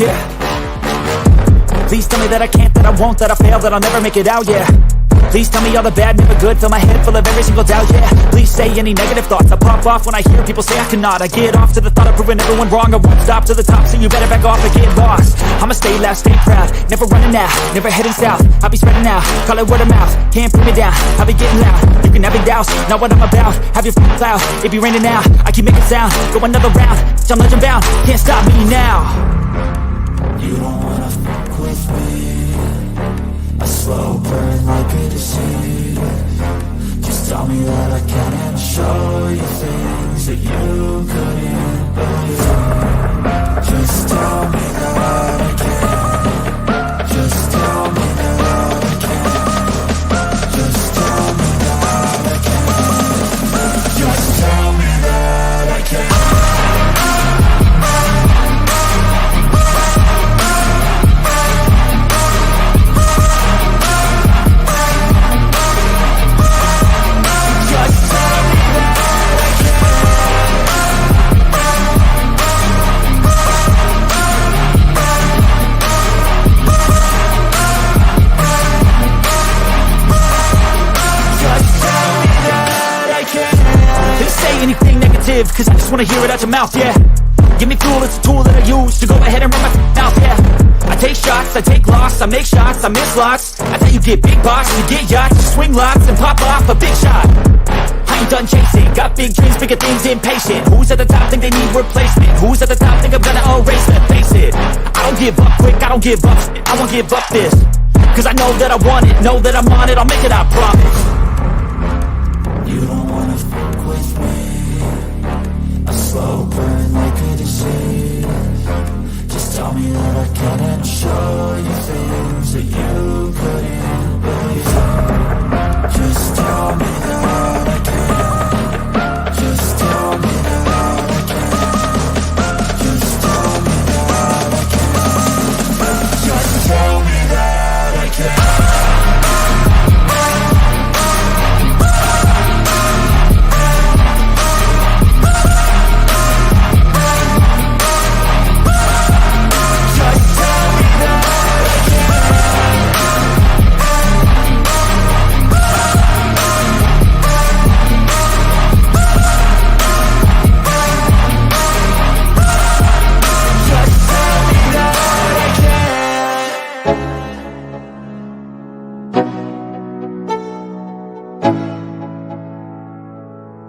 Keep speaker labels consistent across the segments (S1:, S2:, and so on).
S1: yeah. Please tell me that I can't, that I won't, that I fail, that I'll never make it out, yeah. Please tell me all the bad, never good. Fill my head full of every single doubt, yeah. Please say any negative thoughts. I pop off when I hear people say I cannot. I get off to the thought of proving everyone wrong. I won't stop to the top, so you better back off and get lost. I'ma stay loud, stay proud, never running out, never heading south. I'll be spreading out, call it word of mouth. Can't put me down, I'll be getting loud. You can have it douse, not what I'm about. Have your f***ing cloud, it be raining now. I keep making sound, go another round. I'm legend bound, can't stop me now.
S2: You don't wanna fuck with me. A slow burn like a disease. Just tell me that I can and I'll show you things that you couldn't believe. Just tell me that I can. Just tell me that I can. Just tell me that I can. Just tell me that I can.
S1: Anything negative, cause I just wanna hear it out your mouth, yeah. Give me fuel, it's a tool that I use to go ahead and run my mouth, yeah. I take shots, I take loss, I make shots, I miss lots. That's how you get big box, you get yachts, you swing lots and pop off a big shot. I ain't done chasing, got big dreams, bigger things, impatient. Who's at the top think they need replacement? Who's at the top think I'm gonna erase it? Face it, I don't give up quick, I don't give up shit, I won't give up this. Cause I know that I want it, know that I'm on it, I'll make it, I promise.
S2: You don't wanna fuck with me. A slow burn like a disease. Just tell me that I can and show you things that you couldn't believe. Just tell me that I can. Just tell me that I can. Just tell me that I can. Just tell me that I can.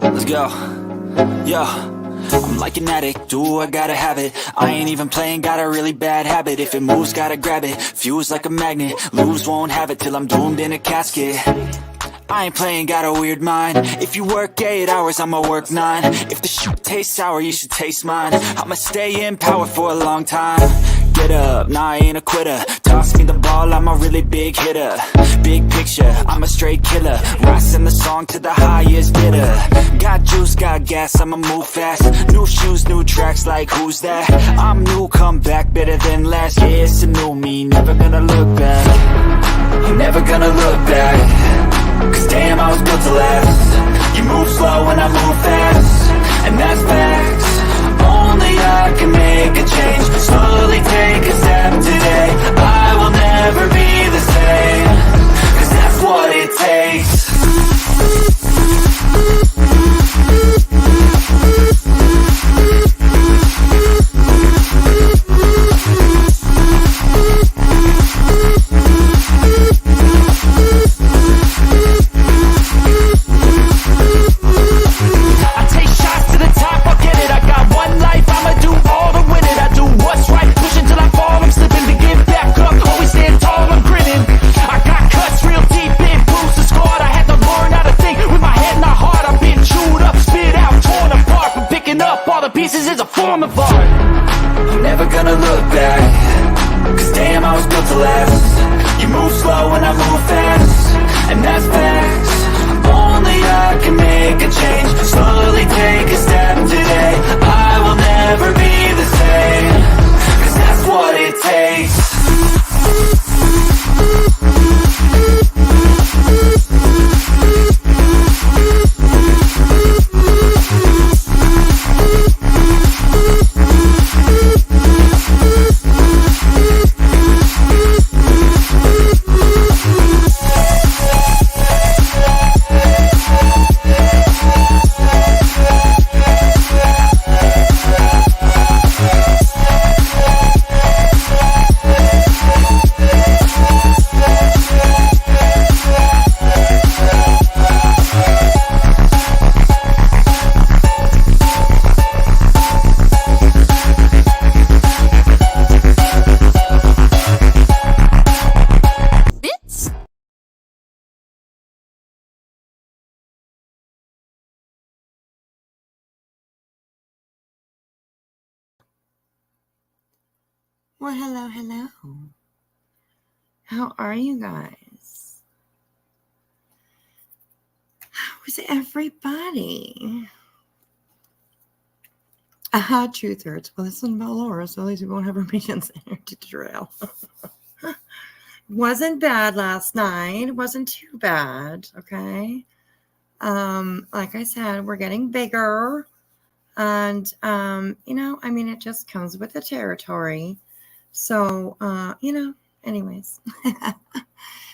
S1: Let's go, yo. I'm like an addict, do I gotta have it. I ain't even playing, got a really bad habit. If it moves, gotta grab it, fuse like a magnet. Lose, won't have it till I'm doomed in a casket. I ain't playing, got a weird mind. If you work 8 hours, I'ma work 9. If the shit tastes sour, you should taste mine. I'ma stay in power for a long time. Get up, nah, I ain't a quitter. Toss me the ball, I'm a really big hitter. Big picture, I'm a straight killer. Rising the song to the highest bidder. Got juice, got gas, I'ma move fast. New shoes, new tracks, like who's that? I'm new, come back, better than last. Yeah, it's a new me, never gonna look back. I'm never gonna look back. Cause damn, I was built to last. You move slow and I move fast, and that's facts. Only I can make a change. Slowly take a step today. I will never be the same. Cause that's what it takes. I take shots to the top, I'll get it. I got one life, I'ma do all to win it. I do what's right, pushing till I fall. I'm slipping to get back up, always stand tall. I'm
S3: Well, hello, hello. How are you guys? How's everybody? Aha, truth hurts. Well, this isn't about Laura, so at least we won't have our patience in to drill. Wasn't bad last night. Wasn't too bad, okay? Like I said, we're getting bigger. And, it just comes with the territory. So, anyways.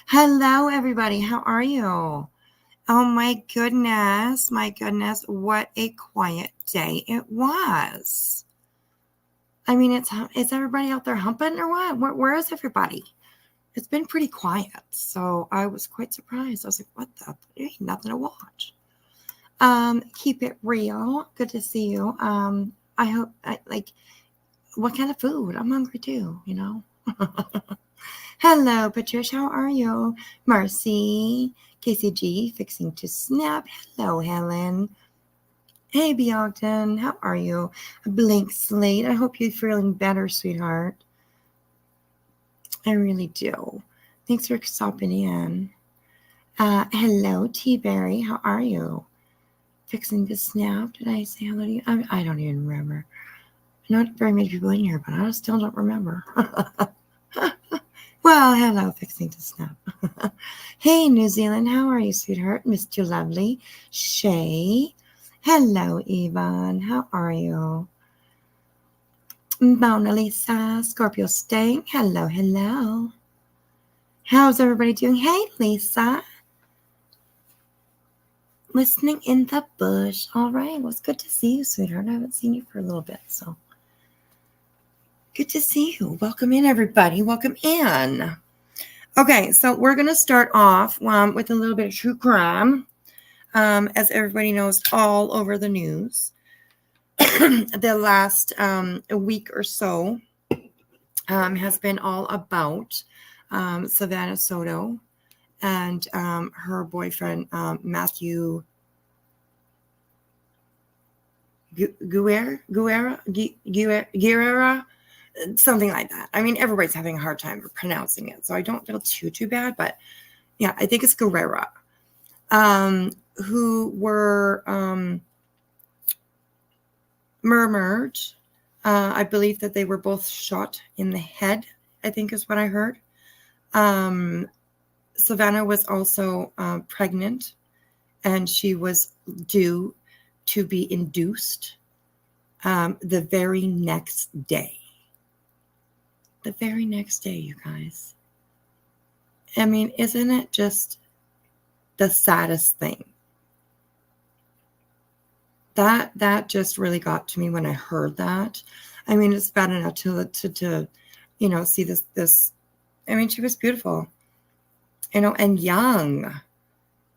S3: Hello, everybody. How are you? Oh, my goodness. What a quiet day it was. I mean, is everybody out there humping or what? Where is everybody? It's been pretty quiet. So I was quite surprised. I was like, what the? There ain't nothing to watch. Keep it real. Good to see you. I hope, what kind of food? I'm hungry too, Hello, Patricia. How are you? Marcy, KCG, fixing to snap. Hello, Helen. Hey, Ogden. How are you? A blank slate. I hope you're feeling better, sweetheart. I really do. Thanks for stopping in. Hello, T-Berry. How are you? Fixing to snap. Did I say hello to you? I don't even remember. Not very many people in here, but I still don't remember. Well, hello, fixing to snap. Hey, New Zealand, how are you, sweetheart? Mr. Lovely. Shay. Hello, Yvonne. How are you? Mona Lisa. Scorpio Sting. Hello, hello. How's everybody doing? Hey, Lisa. Listening in the bush. All right. Well, it's good to see you, sweetheart. I haven't seen you for a little bit, so good to see you. Welcome in, everybody. Welcome in. Okay, so we're going to start off with a little bit of true crime. As everybody knows, all over the news. The last week or so has been all about Savannah Soto and her boyfriend, Matthew Guerra, something like that. I mean, everybody's having a hard time pronouncing it, so I don't feel too bad, but yeah, I think it's Guerra, who were murmured. I believe that they were both shot in the head, I think is what I heard. Savannah was also pregnant, and she was due to be induced the very next day. The very next day, you guys. I mean, isn't it just the saddest thing? That just really got to me when I heard that. I mean, it's bad enough to see this. I mean, she was beautiful, and young.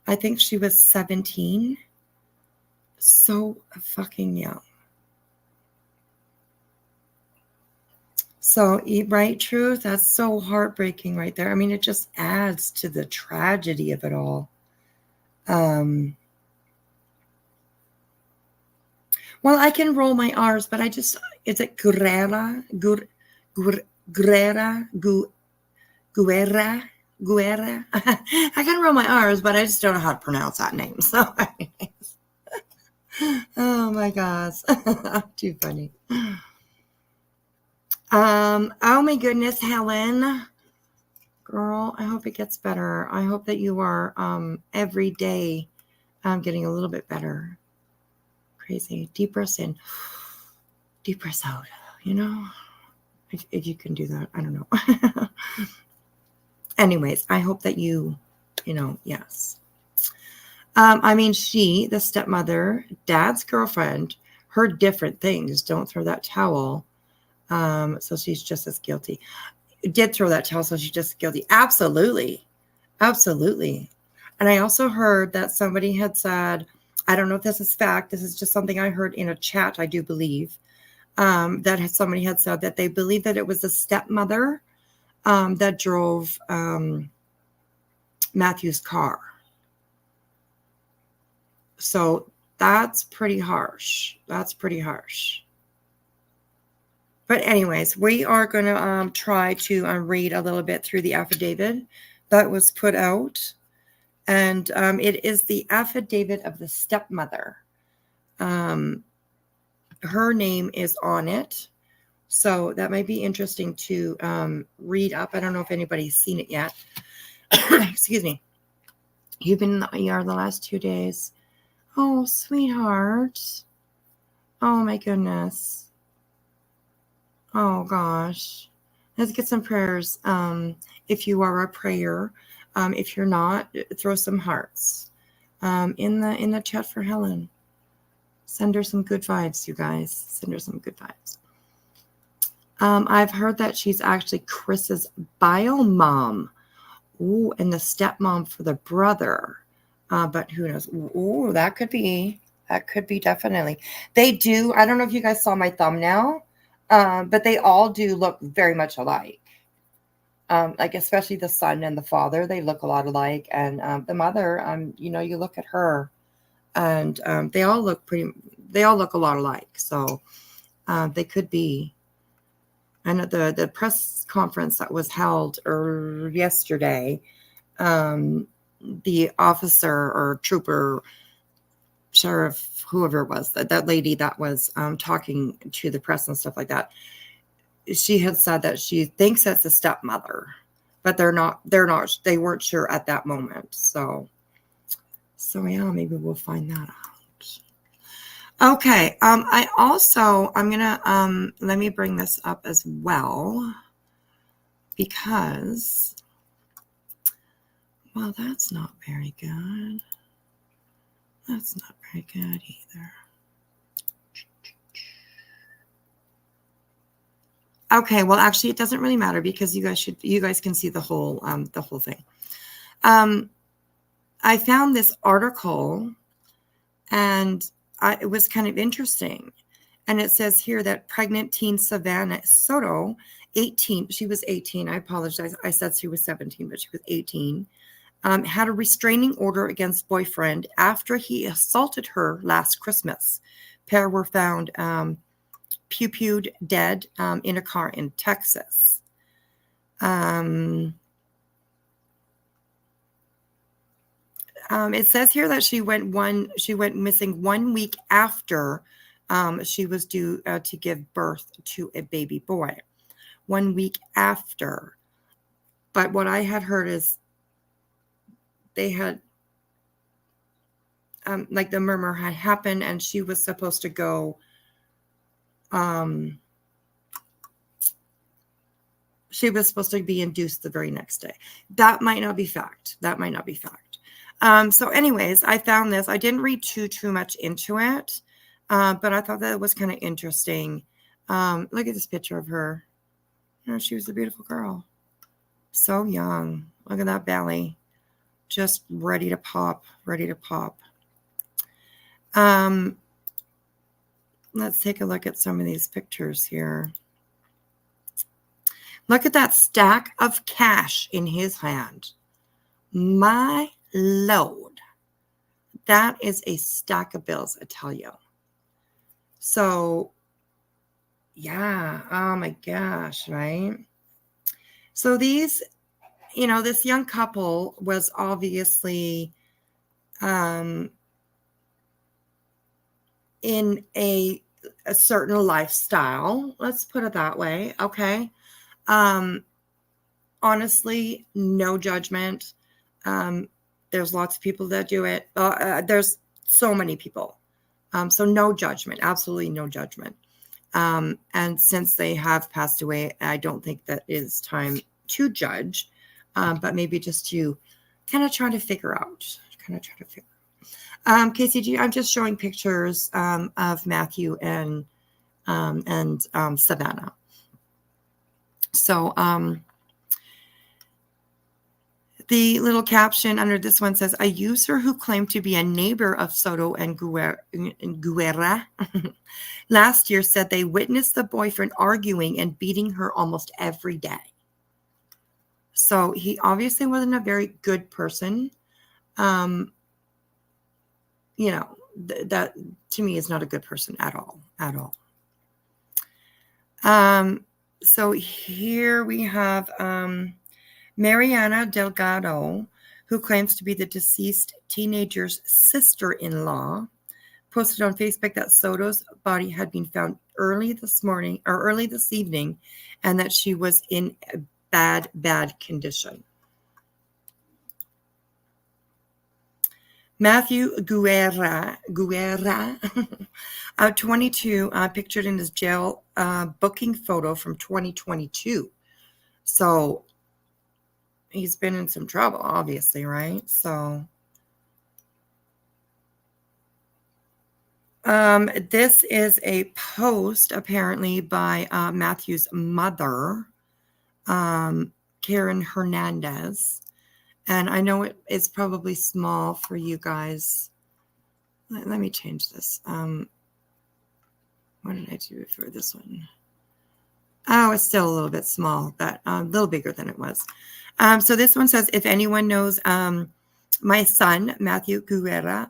S3: I think she was 17. So fucking young. So, right, Truth? That's so heartbreaking right there. I mean, it just adds to the tragedy of it all. Well, I can roll my R's, but is it Guerra? Guerra? I can roll my R's, but I just don't know how to pronounce that name. So, oh my gosh. Too funny. Oh my goodness, Helen. Girl, I hope it gets better. I hope that you are every day getting a little bit better. Crazy. Deep breaths in. Deep breaths out. If you can do that. I don't know. Anyways, I hope that you, yes. I mean, she, the stepmother, dad's girlfriend, heard different things. Don't throw that towel. So she's just as guilty. Did throw that towel, so she's just guilty. Absolutely. Absolutely. And I also heard that somebody had said, I don't know if this is fact, this is just something I heard in a chat, I do believe, that somebody had said that they believe that it was the stepmother that drove Matthew's car. So that's pretty harsh. But anyways, we are going to try to read a little bit through the affidavit that was put out. And it is the affidavit of the stepmother. Her name is on it. So that might be interesting to read up. I don't know if anybody's seen it yet. Excuse me. You've been in the ER the last 2 days. Oh, sweetheart. Oh, my goodness. Oh, gosh. Let's get some prayers. If you are a prayer, if you're not, throw some hearts in the chat for Helen. Send her some good vibes, you guys. Send her some good vibes. I've heard that she's actually Chris's bio mom. Ooh, and the stepmom for the brother. But who knows? Ooh, that could be. That could be definitely. They do. I don't know if you guys saw my thumbnail, but they all do look very much alike. Like especially the son and the father, they look a lot alike. And the mother, you look at her, and they all look a lot alike. So they could be. And at the press conference that was held yesterday, the officer or trooper, sheriff, whoever it was, that lady that was talking to the press and stuff like that, she had said that she thinks it's a stepmother, but they weren't sure at that moment. So yeah, maybe we'll find that out. Okay. I'm gonna let me bring this up as well, because well, that's not very good. That's not very good either. Okay, well, actually, it doesn't really matter because you guys can see the whole thing. I found this article, and it was kind of interesting. And it says here that pregnant teen Savannah Soto, 18, she was 18. I apologize. I said she was 17, but she was 18. Had a restraining order against boyfriend after he assaulted her last Christmas. Pair were found pew-pewed dead in a car in Texas. It says here that she went missing 1 week after she was due to give birth to a baby boy. 1 week after. But what I had heard is they had like the murmur had happened and she was supposed to go she was supposed to be induced the very next day. That might not be fact. So anyways, I found this. I didn't read too much into it, but I thought that it was kind of interesting. Look at this picture of her. She was a beautiful girl. So young. Look at that belly. Just ready to pop. Let's take a look at some of these pictures here. Look at that stack of cash in his hand. My Lord. That is a stack of bills, I tell you. So, yeah. Oh, my gosh, right? So these, this young couple was obviously in a certain lifestyle. Let's put it that way. Okay. Honestly, no judgment. There's lots of people that do it. There's so many people. So no judgment, absolutely no judgment. And since they have passed away, I don't think that is time to judge, but maybe just to kind of try to figure out. KCG, I'm just showing pictures of Matthew and Savannah. So the little caption under this one says, a user who claimed to be a neighbor of Soto and Guerra last year said they witnessed the boyfriend arguing and beating her almost every day. So he obviously wasn't a very good person. That to me is not a good person at all. So here we have Mariana Delgado, who claims to be the deceased teenager's sister-in-law, posted on Facebook that Soto's body had been found early this evening, and that she was in bad condition. Matthew Guerra, 22, pictured in his jail booking photo from 2022. So he's been in some trouble, obviously, right? So this is a post apparently by Matthew's mother, Karen Hernandez. And I know it is probably small for you guys. Let me change this. What did I do for this one? Oh, it's still a little bit small, but a little bigger than it was. So this one says, if anyone knows my son, Matthew Guerra,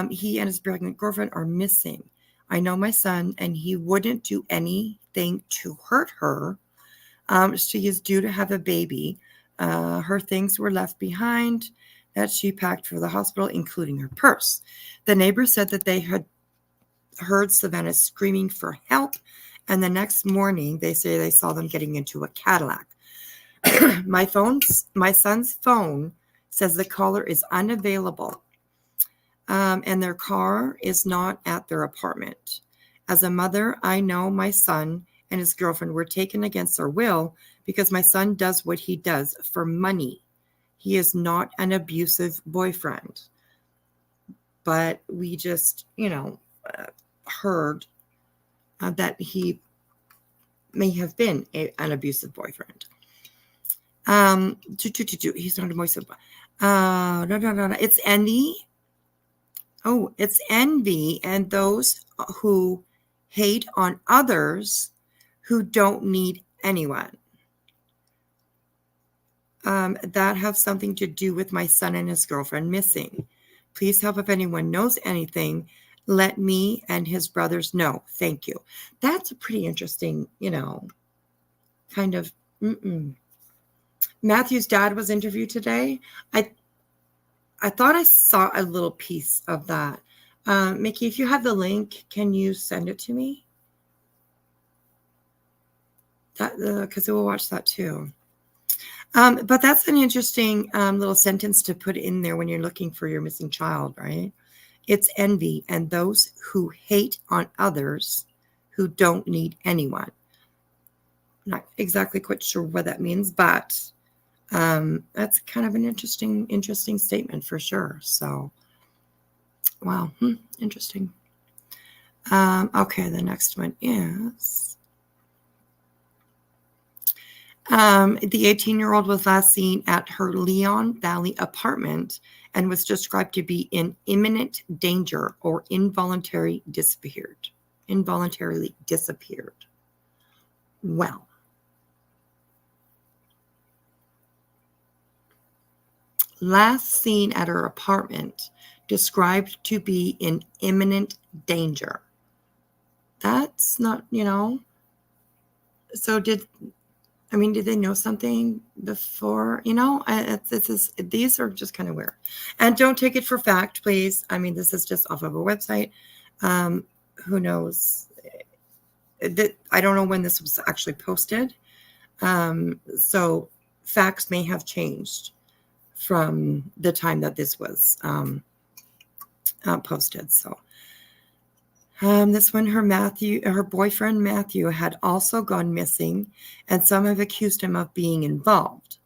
S3: he and his pregnant girlfriend are missing. I know my son, and he wouldn't do anything to hurt her. She is due to have a baby. Her things were left behind that she packed for the hospital, including her purse. The neighbors said that they had heard Savannah screaming for help, and the next morning they say they saw them getting into a Cadillac. My son's phone says the caller is unavailable, and their car is not at their apartment. As a mother, I know my son and his girlfriend were taken against their will because my son does what he does for money. He is not an abusive boyfriend. But we just, heard that he may have been an abusive boyfriend. He's not abusive. No. It's envy. Oh, it's envy and those who hate on others who don't need anyone. That have something to do with my son and his girlfriend missing. Please help if anyone knows anything. Let me and his brothers know. Thank you. That's a pretty interesting, kind of. Matthew's dad was interviewed today. I thought I saw a little piece of that. Mickey, if you have the link, can you send it to me? Because we'll watch that too. But that's an interesting little sentence to put in there when you're looking for your missing child, right? It's envy and those who hate on others who don't need anyone. I'm not exactly quite sure what that means, but that's kind of an interesting statement for sure. So, wow, interesting. Okay, the next one is the 18-year-old was last seen at her Leon Valley apartment and was described to be in imminent danger or involuntarily disappeared. Well, last seen at her apartment, described to be in imminent danger. That's not, so did they know something before? These are just kind of weird. And don't take it for fact, please. This is just off of a website. Who knows? I don't know when this was actually posted. So facts may have changed from the time that this was posted. So this one, her boyfriend Matthew had also gone missing, and some have accused him of being involved.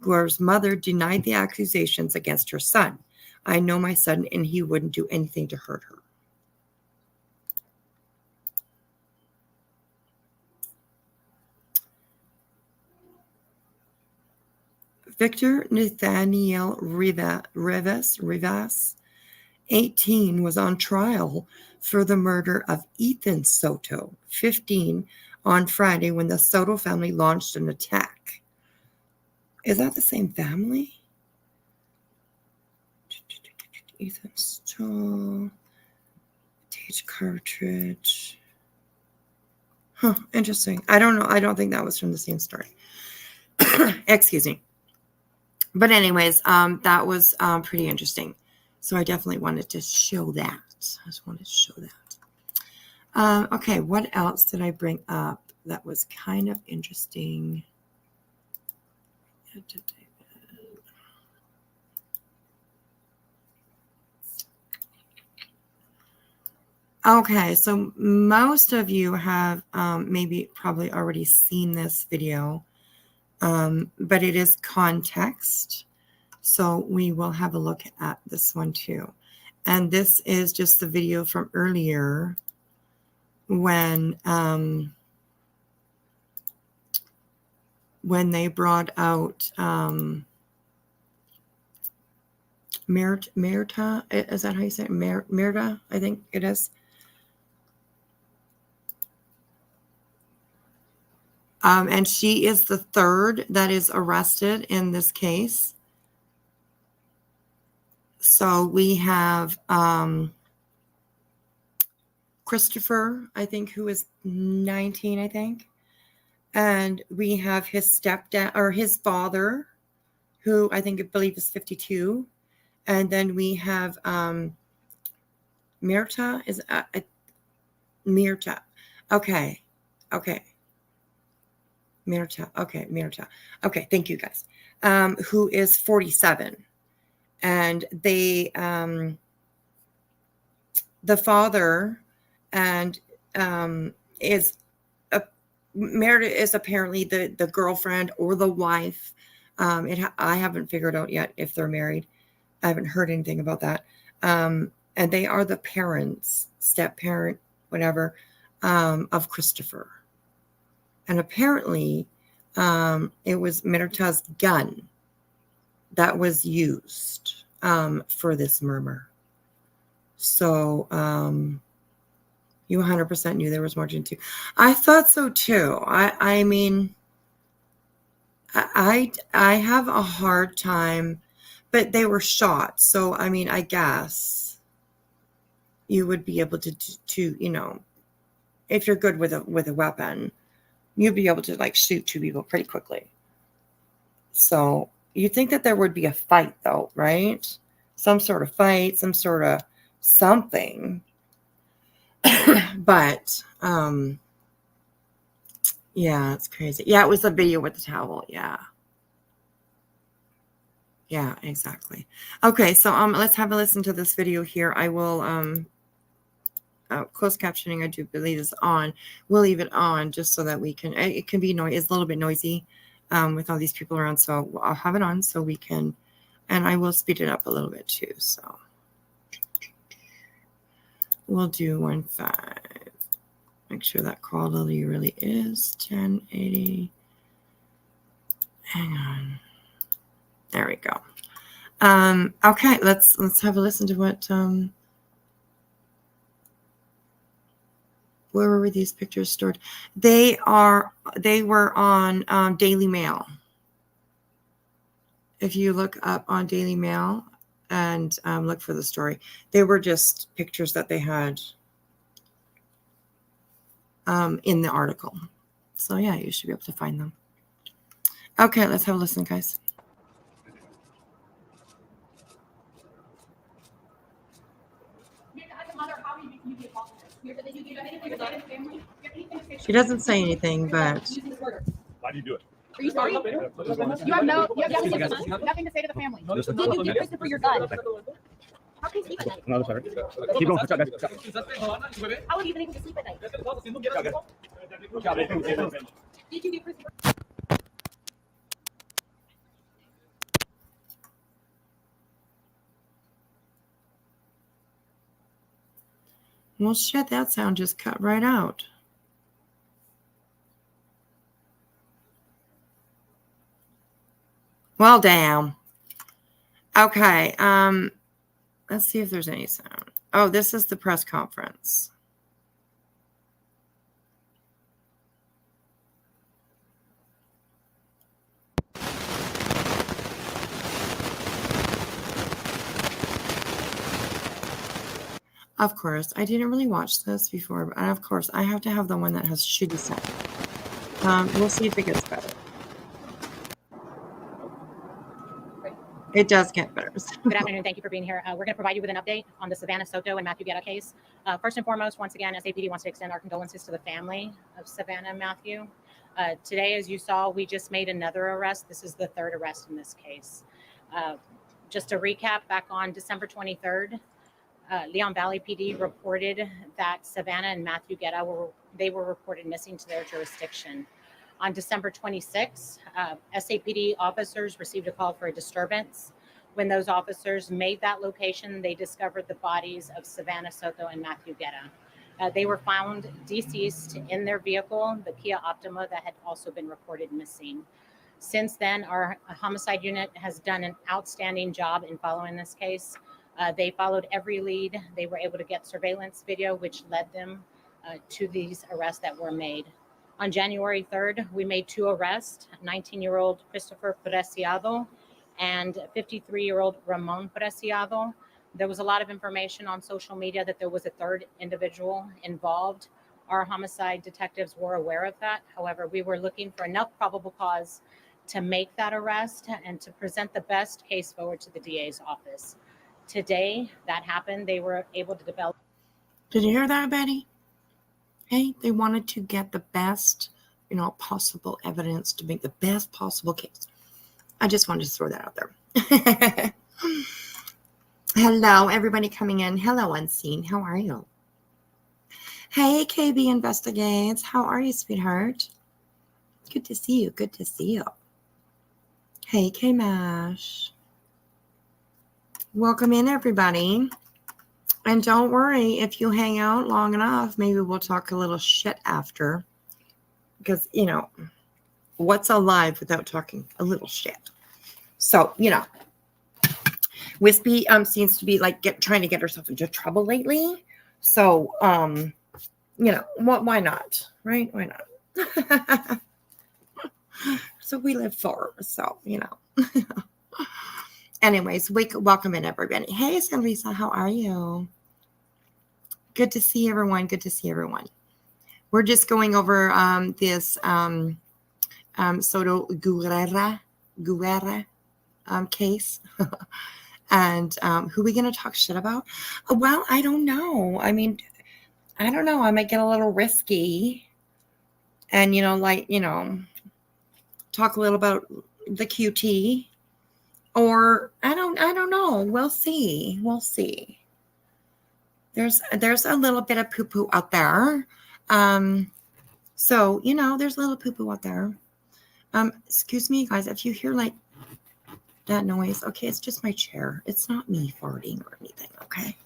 S3: Guerra's mother denied the accusations against her son. I know my son, and he wouldn't do anything to hurt her. Victor Nathaniel Rivas, 18, was on trial for the murder of Ethan Soto, 15, on Friday when the Soto family launched an attack. Is that the same family? Ethan Soto, Tage cartridge. Huh, interesting. I don't know. I don't think that was from the same story. Excuse me. But anyways, that was pretty interesting. So I definitely wanted to show that. I just wanted to show that. Okay, what else did I bring up that was kind of interesting? Okay, so most of you have maybe probably already seen this video, but it is context. So we will have a look at this one too. And this is just the video from earlier when they brought out Merita, is that how you say it? Merita, I think it is. And she is the third that is arrested in this case. So we have Christopher, I think, who is 19, I think. And we have his stepdad or his father, who I believe is 52. And then we have Mirta. Is Mirta. Okay. Mirta. Okay, Mirta. Okay, thank you guys. Who is 47. And they, the father and Meredith is apparently the girlfriend or the wife. I haven't figured out yet if they're married. I haven't heard anything about that. And they are the parents, step parent, whatever, of Christopher. And apparently, it was Merita's gun that was used for this murder. So you 100% knew there was more to it. I thought so too. I mean, I have a hard time, but they were shot. So I mean, I guess you would be able to you know, if you're good with a weapon, you'd be able to like shoot two people pretty quickly. So you'd think that there would be a fight though, right? Some sort of fight, some sort of something. But yeah, it's crazy. Yeah, it was the video with the towel. Yeah, exactly. Okay, so let's have a listen to this video here. I will closed captioning, I do believe, is on. We'll leave it on just so that we can, it can be noisy. It's a little bit noisy with all these people around, so I'll have it on so we can, and I will speed it up a little bit too. So we'll do 1.5. Make sure that quality really is 1080. Hang on. There we go. Okay, let's have a listen to what where were these pictures stored? They were on Daily Mail. If you look up on Daily Mail and look for the story, they were just pictures that they had in the article. So yeah, you should be able to find them. Okay, let's have a listen, guys. She doesn't say anything, but
S4: Why do you do it?
S5: Are you sorry? You have nothing to say to the family. Did you give Christopher your gun? How can you sleep at night?
S4: No, sorry. Keep going.
S5: How have you been able to sleep at night? Did you give Christopher?
S3: well, shit, that sound just cut right out. Well, damn. Okay, let's see if there's any sound. Oh, this is the press conference. Of course, I didn't really watch this before, but of course, I have to have the one that has shitty sound. We'll see if it gets better. It does get better.
S5: Good afternoon. Thank you for being here. We're going to provide you with an update on the Savannah Soto and Matthew Guerra case. First and foremost, once again, SAPD wants to extend our condolences to the family of Savannah and Matthew. Today, as you saw, we just made another arrest. This is the third arrest in this case. Just to recap, back on December 23rd, Leon Valley PD reported that Savannah and Matthew Guerra were reported missing to their jurisdiction. On December 26th, SAPD officers received a call for a disturbance. When those officers made that location, they discovered the bodies of Savannah Soto and Matthew Guerra. They were found deceased in their vehicle, the Kia Optima, that had also been reported missing. Since then, our homicide unit has done an outstanding job in following this case. They followed every lead. They were able to get surveillance video, which led them to these arrests that were made. On January 3rd, we made two arrests, 19-year-old Christopher Preciado and 53-year-old Ramon Preciado. There was a lot of information on social media that there was a third individual involved. Our homicide detectives were aware of that. However, we were looking for enough probable cause to make that arrest and to present the best case forward to the DA's office. Today, that happened. They were able to develop.
S3: Did you hear that, Betty? Hey, they wanted to get the best, possible evidence to make the best possible case. I just wanted to throw that out there. Hello, everybody coming in. Hello, Unseen. How are you? Hey, KB Investigates. How are you, sweetheart? Good to see you. Good to see you. Hey, K-Mash. Welcome in, everybody. And don't worry, if you hang out long enough, maybe we'll talk a little shit after. Because, what's alive without talking a little shit? So, Wispy seems to be trying to get herself into trouble lately. So, why not? Right? Why not? So we live for, so, Anyways, welcome in, everybody. Hey, San Lisa, how are you? Good to see everyone. Good to see everyone. We're just going over this Soto Guerra case. And who are we going to talk shit about? Well, I don't know. I don't know. I might get a little risky. And, talk a little about the QT. Or I don't know. We'll see. We'll see. There's a little bit of poo-poo out there. So, there's a little poo-poo out there. Excuse me, guys, if you hear that noise, okay, it's just my chair. It's not me farting or anything, okay?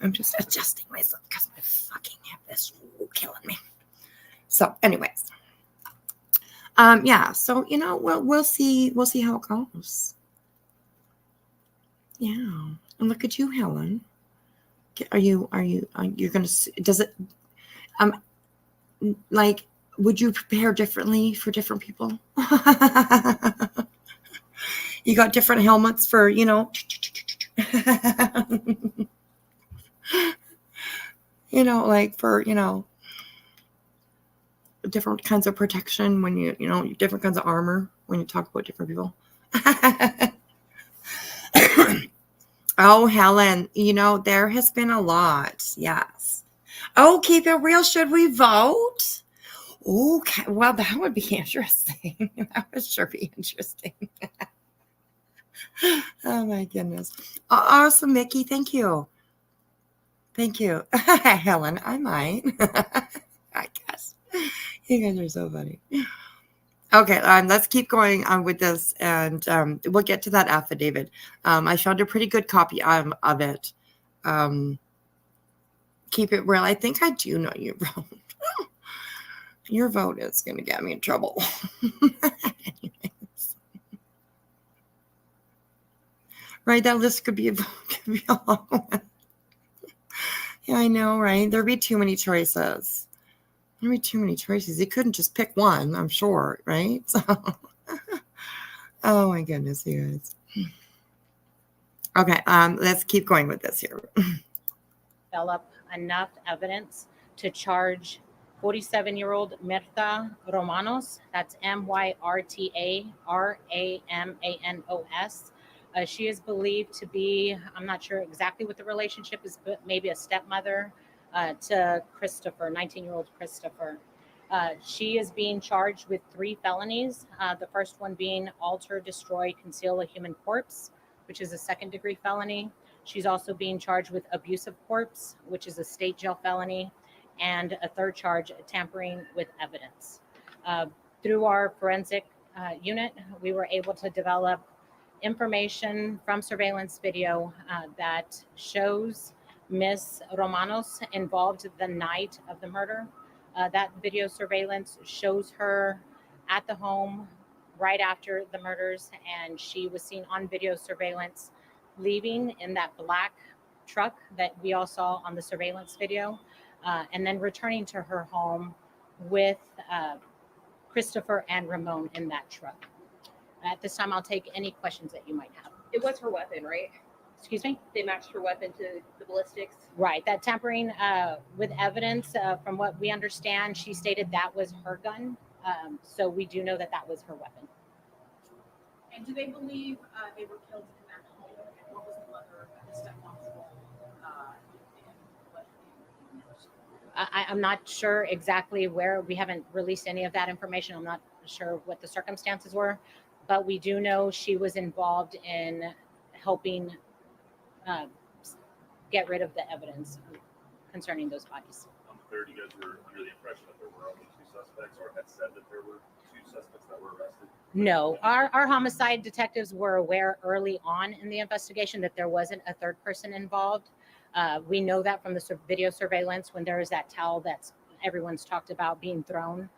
S3: I'm just adjusting myself because my fucking hip is killing me. So, anyways. Yeah, so, we'll see how it goes. Yeah. And look at you, Helen. You're going to, does it, would you prepare differently for different people? You got different helmets for, for, different kinds of protection when different kinds of armor when you talk about different people. Oh, Helen, there has been a lot. Yes. Oh, keep it real. Should we vote? Okay. Well, that would be interesting. That would sure be interesting. Oh, my goodness. Awesome, Mickey. Thank you. Thank you. Helen, I might. I guess. You guys are so funny. Okay, let's keep going on with this, and we'll get to that affidavit. I found a pretty good copy of it. Keep it real. I think I do know your vote. Your vote is going to get me in trouble. Anyways. Right, that list could be a long one. Yeah, I know, right? There'd be too many choices. There'd be too many choices. You couldn't just pick one, I'm sure, right? So, oh my goodness, you guys. Okay, let's keep going with this here.
S5: develop enough evidence to charge 47-year-old Myrta Romanos. That's Myrta Ramanos. She is believed to be, I'm not sure exactly what the relationship is, but maybe a stepmother to Christopher, 19-year-old Christopher. She is being charged with 3 felonies. The first one being alter, destroy, conceal a human corpse, which is a second-degree felony. She's also being charged with abuse of corpse, which is a state jail felony, and a third charge, tampering with evidence. Through our forensic unit, we were able to develop information from surveillance video that shows Miss Romanos involved the night of the murder. That video surveillance shows her at the home right after the murders, and she was seen on video surveillance leaving in that black truck that we all saw on the surveillance video, and then returning to her home with Christopher and Ramon in that truck. At this time, I'll take any questions that you might have.
S6: It was her weapon, right?
S5: Excuse me?
S6: They matched her weapon to the ballistics.
S5: Right. That tampering with evidence, from what we understand, she stated that was her gun. So we do know that that was her weapon.
S7: And do they believe they were killed in that home? And what was the mother and the stepmom's role
S5: I'm not sure exactly where. We haven't released any of that information. I'm not sure what the circumstances were, but we do know she was involved in helping get rid of the evidence concerning those bodies.
S4: On the third, you guys were under the impression that there were only 2 suspects, or had said that there were 2 suspects that were arrested?
S5: No, our homicide detectives were aware early on in the investigation that there wasn't a third person involved. We know that from the video surveillance when there is that towel that's everyone's talked about being thrown.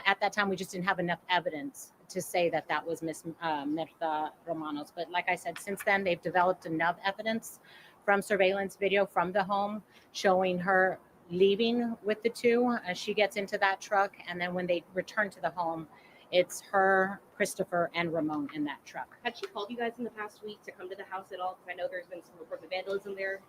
S5: At that time, we just didn't have enough evidence to say that that was Miss Myrta Romanos. But like I said, since then, they've developed enough evidence from surveillance video from the home showing her leaving with the 2 as she gets into that truck. And then when they return to the home, it's her, Christopher, and Ramon in that truck.
S6: Had she called you guys in the past week to come to the house at all? Because I know there's been some reports of vandalism there.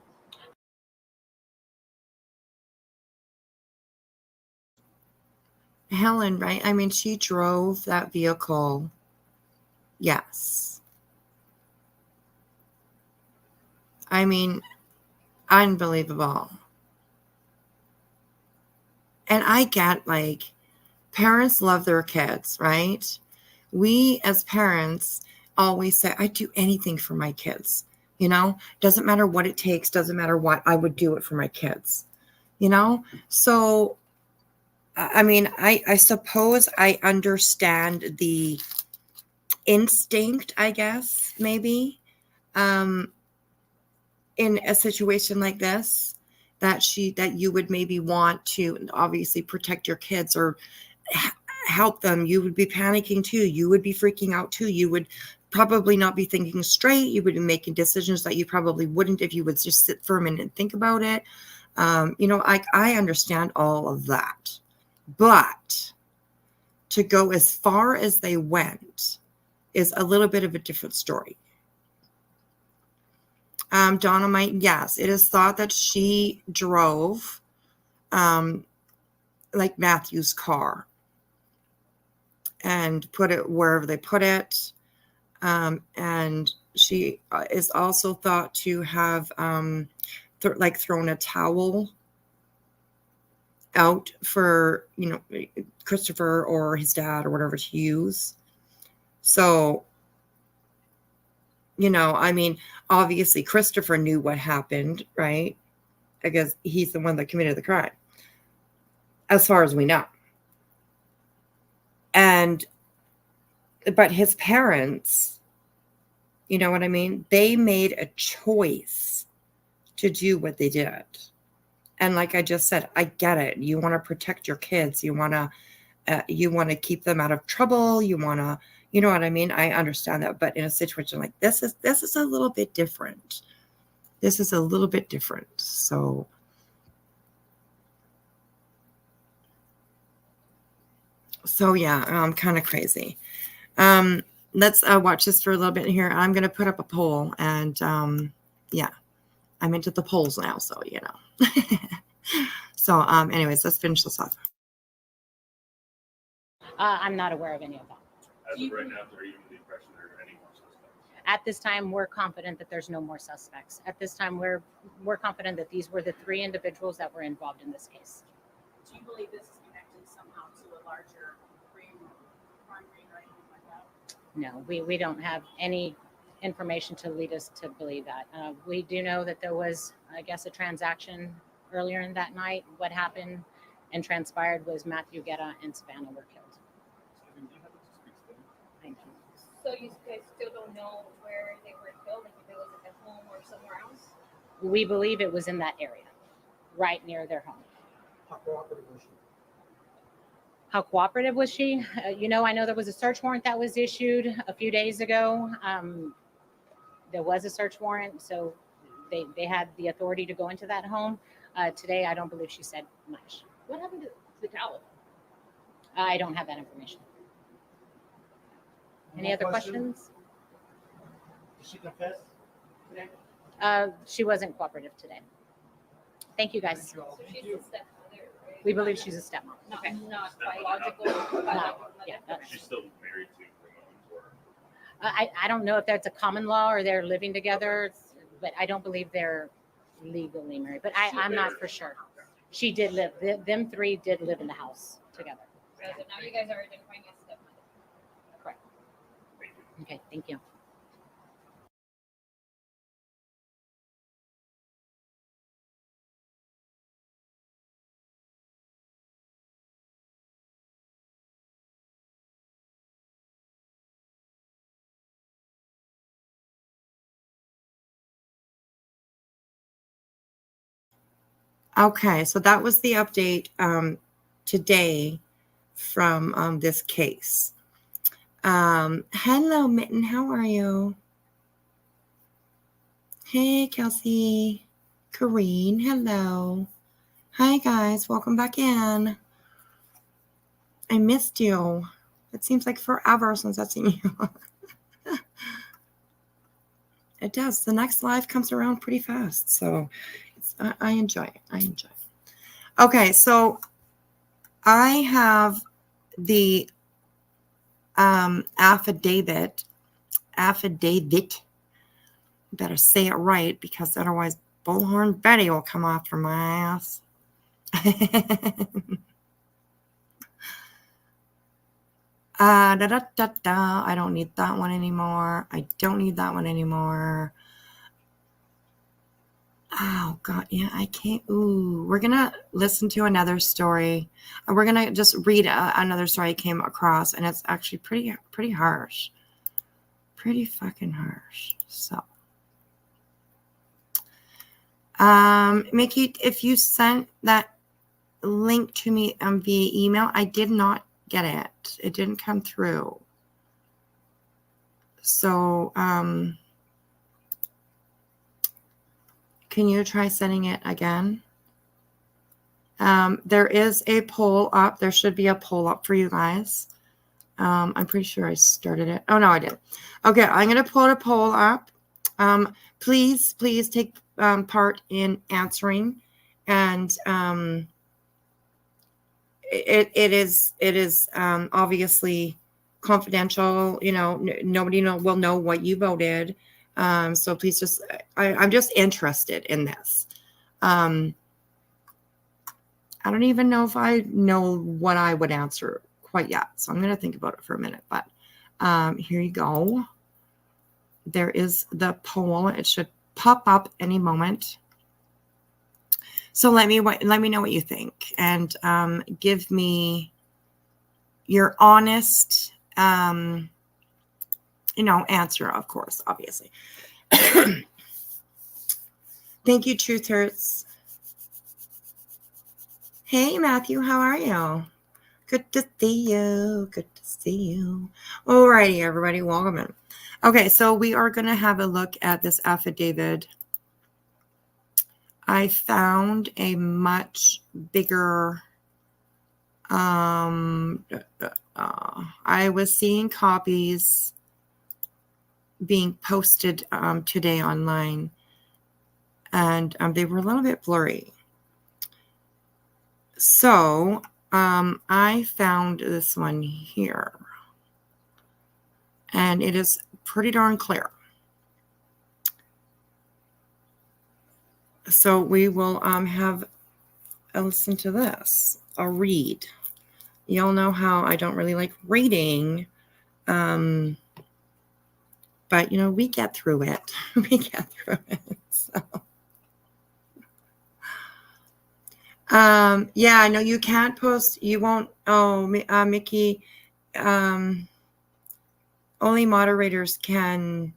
S3: Helen, right? I mean, she drove that vehicle. Yes. I mean, unbelievable. And I get, like, parents love their kids, right? We as parents always say, I'd do anything for my kids. You know, doesn't matter what it takes, doesn't matter what, I would do it for my kids. You know, so I mean, I suppose I understand the instinct, I guess, maybe, in a situation like this, that you would maybe want to obviously protect your kids or help them. You would be panicking too. You would be freaking out too. You would probably not be thinking straight. You would be making decisions that you probably wouldn't if you would just sit for a minute and think about it. You know, I understand all of that. But to go as far as they went is a little bit of a different story. Dynamite, yes, it is thought that she drove like Matthew's car and put it wherever they put it. And she is also thought to have thrown a towel out for, you know, Christopher or his dad or whatever to use. So, you know, I mean, obviously Christopher knew what happened, right? I guess he's the one that committed the crime, as far as we know. But his parents, you know what I mean? They made a choice to do what they did. And like I just said, I get it. You want to protect your kids. You want to keep them out of trouble. You want to, you know what I mean? I understand that. But in a situation like this is a little bit different. This is a little bit different. So yeah, kind of crazy. Let's watch this for a little bit here. I'm going to put up a poll, and yeah, I'm into the polls now. So, you know. So, anyways, let's finish this off.
S5: I'm not aware of any of that.
S4: As of right now, are you under the impression there are any more suspects?
S5: At this time, we're confident that there's no more suspects. At this time, we're confident that these were the 3 individuals that were involved in this case.
S7: Do you believe this is connected somehow to a larger crime ring or anything like that?
S5: No, we don't have any information to lead us to believe that. We do know that there was, I guess, a transaction earlier in that night. What happened and transpired was Matthew Guerra and Savannah were killed. Thank you.
S6: So you guys still don't know where they were killed, like if it was at home or somewhere else?
S5: We believe it was in that area, right near their home.
S8: How cooperative was she?
S5: How cooperative was she? I know there was a search warrant that was issued a few days ago. There was a search warrant, so they had the authority to go into that home. Today, I don't believe she said much.
S6: What happened to the towel?
S5: I don't have that information. Any other questions?
S8: Did she confess today?
S5: She wasn't cooperative today. Thank you, guys.
S6: So she's the stepmother, right?
S5: We believe she's a stepmom.
S6: Okay. Not biological.
S5: Yeah,
S4: She's still married to Ramones, or
S5: I don't know if that's a common law or they're living together, but I don't believe they're legally married. But I'm not for sure. She did live. Them 3 did live in the house together.
S6: So now you guys are identifying as stepmother.
S5: Correct. Okay, thank you.
S3: Okay, so that was the update today from this case. Hello, Mitten. How are you? Hey, Kelsey. Kareen. Hello. Hi, guys. Welcome back in. I missed you. It seems like forever since I've seen you. It does. The next live comes around pretty fast. So I enjoy it. I enjoy it. Okay, so I have the affidavit. Better say it right because otherwise Bullhorn Betty will come after my ass. I don't need that one anymore. I don't need that one anymore. Oh, God. Yeah, I can't. Ooh, we're going to listen to another story. We're going to just read another story I came across, and it's actually pretty harsh. Pretty fucking harsh. So, Mickey, if you sent that link to me via email, I did not get it. It didn't come through. So, can you try sending it again? There is a poll up. There should be a poll up for you guys. I'm pretty sure I started it. Oh, no, I didn't. Okay, I'm going to put a poll up. Please take part in answering. And it is obviously confidential. Nobody will know what you voted. So please just, I'm just interested in this. I don't even know if I know what I would answer quite yet. So I'm going to think about it for a minute, but here you go. There is the poll. It should pop up any moment. So let me know what you think and give me your honest, answer, of course, obviously. Thank you, Truth Hurts. Hey, Matthew, how are you? Good to see you. Good to see you. Alrighty, everybody, welcome in. Okay, so we are going to have a look at this affidavit. I found a much bigger, I was seeing copies being posted today online, and they were a little bit blurry. So I found this one here, and it is pretty darn clear. So we will have a listen to this, a read. Y'all know how I don't really like reading, but we get through it. We get through it. So. Yeah, I know you can't post. You won't. Oh, Mickey. Only moderators can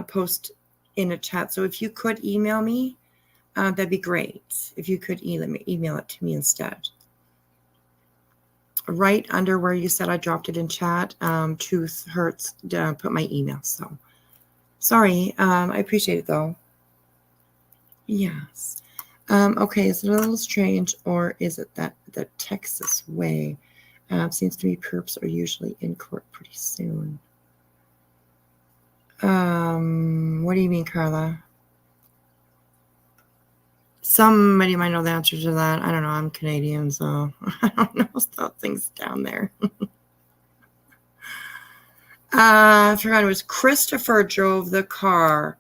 S3: post in a chat. So if you could email me, that'd be great. If you could email it to me instead. Right under where you said I dropped it in chat, Truth Hurts, put my email. So sorry. I appreciate it though. Yes. Okay, is it a little strange, or is it that the Texas way seems to be perps are usually in court pretty soon? What do you mean, Carla? Somebody might know the answer to that. I don't know. I'm Canadian, so I don't know things down there. I forgot it was Christopher drove the car.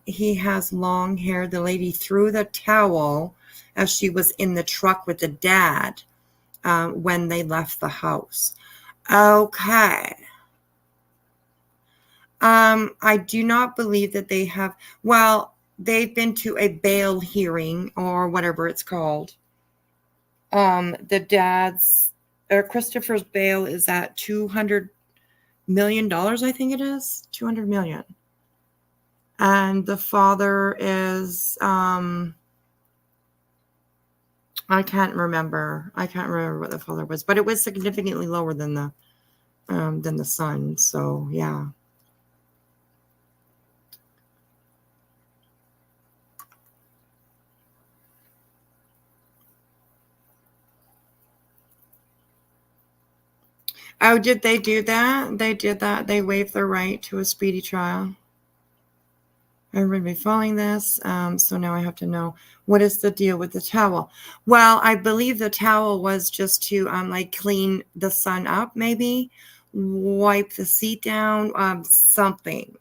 S3: He has long hair. The lady threw the towel as she was in the truck with the dad when they left the house. Okay. I do not believe that they have. Well, they've been to a bail hearing or whatever it's called. The dad's Christopher's bail is at $200 million. I think it is $200 million. And the father is, I can't remember. I can't remember what the father was, but it was significantly lower than the son. So yeah. Oh, did they do that? They did that. They waived their right to a speedy trial. Everybody following this. So now I have to know, what is the deal with the towel? Well, I believe the towel was just to like clean the son up, maybe wipe the seat down, something.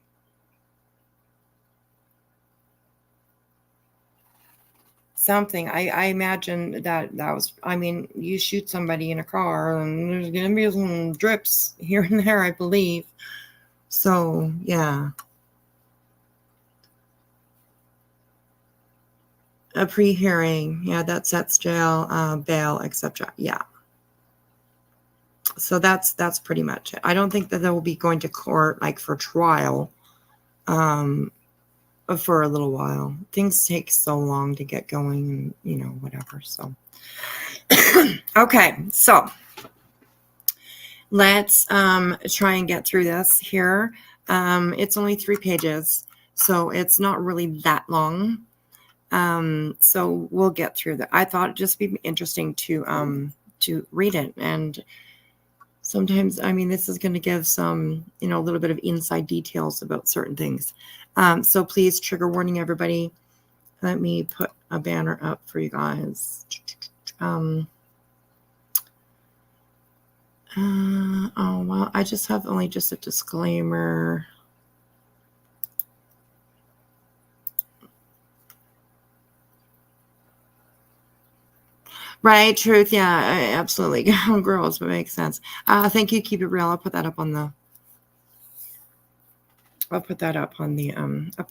S3: Something. I imagine that was, I mean, you shoot somebody in a car and there's going to be some drips here and there, I believe. So, yeah. A pre-hearing. Yeah, that sets jail, bail, etc. Yeah. So that's pretty much it. I don't think that they will be going to court like for trial for a little while. Things take so long to get going, whatever. So, okay. So let's try and get through this here. It's only 3 pages, so it's not really that long. So we'll get through that. I thought it'd just be interesting to read it. And sometimes, I mean, this is going to give some, a little bit of inside details about certain things. So please, trigger warning, everybody. Let me put a banner up for you guys. Oh, well, I just have only just a disclaimer. Right, truth, yeah, absolutely. Girls, but makes sense. Thank you, keep it real. I'll put that up on the up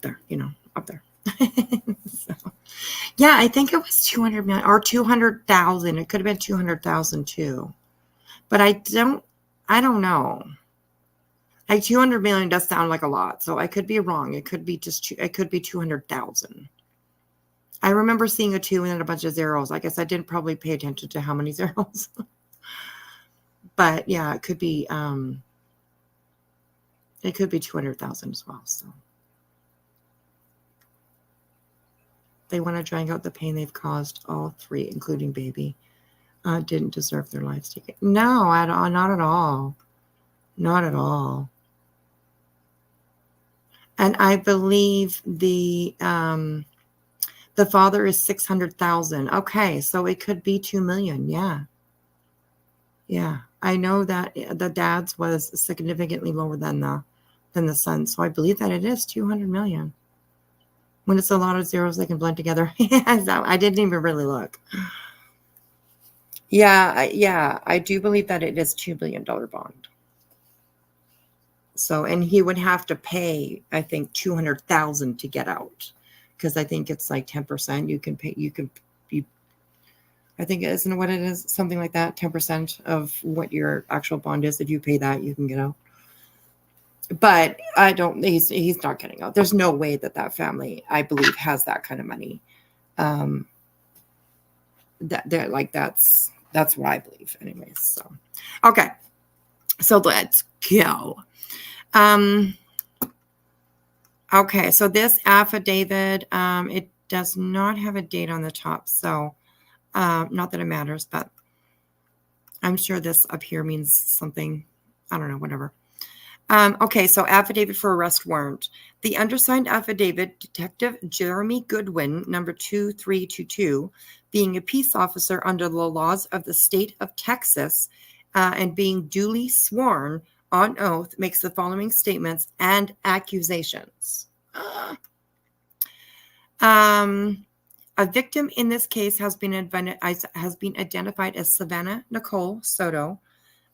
S3: there, up there. So, yeah, I think it was 200 million or 200,000. It could have been 200,000 too, but I don't know. Like 200 million does sound like a lot, so I could be wrong. It could be 200,000. I remember seeing a 2 and then a bunch of zeros. I guess I didn't probably pay attention to how many zeros. But yeah, it could be 200,000 as well. So they want to drag out the pain they've caused. All 3, including baby, didn't deserve their lives taken. No, not at all. Not at all. And I believe the The father is 600,000. Okay, so it could be 2 million. Yeah. Yeah. I know that the dad's was significantly lower than the son. So I believe that it is 200 million. When it's a lot of zeros, they can blend together. I didn't even really look. Yeah, I do believe that it is $2 billion bond. So, and he would have to pay, I think, 200,000 to get out, because I think it's like 10%. You can pay. I think, isn't it what it is? Something like that. 10% of what your actual bond is. If you pay that, you can get out. But I don't. He's not getting out. There's no way that family, I believe, has that kind of money. That's what I believe, anyways. So, okay. So let's go. Okay, so this affidavit, it does not have a date on the top, so not that it matters, but I'm sure this up here means something. I don't know, whatever. Okay, so affidavit for arrest warrant. The undersigned affidavit, Detective Jeremy Goodwin, number 2322, being a peace officer under the laws of the state of Texas and being duly sworn on oath, makes the following statements and accusations. A victim in this case has been identified as Savannah Nicole Soto.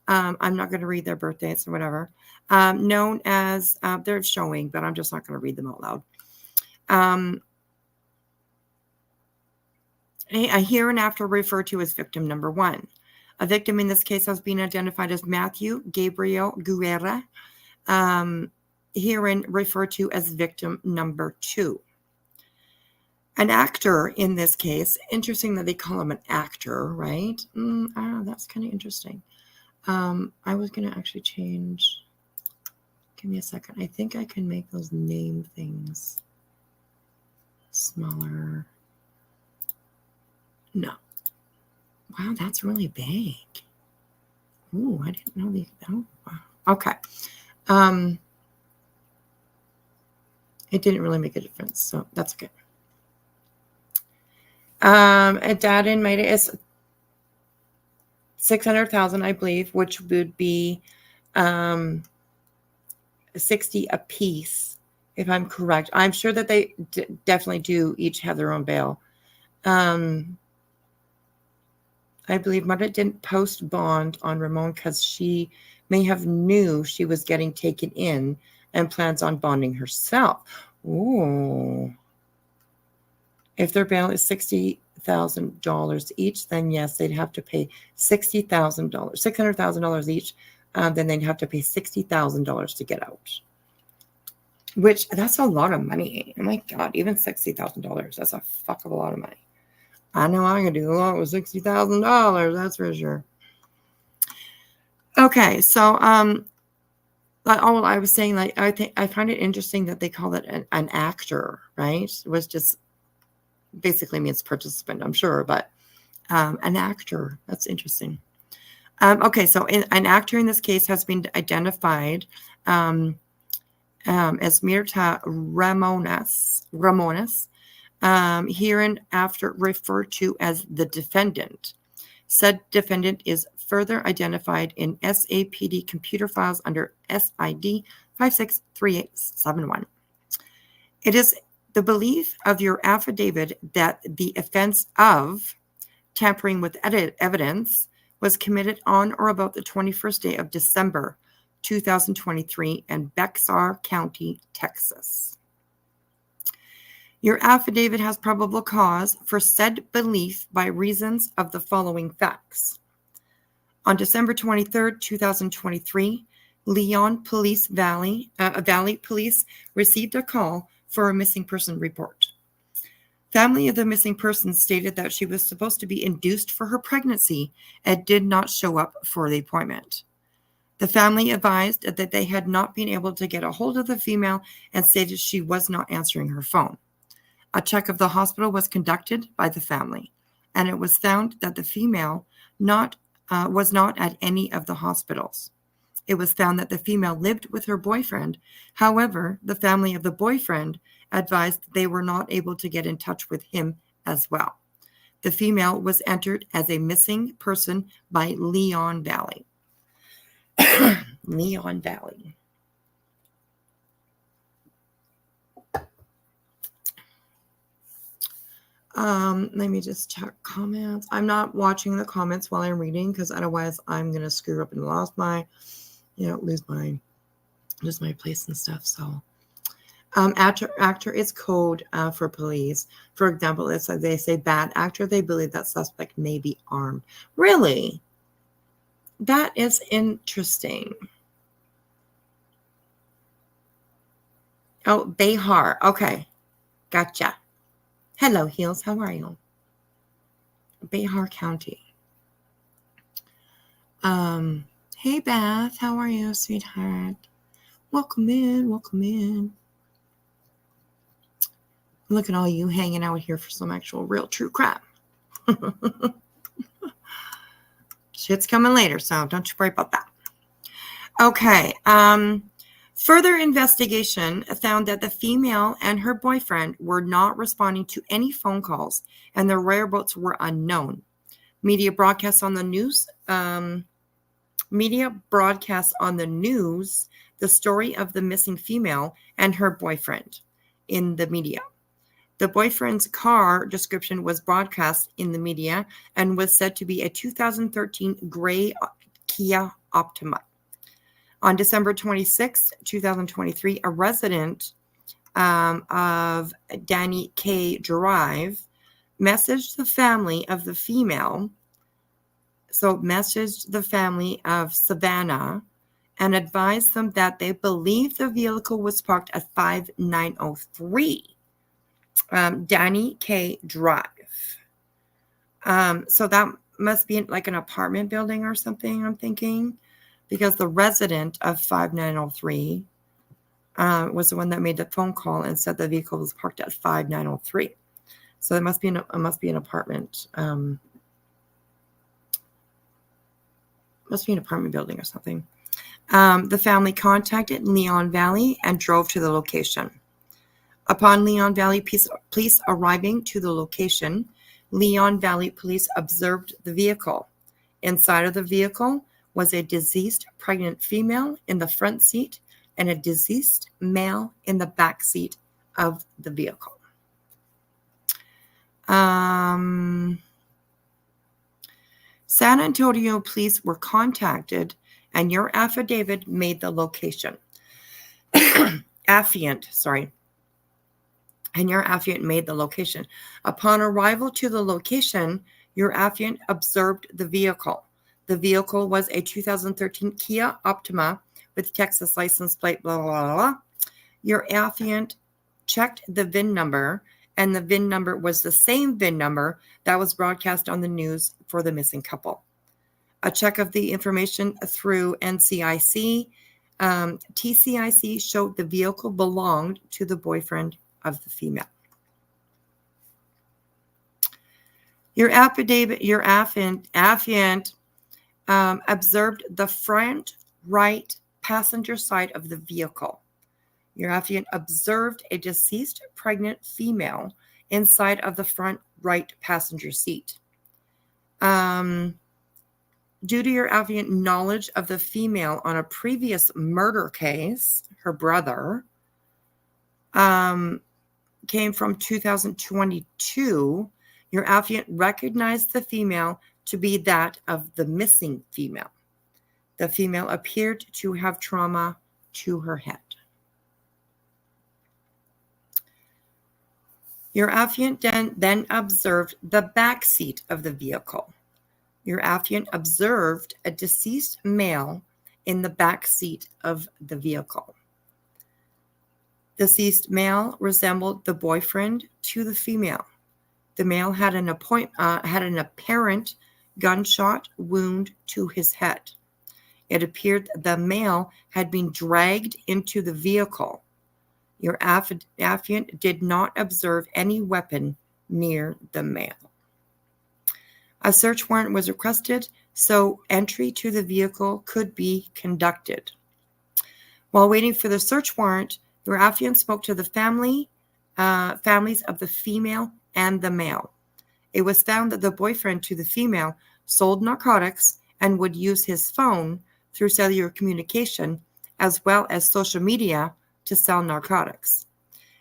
S3: I'm not going to read their birthdays or whatever. Known as, they're showing, but I'm just not going to read them out loud. Hereinafter referred to as victim number 1. A victim in this case has been identified as Matthew Gabriel Guerra, herein referred to as victim number 2. An actor in this case, interesting that they call him an actor, right? That's kind of interesting. I was going to actually change. Give me a second. I think I can make those name things smaller. No. Wow, that's really big. Ooh, I didn't know these. Oh, wow. Okay. It didn't really make a difference, so that's okay. A data inmate is 600,000, I believe, which would be 60 a piece, if I'm correct. I'm sure that they definitely do each have their own bail. I believe Marta didn't post bond on Ramon because she may have knew she was getting taken in and plans on bonding herself. Ooh. If their bail is $60,000 each, then yes, they'd have to pay $60,000, $600,000 each. Then they'd have to pay $60,000 to get out. Which, that's a lot of money. Oh my God, even $60,000. That's a fuck of a lot of money. I know I can do a lot with $60,000. That's for sure. Okay, so I was saying, like, I find it interesting that they call it an actor, right? It was just basically means participant, I'm sure, but an actor. That's interesting. Okay, so an actor in this case has been identified as Mirta Ramones, hereinafter referred to as the defendant. Said defendant is further identified in SAPD computer files under SID 563871. It is the belief of your affidavit that the offense of tampering with evidence was committed on or about the 21st day of December 2023 in Bexar County, Texas. Your affidavit has probable cause for said belief by reasons of the following facts. On December 23rd, 2023, Leon Valley Police received a call for a missing person report. Family of the missing person stated that she was supposed to be induced for her pregnancy and did not show up for the appointment. The family advised that they had not been able to get a hold of the female and stated she was not answering her phone. A check of the hospital was conducted by the family, and it was found that the female was not at any of the hospitals. It was found that the female lived with her boyfriend. However, the family of the boyfriend advised they were not able to get in touch with him as well. The female was entered as a missing person by Leon Valley. Leon Valley. Let me just check comments. I'm not watching the comments while I'm reading because otherwise I'm gonna screw up and lose my place and stuff. So, actor is code for police. For example, it's like they say bad actor. They believe that suspect may be armed. Really, that is interesting. Oh, Behar. Okay, gotcha. Hello, Heels. How are you? Behar County. Hey, Beth. How are you, sweetheart? Welcome in. Welcome in. Look at all you hanging out here for some actual real true crime. Shit's coming later, so don't you worry about that. Okay. Further investigation found that the female and her boyfriend were not responding to any phone calls, and their whereabouts were unknown. Media broadcasts on the news the story of the missing female and her boyfriend in the media. The boyfriend's car description was broadcast in the media and was said to be a 2013 gray Kia Optima. On December 26, 2023, a resident of Danny K. Drive messaged the family of the female, messaged the family of Savannah and advised them that they believe the vehicle was parked at 5903 Danny K. Drive. So that must be like an apartment building or something, I'm thinking, because the resident of 5903 was the one that made the phone call and said the vehicle was parked at 5903. So it must be an apartment. Must be an apartment building or something. The family contacted Leon Valley and drove to the location. Upon Leon Valley police arriving to the location, Leon Valley police observed the vehicle. Inside of the vehicle was a deceased pregnant female in the front seat and a deceased male in the back seat of the vehicle. San Antonio police were contacted and your affidavit made the location. And your affiant made the location. Upon arrival to the location, your affiant observed the vehicle. The vehicle was a 2013 Kia Optima with Texas license plate, blah, blah, blah, blah. Your affiant checked the VIN number, and the VIN number was the same VIN number that was broadcast on the news for the missing couple. A check of the information through NCIC, TCIC showed the vehicle belonged to the boyfriend of the female. Your affiant observed the front right passenger side of the vehicle. Your affiant observed a deceased pregnant female inside of the front right passenger seat. Due to your affiant knowledge of the female on a previous murder case, her brother, came from 2022, your affiant recognized the female to be that of the missing female. The female appeared to have trauma to her head. Your affiant then observed the back seat of the vehicle. Your affiant observed a deceased male in the back seat of the vehicle. Deceased male resembled the boyfriend to the female. The male had an apparent gunshot wound to his head. It appeared the male had been dragged into the vehicle. Your affiant did not observe any weapon near the male. A search warrant was requested. so entry to the vehicle could be conducted. While waiting for the search warrant, the raffian spoke to the families of the female and the male. It was found that the boyfriend to the female sold narcotics and would use his phone through cellular communication as well as social media to sell narcotics.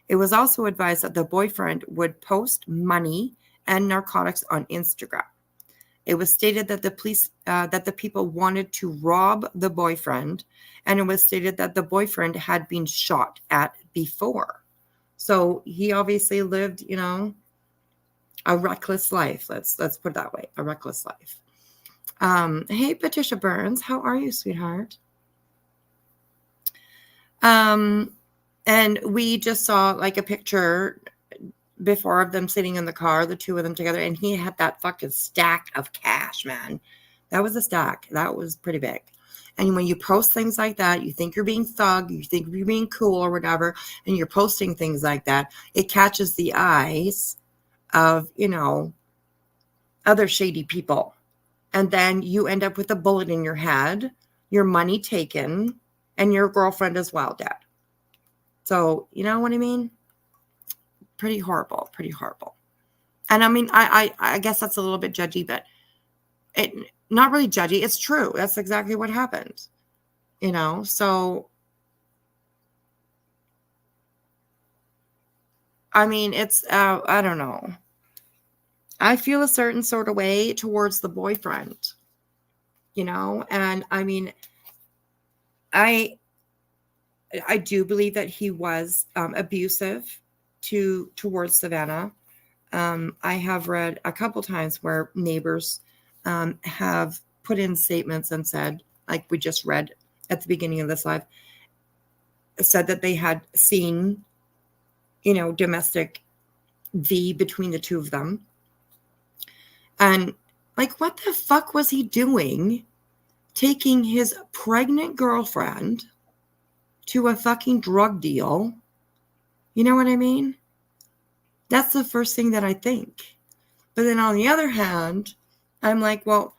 S3: It was also advised that the boyfriend would post money and narcotics on Instagram. It was stated that the people wanted to rob the boyfriend, and it was stated that the boyfriend had been shot at before. So he obviously lived, a reckless life. Let's put it that way, a reckless life. Hey, Patricia Burns, how are you, sweetheart? And we just saw like a picture before of them sitting in the car, the two of them together, and he had that fucking stack of cash, man. That was a stack. That was pretty big. And when you post things like that, you think you're being thug, you think you're being cool or whatever, and you're posting things like that, it catches the eyes of, other shady people. And then you end up with a bullet in your head, your money taken, and your girlfriend as well dead. So, you know what I mean? Pretty horrible, pretty horrible. And I mean, I guess that's a little bit judgy, but not really judgy. It's true. That's exactly what happened. So I mean, it's, I don't know. I feel a certain sort of way towards the boyfriend, and I mean, I do believe that he was abusive towards Savannah. I have read a couple times where neighbors have put in statements and said, like we just read at the beginning of this live, said that they had seen, domestic V between the two of them. And like, what the fuck was he doing taking his pregnant girlfriend to a fucking drug deal? You know what I mean? That's the first thing that I think. But then on the other hand, I'm like, well,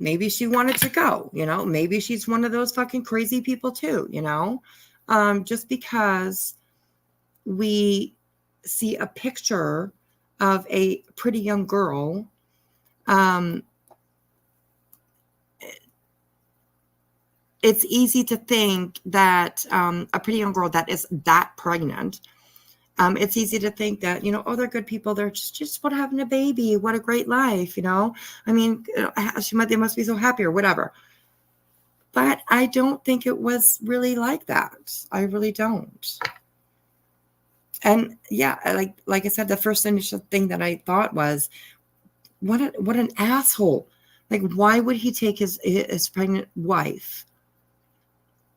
S3: maybe she wanted to go, maybe she's one of those fucking crazy people too, just because we see a picture of a pretty young girl, it's easy to think that a pretty young girl that is that pregnant, it's easy to think that, oh, they're good people. They're just what having a baby. What a great life, I mean, they must be so happy or whatever. But I don't think it was really like that. I really don't. And yeah, like I said, the first initial thing that I thought was, what an asshole. Like, why would he take his pregnant wife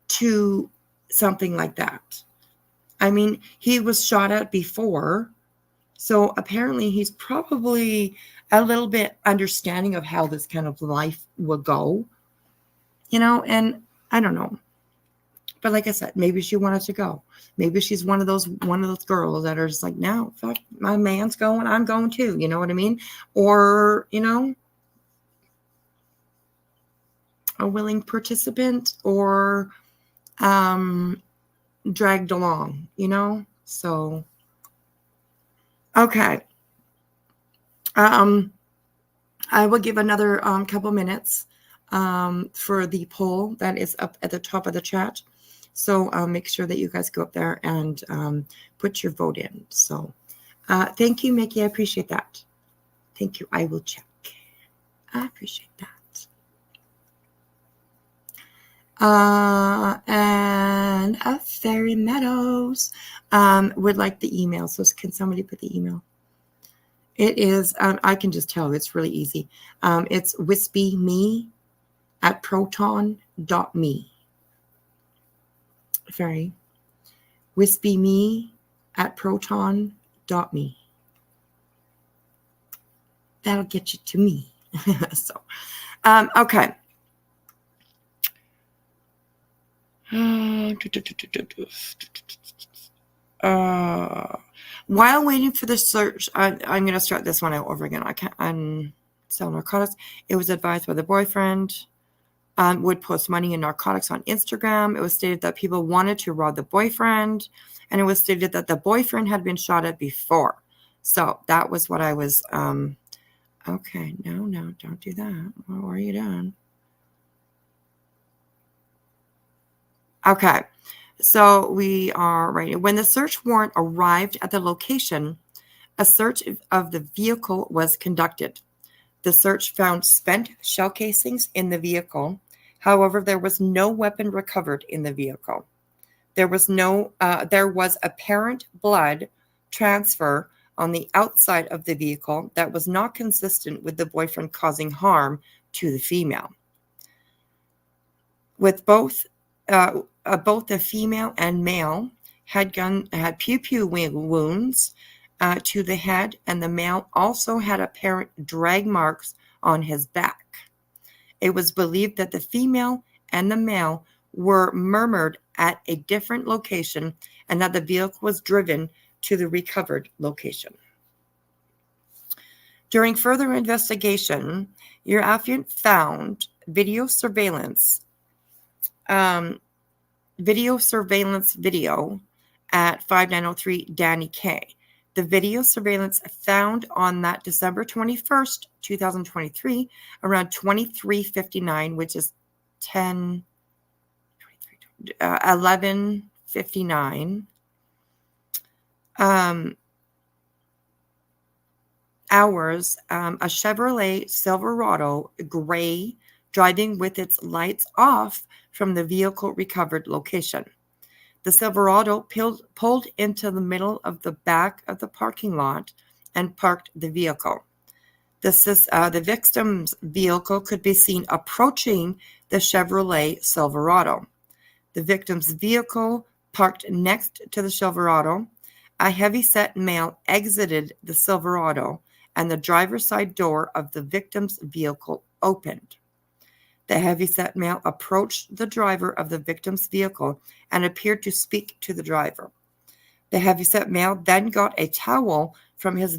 S3: to something like that? I mean, he was shot at before, so apparently he's probably a little bit understanding of how this kind of life will go, and I don't know. But like I said, maybe she wanted to go. Maybe she's one of those girls that are just like, no, fuck, my man's going, I'm going too. You know what I mean? Or, a willing participant, or dragged along, So, okay. I will give another couple minutes for the poll that is up at the top of the chat. So make sure that you guys go up there and put your vote in. So thank you, Mickey. I appreciate that. Thank you. I will check. I appreciate that. And Fairy Meadows would like the email. So can somebody put the email? It is, I can just tell it's really easy. It's wispyme@proton.me. Fairy. wispyme@proton.me. That'll get you to me. So, okay. While waiting for the search, I'm going to start this one over again. sell narcotics. It was advised by the boyfriend would post money in narcotics on Instagram. It was stated that people wanted to rob the boyfriend, and it was stated that the boyfriend had been shot at before. So that was what I was, okay, no, don't do that. What are you doing? Okay, so we are right. When the search warrant arrived at the location, a search of the vehicle was conducted. The search found spent shell casings in the vehicle. However, there was no weapon recovered in the vehicle. There was apparent blood transfer on the outside of the vehicle that was not consistent with the boyfriend causing harm to the female. With both the female and male had pew wounds to the head, and the male also had apparent drag marks on his back. It was believed that the female and the male were murdered at a different location and that the vehicle was driven to the recovered location. During further investigation, your affiant found video surveillance video at 5903 Danny K. The video surveillance found on that December 21st, 2023, around 23:59, which is 11:59 hours, a Chevrolet Silverado gray driving with its lights off from the vehicle recovered location. The Silverado pulled into the middle of the back of the parking lot and parked the vehicle. The victim's vehicle could be seen approaching the Chevrolet Silverado. The victim's vehicle parked next to the Silverado. A heavy-set male exited the Silverado, and the driver's side door of the victim's vehicle opened. The heavy-set male approached the driver of the victim's vehicle and appeared to speak to the driver. The heavy-set male then got a towel from his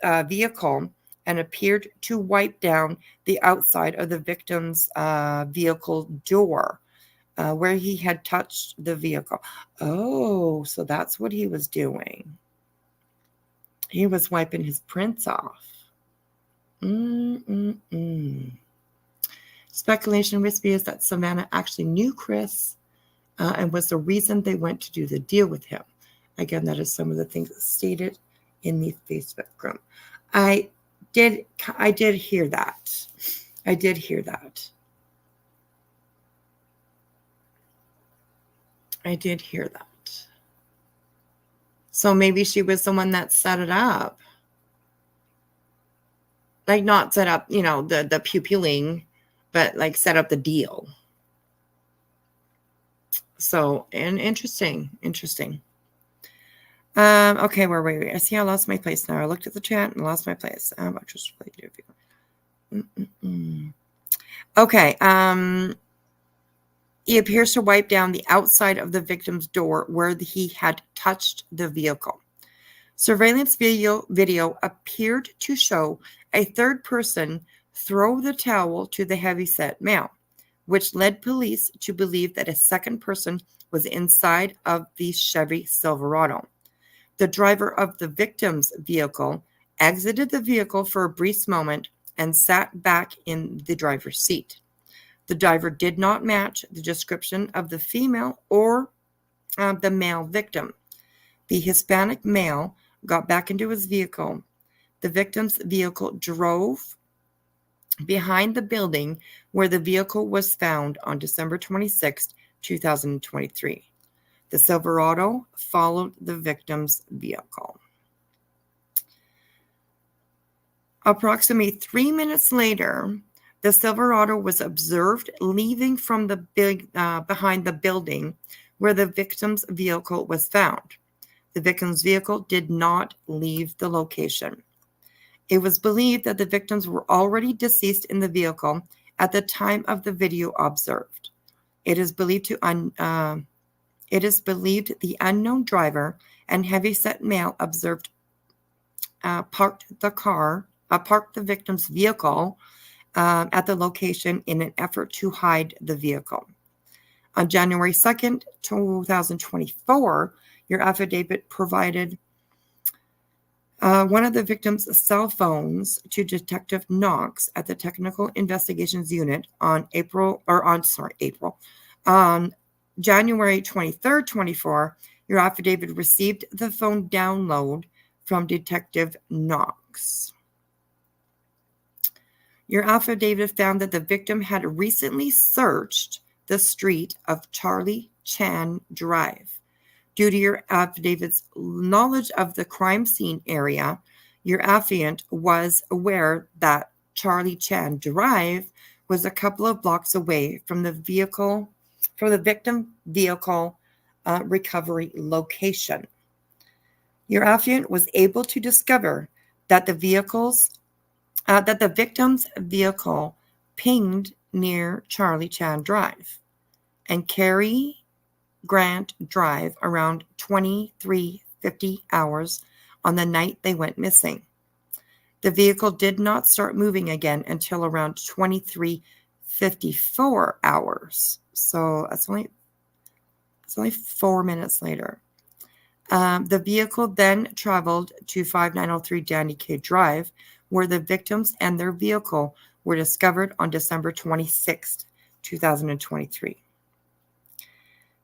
S3: vehicle and appeared to wipe down the outside of the victim's vehicle door where he had touched the vehicle. Oh, so that's what he was doing. He was wiping his prints off. Speculation wispy is that Savannah actually knew Chris and was the reason they went to do the deal with him. Again, that is some of the things stated in the Facebook group. I did hear that. I did hear that. So maybe she was the one that set it up. Like not set up, the pupiling, but like set up the deal. So, and interesting. Okay, where were we? I see I lost my place now. I looked at the chat and lost my place. Okay. He appears to wipe down the outside of the victim's door where he had touched the vehicle. Surveillance video appeared to show a third person throw the towel to the heavy-set male, which led police to believe that a second person was inside of the Chevy Silverado. The driver of the victim's vehicle exited the vehicle for a brief moment and sat back in the driver's seat. The driver did not match the description of the female or the male victim. The Hispanic male got back into his vehicle. The victim's vehicle drove behind the building where the vehicle was found on December 26, 2023. The Silverado followed the victim's vehicle. Approximately 3 minutes later, the Silverado was observed leaving from the behind the building where the victim's vehicle was found. The victim's vehicle did not leave the location. It was believed that the victims were already deceased in the vehicle at the time of the video observed. It is believed the unknown driver and heavy-set male observed parked the car parked the victim's vehicle at the location in an effort to hide the vehicle. On January 2nd, 2024, your affidavit provided one of the victim's cell phones to Detective Knox at the Technical Investigations Unit on January 23rd, 24. Your affidavit received the phone download from Detective Knox. Your affidavit found that the victim had recently searched the street of Charlie Chan Drive. Due to your affidavit's knowledge of the crime scene area, your affiant was aware that Charlie Chan Drive was a couple of blocks away from the victim vehicle recovery location. Your affiant was able to discover that the victim's vehicle pinged near Charlie Chan Drive and Carrie Grant Drive around 23:50 hours on the night they went missing. The vehicle did not start moving again until around 23:54 hours. So it's only 4 minutes later. The vehicle then traveled to 5903 Danny K Drive, where the victims and their vehicle were discovered on December 26th, 2023.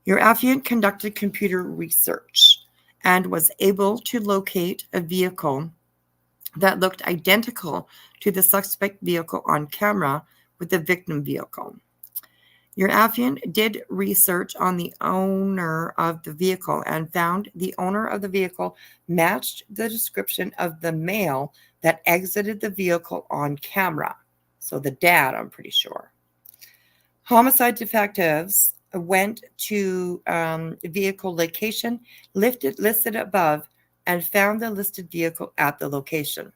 S3: Your affiant conducted computer research and was able to locate a vehicle that looked identical to the suspect vehicle on camera with the victim vehicle. Your affiant did research on the owner of the vehicle and found the owner of the vehicle matched the description of the male that exited the vehicle on camera. So the dad, I'm pretty sure. Homicide detectives went to vehicle location listed above and found the listed vehicle at the location.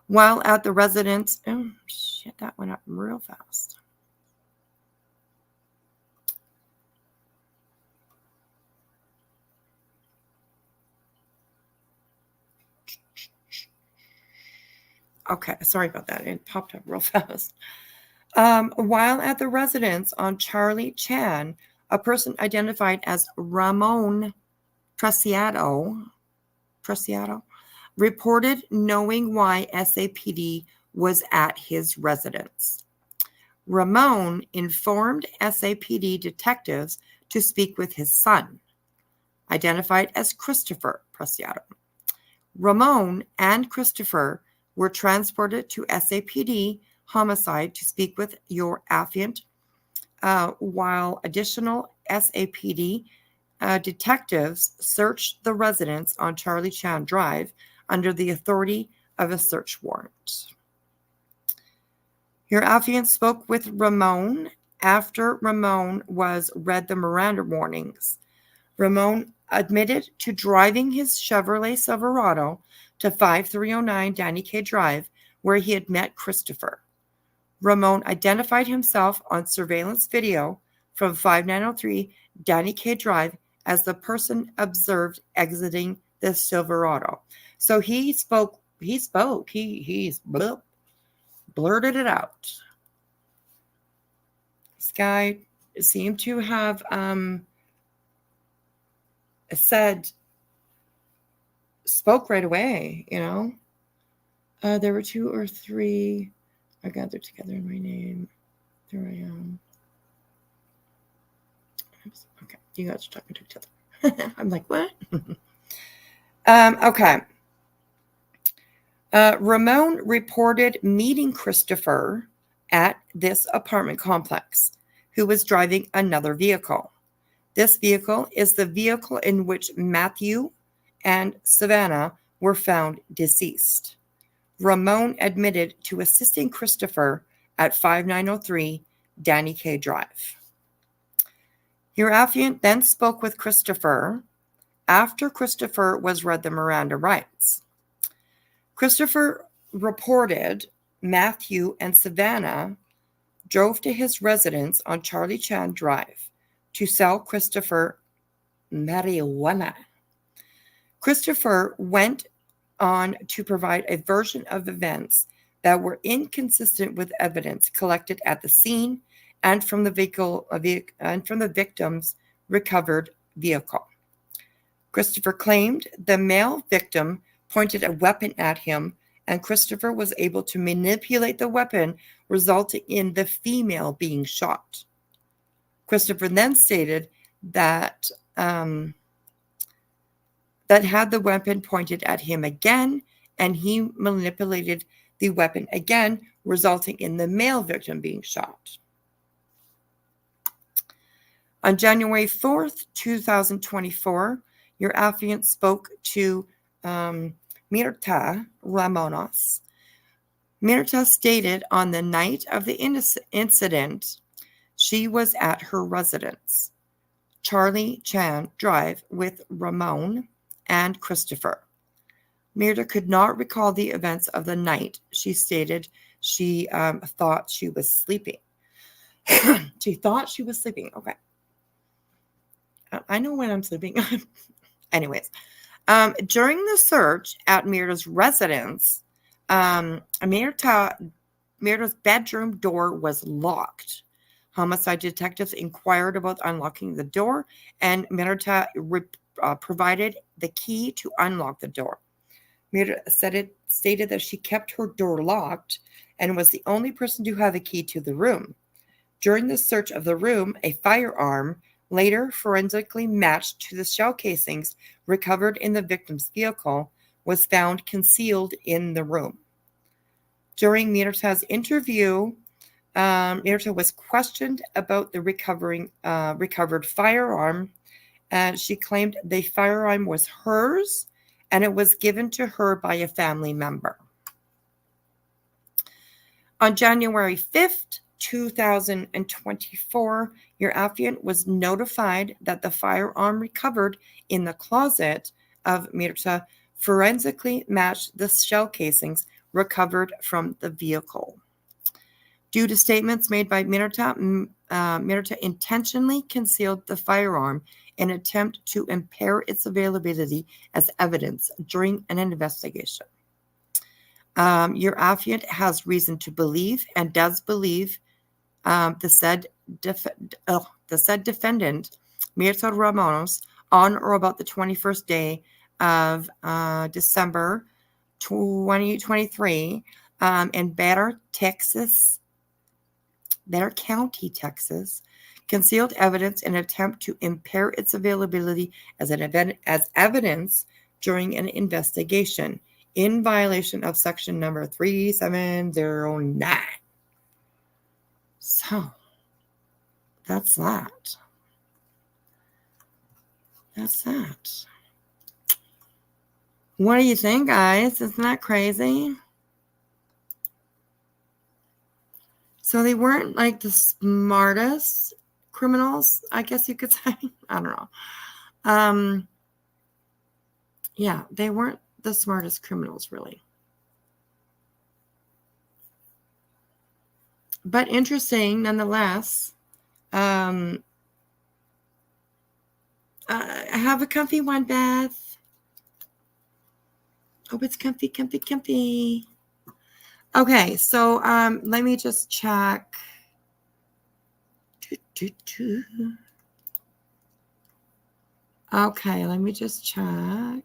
S3: While at the residence, oh shit, that went up real fast. Okay, sorry about that. It popped up real fast. While at the residence on Charlie Chan, a person identified as Ramon Preciado reported knowing why SAPD was at his residence. Ramon informed SAPD detectives to speak with his son, identified as Christopher Preciado. Ramon and Christopher were transported to SAPD homicide to speak with your affiant, while additional SAPD detectives searched the residence on Charlie Chan Drive under the authority of a search warrant. Your affiant spoke with Ramon after Ramon was read the Miranda warnings. Ramon admitted to driving his Chevrolet Silverado to 5309 Danny K Drive, where he had met Christopher. Ramon identified himself on surveillance video from 5903 Danny K Drive as the person observed exiting the Silverado. So he blurted it out. This guy seemed to have spoke right away, you know. There were 2 or 3 are gathered together in my name. There I am. Oops. Okay, you guys are talking to each other. I'm like, what? Okay. Ramon reported meeting Christopher at this apartment complex, who was driving another vehicle. This vehicle is the vehicle in which Matthew and Savannah were found deceased. Ramon admitted to assisting Christopher at 5903 Danny K Drive. Your affiant then spoke with Christopher after Christopher was read the Miranda rights. Christopher reported Matthew and Savannah drove to his residence on Charlie Chan Drive to sell Christopher marijuana. Christopher went on to provide a version of events that were inconsistent with evidence collected at the scene and from the victim's recovered vehicle. Christopher claimed the male victim pointed a weapon at him, and Christopher was able to manipulate the weapon, resulting in the female being shot. Christopher then stated that that had the weapon pointed at him again, and he manipulated the weapon again, resulting in the male victim being shot. On January 4th, 2024, your affiant spoke to Mirta Ramonos. Mirta stated on the night of the incident, she was at her residence, Charlie Chan Drive, with Ramon and Christopher. Mirta could not recall the events of the night. She stated she thought she was sleeping. She thought she was sleeping. Okay. I know when I'm sleeping. Anyways, during the search at Mirta's residence, Mirta's bedroom door was locked. Homicide detectives inquired about unlocking the door, and Mirta provided the key to unlock the door. Mirta stated that she kept her door locked and was the only person to have a key to the room. During the search of the room, a firearm, later forensically matched to the shell casings recovered in the victim's vehicle, was found concealed in the room. During Mirta's interview, Mirta was questioned about the recovered firearm, and she claimed the firearm was hers and it was given to her by a family member. On January 5th, 2024, your affiant was notified that the firearm recovered in the closet of Mirta forensically matched the shell casings recovered from the vehicle. Due to statements made by Mirta, Mirta intentionally concealed the firearm in an attempt to impair its availability as evidence during an investigation. Your affiant has reason to believe and does believe the said defendant, Mirta Ramonos, on or about the 21st day of December 2023 in Better County, Texas, concealed evidence in an attempt to impair its availability as evidence during an investigation in violation of section number 3709. So, that's that. That's that. What do you think, guys? Isn't that crazy? So they weren't like the smartest criminals, I guess you could say. I don't know. Yeah, they weren't the smartest criminals, really. But interesting, nonetheless. Have a comfy one, Beth. Hope it's comfy, comfy, comfy. Okay, so let me just check. Okay, let me just check.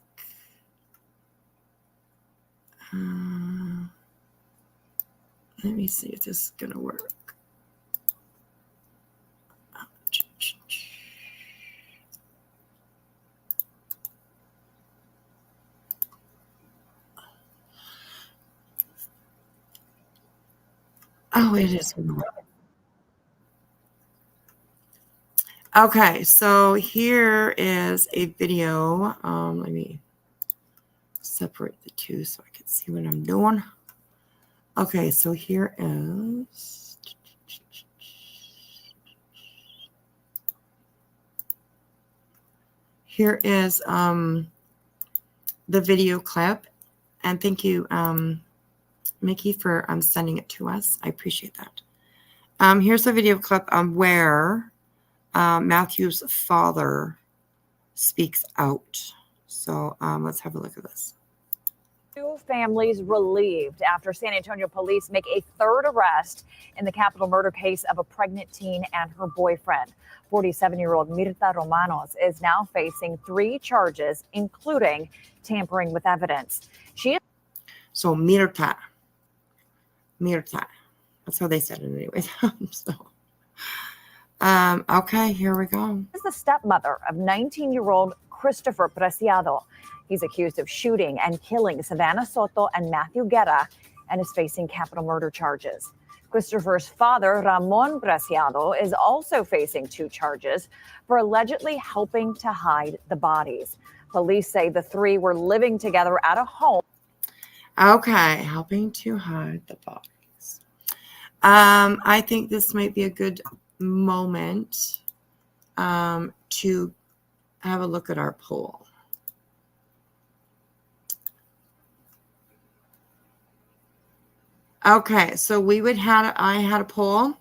S3: Let me see if this is going to work. Oh, it is going to work. Okay, so here is a video. Let me separate the two so I can see what I'm doing. Okay, so here is the video clip, and thank you, Mickey, for sending it to us. I appreciate that. Here's the video clip where Matthew's father speaks out. So let's have a look at this.
S9: Two families relieved after San Antonio police make a third arrest in the capital murder case of a pregnant teen and her boyfriend. 47-year-old Mirta Romanos is now facing 3 charges, including tampering with evidence. She is
S3: So Mirta. That's how they said it anyways. Okay, here we go.
S9: the stepmother of 19-year-old Christopher Preciado. He's accused of shooting and killing Savannah Soto and Matthew Guerra and is facing capital murder charges. Christopher's father, Ramon Preciado, is also facing 2 charges for allegedly helping to hide the bodies. Police say the 3 were living together at a home.
S3: Okay, helping to hide the bodies. I think this might be a good moment to have a look at our poll. Okay, so I had a poll,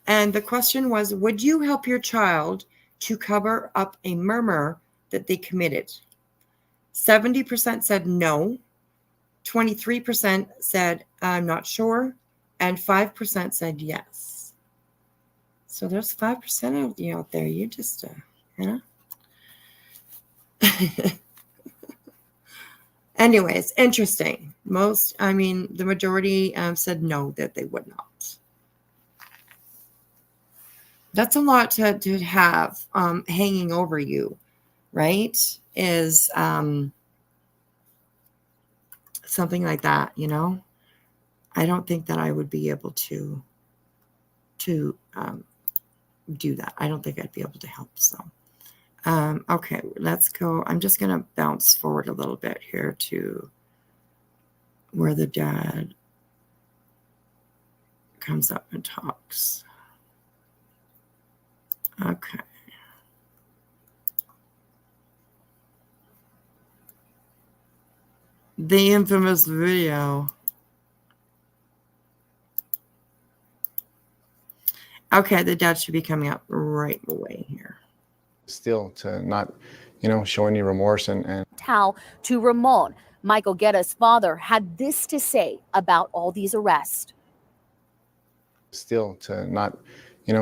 S3: and the question was, would you help your child to cover up a murder that they committed? 70% said no, 23% said I'm not sure, and 5% said yes. So there's 5% of you out there. You just, Anyways, interesting. The majority said no, that they would not. That's a lot to have hanging over you, right? Is something like that, I don't think that I would be able to do that. I don't think I'd be able to help. So, okay, let's go. I'm just going to bounce forward a little bit here to where the dad comes up and talks. Okay. The infamous video. Okay, the dad should be coming up right away here.
S10: Still to not, show any remorse and
S11: Towel to Ramon. Michael Guerra's father had this to say about all these arrests.
S10: Still to not,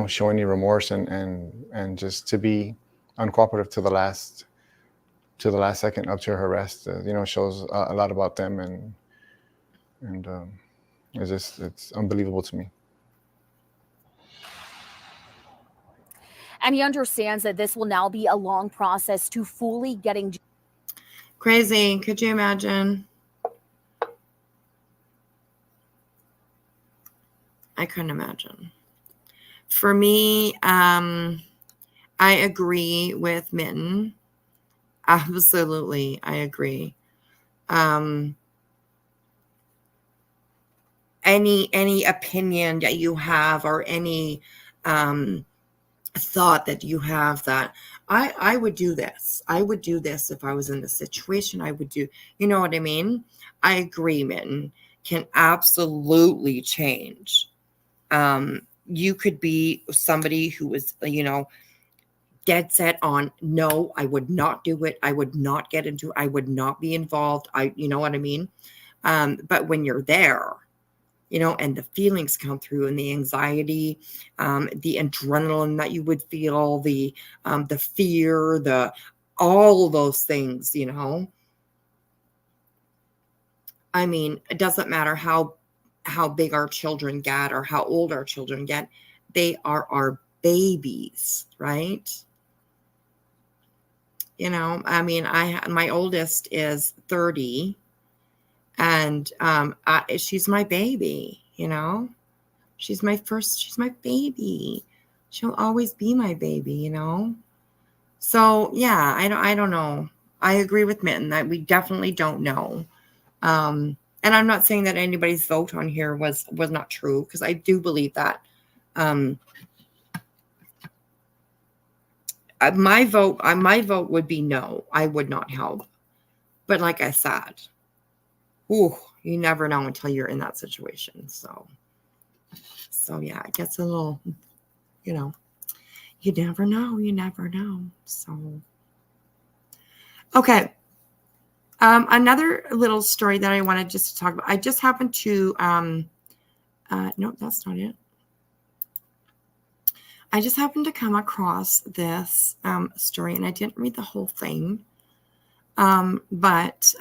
S10: show any remorse and just to be uncooperative to the last second up to her arrest, shows a lot about them and it's unbelievable to me.
S11: And he understands that this will now be a long process to fully getting.
S3: Crazy. Could you imagine? I couldn't imagine. For me, I agree with Mitten. Absolutely, I agree. Any opinion that you have or any thought that you have that I would do this. I would do this if I was in this situation. I would do, you know what I mean? I agree, Mitten can absolutely change. You could be somebody who was, dead set on, no, I would not do it. I would not get into it. I would not be involved. You know what I mean? But when you're there, and the feelings come through and the anxiety, the adrenaline that you would feel, the fear, all of those things, I mean, it doesn't matter how big our children get or how old our children get. They are our babies, right? I mean, my oldest is 30. And she's my baby, she's my baby. She'll always be my baby, So yeah, I don't know. I agree with Mitten that we definitely don't know. And I'm not saying that anybody's vote on here was not true, because I do believe that. My vote would be no. I would not help. But like I said, ooh, you never know until you're in that situation. So yeah, it gets a little, you never know. So, okay. Another little story that I wanted just to talk about. I just happened to, no, that's not it. I just happened to come across this story, and I didn't read the whole thing, but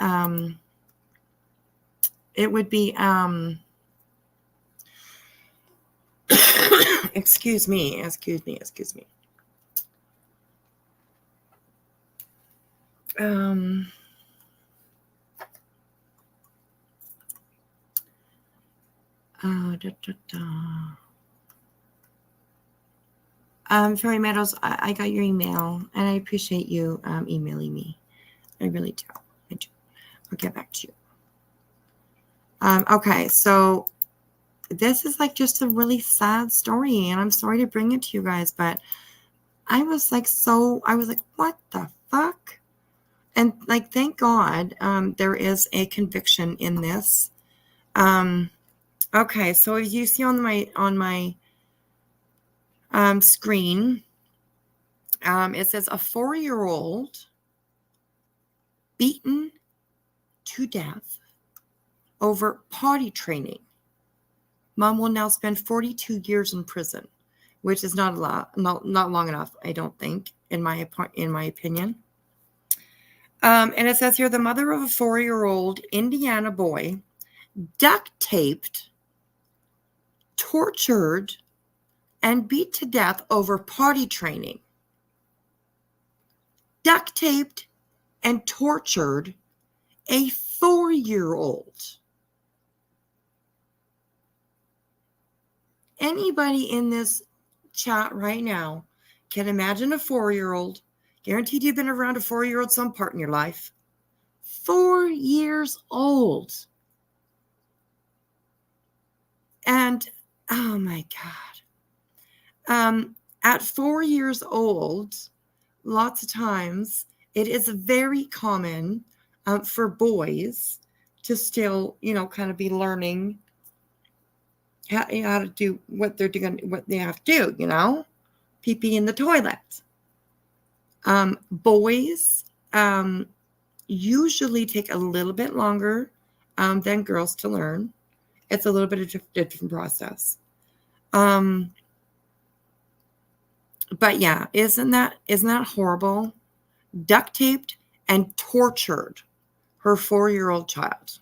S3: it would be, excuse me. Fairy Meadows, I got your email, and I appreciate you emailing me. I really do. I do. I'll get back to you. Okay, so this is like just a really sad story, and I'm sorry to bring it to you guys, but I was like, what the fuck? And like, thank God there is a conviction in this. Okay, so as you see on my screen, it says a 4-year-old beaten to death over potty training. Mom will now spend 42 years in prison, which is not a lot, not long enough, I don't think, in my opinion. And it says here, the mother of a 4-year-old Indiana boy duct taped, tortured, and beat to death over potty training. Duct taped and tortured a 4-year-old. Anybody in this chat right now can imagine a 4-year-old. Guaranteed you've been around a 4-year-old some part in your life. 4 years old. And, oh my God. At 4 years old, lots of times, it is very common for boys to still, kind of be learning how to do what they're doing, what they have to do, pee-pee in the toilet. Boys usually take a little bit longer than girls to learn. It's a little bit of a different process. But yeah, isn't that horrible? Duct taped and tortured her 4-year-old child.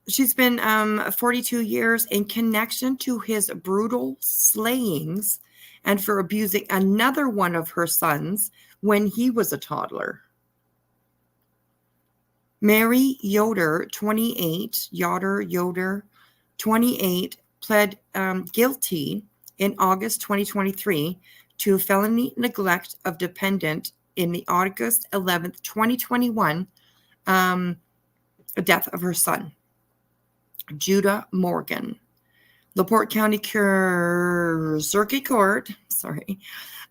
S3: She's been 42 years in connection to his brutal slayings and for abusing another one of her sons when he was a toddler. Mary Yoder, 28, pled guilty in August 2023 to felony neglect of dependent in the August 11th, 2021 death of her son, Judah Morgan. LaPorte County Circuit Court,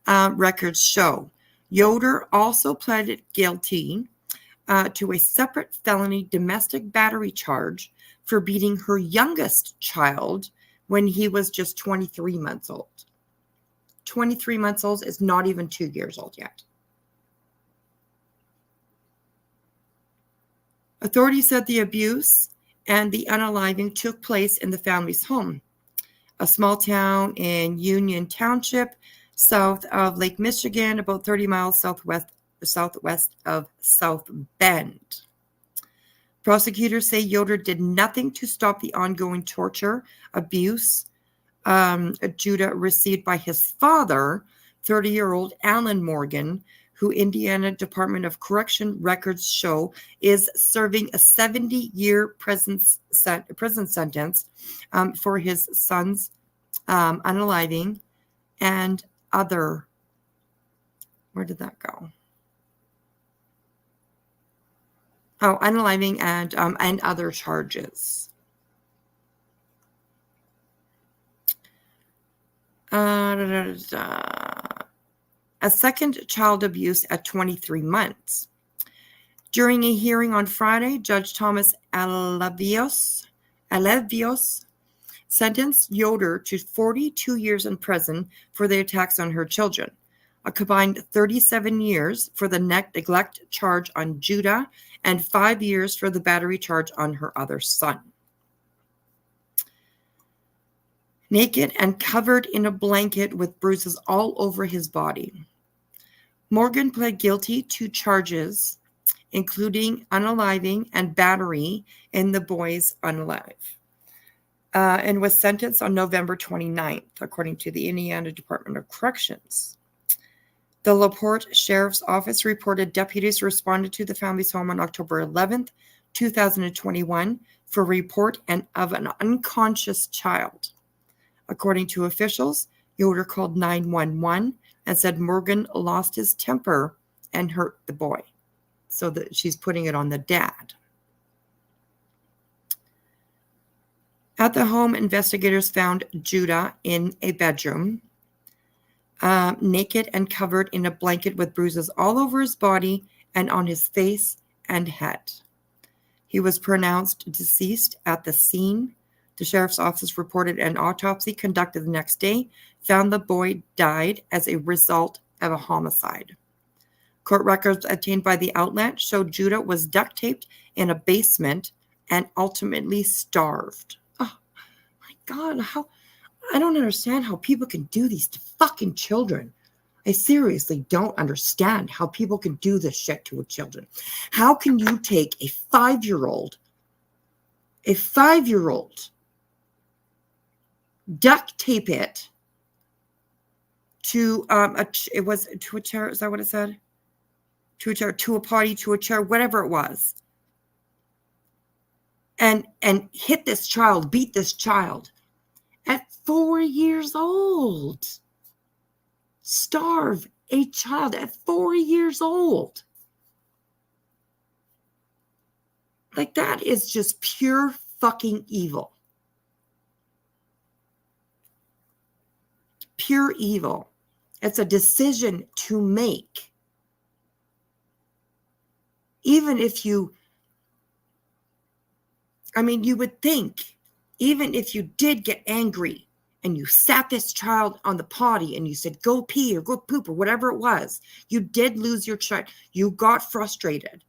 S3: records show. Yoder also pleaded guilty to a separate felony domestic battery charge for beating her youngest child when he was just 23 months old. 23 months old is not even 2 years old yet. Authorities said the abuse and the unaliving took place in the family's home, a small town in Union Township, south of Lake Michigan, about 30 miles southwest of South Bend. Prosecutors say Yoder did nothing to stop the ongoing torture, abuse Judah received by his father, 30-year-old Alan Morgan, who Indiana Department of Correction records show is serving a 70-year prison sentence for his son's unaliving and other. Where did that go? Oh, unaliving and other charges. A second child abuse at 23 months. During a hearing on Friday, Judge Thomas Alevios sentenced Yoder to 42 years in prison for the attacks on her children. a combined 37 years for the neglect charge on Judah and 5 years for the battery charge on her other son. Naked and covered in a blanket with bruises all over his body. Morgan pled guilty to charges, including unaliving and battery in the boy's unalive, and was sentenced on November 29th, according to the Indiana Department of Corrections. The LaPorte Sheriff's Office reported deputies responded to the family's home on October 11th, 2021, for report of an unconscious child. According to officials, Yoder called 911 and said Morgan lost his temper and hurt the boy. So that she's putting it on the dad. At the home, investigators found Judah in a bedroom, naked and covered in a blanket with bruises all over his body and on his face and head. He was pronounced deceased at the scene. The sheriff's office reported an autopsy conducted the next day found the boy died as a result of a homicide. Court records obtained by the outlet showed Judah was duct taped in a basement and ultimately starved. Oh my God, I don't understand how people can do these to fucking children. I seriously don't understand how people can do this shit to children. How can you take a 5-year-old, duct tape it to it was to a chair? Is that what it said? To a chair, to a potty, to a chair, whatever it was, and hit this child, beat this child at 4 years old. Starve a child at 4 years old. Like, that is just pure fucking evil. Pure evil. It's a decision to make. Even if you would think, even if you did get angry and you sat this child on the potty and you said, go pee or go poop or whatever it was, you did lose your child. You got frustrated.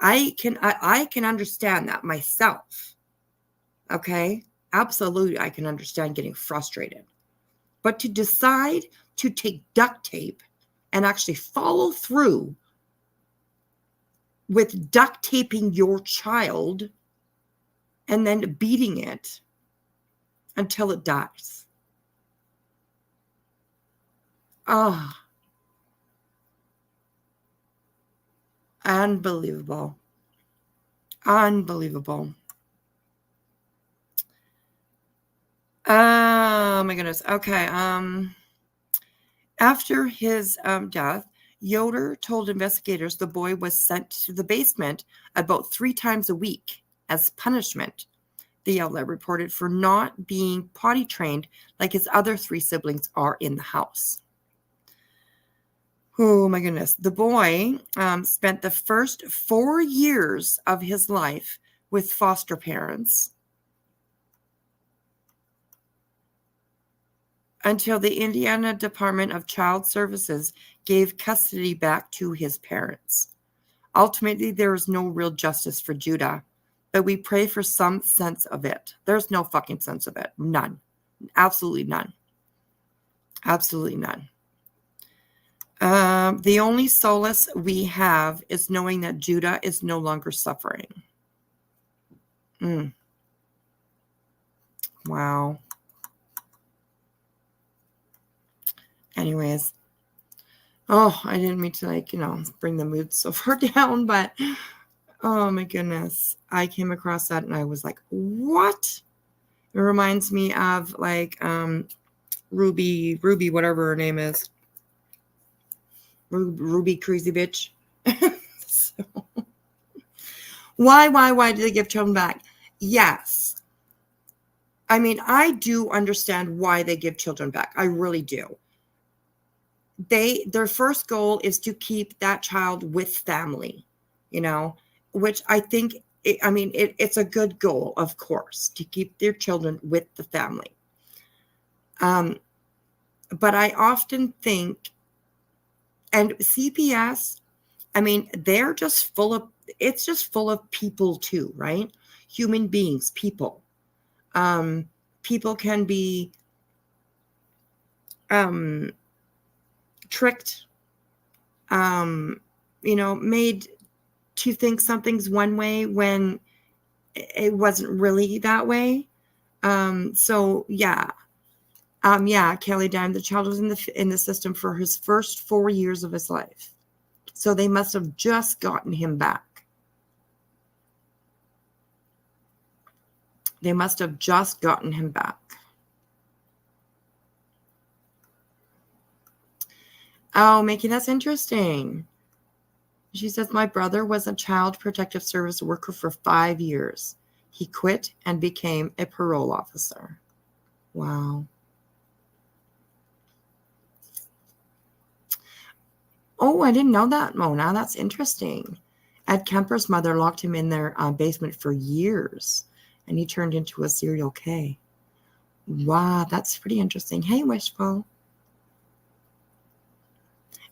S3: I can understand that myself. Okay? Absolutely, I can understand getting frustrated. But to decide to take duct tape and actually follow through with duct taping your child and then beating it until it dies. Ah. Unbelievable. Unbelievable. Oh my goodness. Okay. After his death, Yoder told investigators the boy was sent to the basement about 3 times a week as punishment, the outlet reported, for not being potty trained like his other 3 siblings are in the house. Oh my goodness. The boy spent the first 4 years of his life with foster parents until the Indiana Department of Child Services gave custody back to his parents. Ultimately, there is no real justice for Judah, but we pray for some sense of it. There's no fucking sense of it. None. Absolutely none. Absolutely none. The only solace we have is knowing that Judah is no longer suffering. Wow. Anyways. Oh, I didn't mean to bring the mood so far down, but oh my goodness. I came across that and I was like, what? It reminds me of Ruby, whatever her name is. Ruby crazy bitch. So, why do they give children back? Yes. I mean, I do understand why they give children back. I really do. Their first goal is to keep that child with family, which I think, it's a good goal, of course, to keep their children with the family. But I often think And CPS, I mean, they're just full of, it's just full of people too, right? Human beings, people. People can be tricked, made to think something's one way when it wasn't really that way. So yeah. Kelly died. The child was in the system for his first 4 years of his life. So they must have just gotten him back. They must have just gotten him back. Oh, Mickey, that's interesting. She says, my brother was a child protective service worker for 5 years. He quit and became a parole officer. Wow. Oh, I didn't know that, Mona. That's interesting. Ed Kemper's mother locked him in their basement for years, and he turned into a serial K. Wow, that's pretty interesting. Hey, Wishful.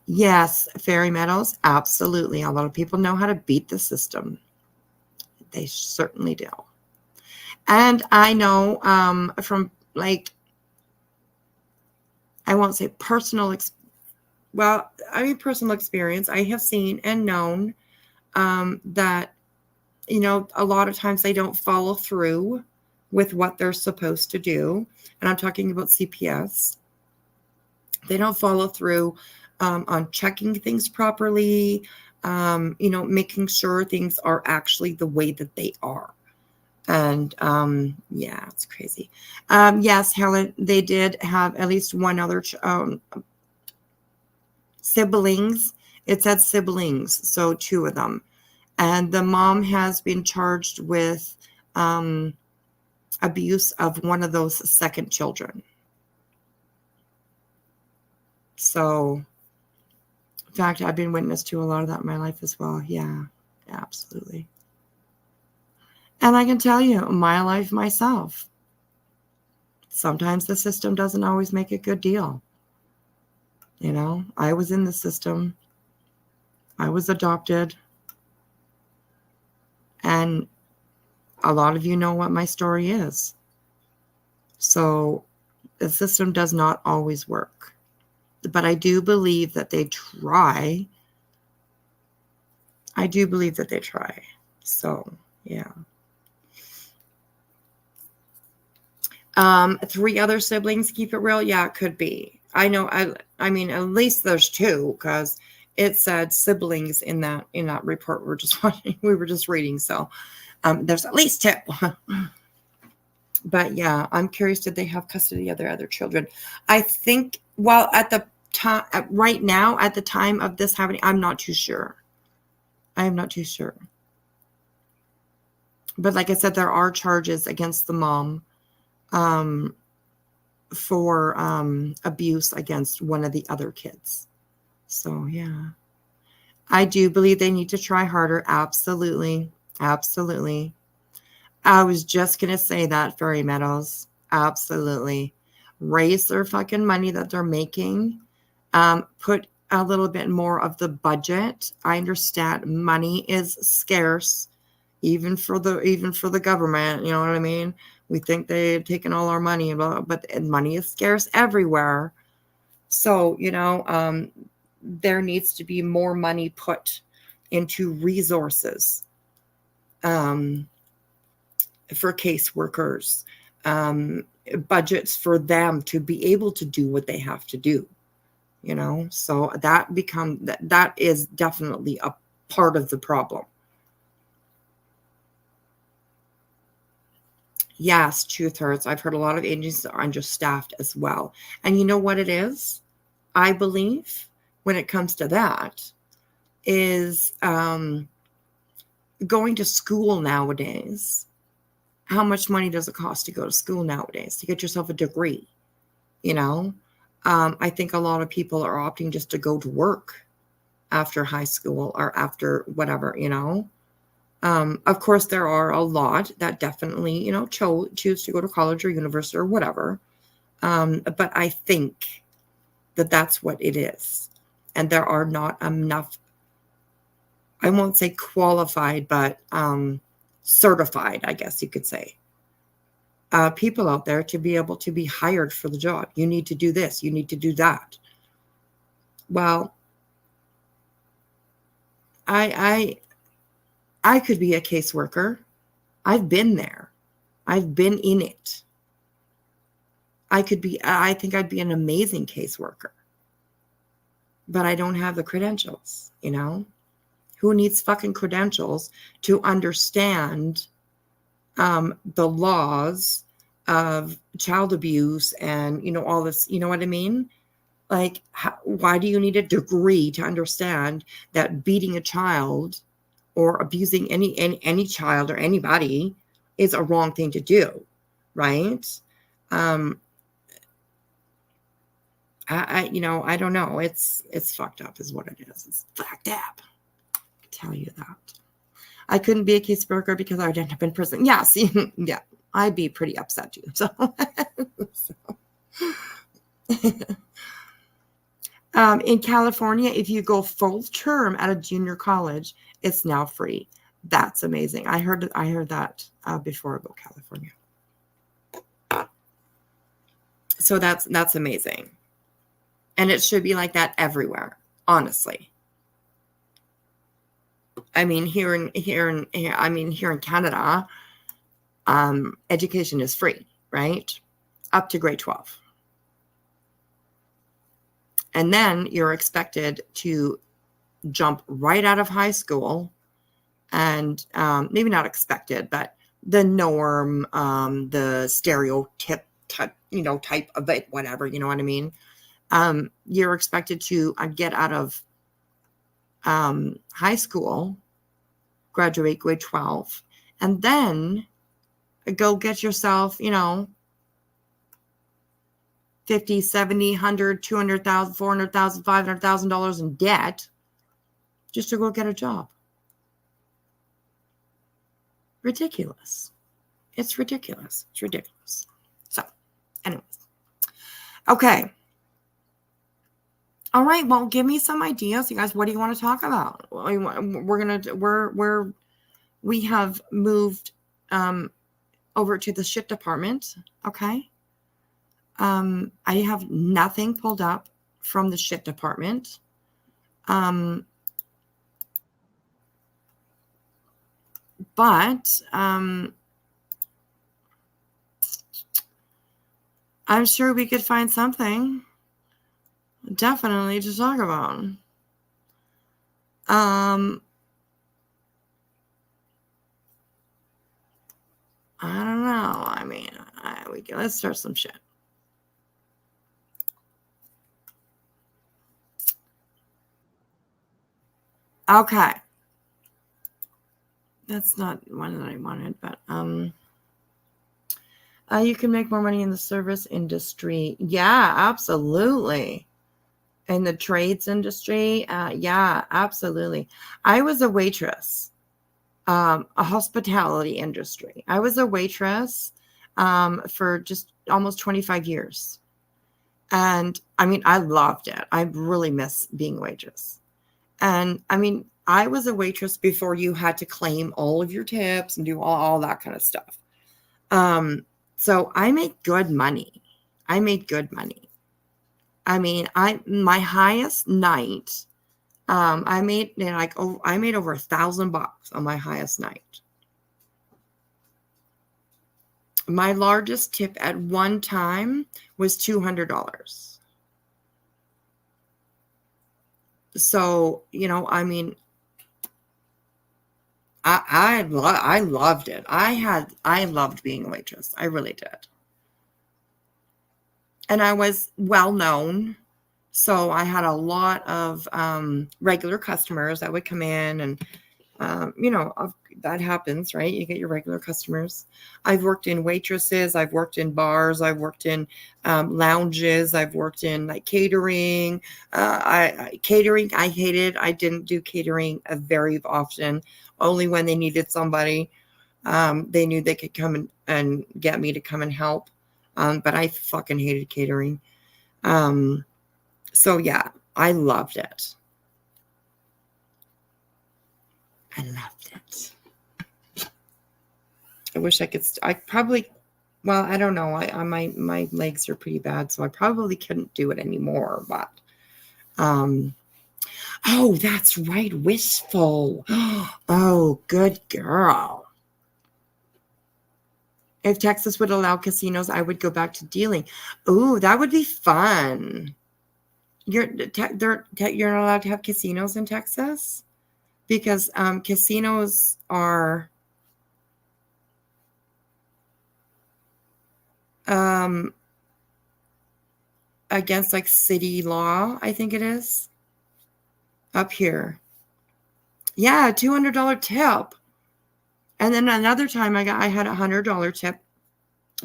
S3: Yes, Fairy Meadows, absolutely. A lot of people know how to beat the system. They certainly do. And I know from, like, I won't say personal experience. Well, I mean, personal experience. I have seen and known that, a lot of times they don't follow through with what they're supposed to do. And I'm talking about CPS. They don't follow through on checking things properly, making sure things are actually the way that they are. And yeah, it's crazy. Yes, Helen, they did have at least one other siblings. It said siblings, so 2 of them. And the mom has been charged with abuse of one of those second children. So, in fact, I've been witness to a lot of that in my life as well. Yeah, absolutely. And I can tell you, my life myself, sometimes the system doesn't always make a good deal. I was in the system. I was adopted. And a lot of you know what my story is. So the system does not always work. But I do believe that they try. I do believe that they try. So, yeah. 3 other siblings keep it real? Yeah, it could be. I know. I mean, at least there's 2, because it said siblings in that report we were just reading. So there's at least 2. But yeah, I'm curious. Did they have custody of their other children? I think. Well, at the time, right now, at the time of this happening, I'm not too sure. I am not too sure. But like I said, there are charges against the mom for abuse against one of the other kids. So, yeah. I do believe they need to try harder. Absolutely. Absolutely. I was just going to say that, Fairy Meadows. Absolutely. Raise their fucking money that they're making. Put a little bit more of the budget. I understand money is scarce, even for the government. You know what I mean? We think they've taken all our money, but money is scarce everywhere. So, there needs to be more money put into resources for caseworkers, budgets for them to be able to do what they have to do. So that is definitely a part of the problem. Yes, truth hurts. I've heard a lot of agencies are understaffed as well. And you know what it is? I believe when it comes to that is going to school nowadays. How much money does it cost to go to school nowadays to get yourself a degree? I think a lot of people are opting just to go to work after high school or after whatever, Of course, there are a lot that definitely, choose to go to college or university or whatever. But I think that that's what it is. And there are not enough, I won't say qualified, but certified, I guess you could say, people out there to be able to be hired for the job. You need to do this. You need to do that. Well, I could be a caseworker. I've been there. I've been in it. I think I'd be an amazing caseworker. But I don't have the credentials, you know? Who needs fucking credentials to understand the laws of child abuse and, you know, all this, you know what I mean? Like, why do you need a degree to understand that beating a child or abusing any child or anybody is a wrong thing to do, right? I don't know. It's fucked up is what it is. It's fucked up. I can tell you that. I couldn't be a caseworker because I would end up in prison. Yeah, see, yeah, I'd be pretty upset too. So, in California, if you go full term at a junior college, it's now free. That's amazing. I heard that before about California. So that's amazing. And it should be like that everywhere, honestly. I mean, here in Canada, education is free, right? Up to grade 12. And then you're expected to jump right out of high school and maybe not expected, but the norm, the stereotype type of it, whatever, you know what I mean? You're expected to get out of high school, graduate grade 12, and then go get yourself, you know, 50, 70, 100, 200,000, 400,000, $500,000 in debt just to go get a job. Ridiculous. It's ridiculous. It's ridiculous. So, anyways. Okay. All right. Well, give me some ideas, you guys. What do you want to talk about? We have moved over to the shit department. Okay. I have nothing pulled up from the shit department. But I'm sure we could find something definitely to talk about. I don't know. I mean, let's start some shit. Okay. That's not one that I wanted, but you can make more money in the service industry. Yeah, absolutely. In the trades industry, yeah, absolutely. I was a waitress, a hospitality industry. I was a waitress for just almost 25 years. And I mean, I loved it. I really miss being a waitress. And I mean, I was a waitress before you had to claim all of your tips and do all that kind of stuff. So I made good money. I made good money. I mean, my highest night, I made over $1,000 on my highest night. My largest tip at one time was $200. So, you know, I mean, I loved it. I loved being a waitress. I really did. And I was well known. So I had a lot of regular customers that would come in and, you know, that happens, right? You get your regular customers. I've worked in waitresses. I've worked in bars. I've worked in lounges. I've worked in like catering. Catering, I hated. I didn't do catering very often, only when they needed somebody. They knew they could come and get me to come and help. But I fucking hated catering. So yeah, I loved it. I loved it. I wish I could. I probably. Well, I don't know. My legs are pretty bad, so I probably couldn't do it anymore. But, oh, that's right, Wistful. Oh, good girl. If Texas would allow casinos, I would go back to dealing. Oh, that would be fun. You're not allowed to have casinos in Texas because casinos are against like city law. I think it is up here. Yeah, $200 tip. And then another time I had $100 tip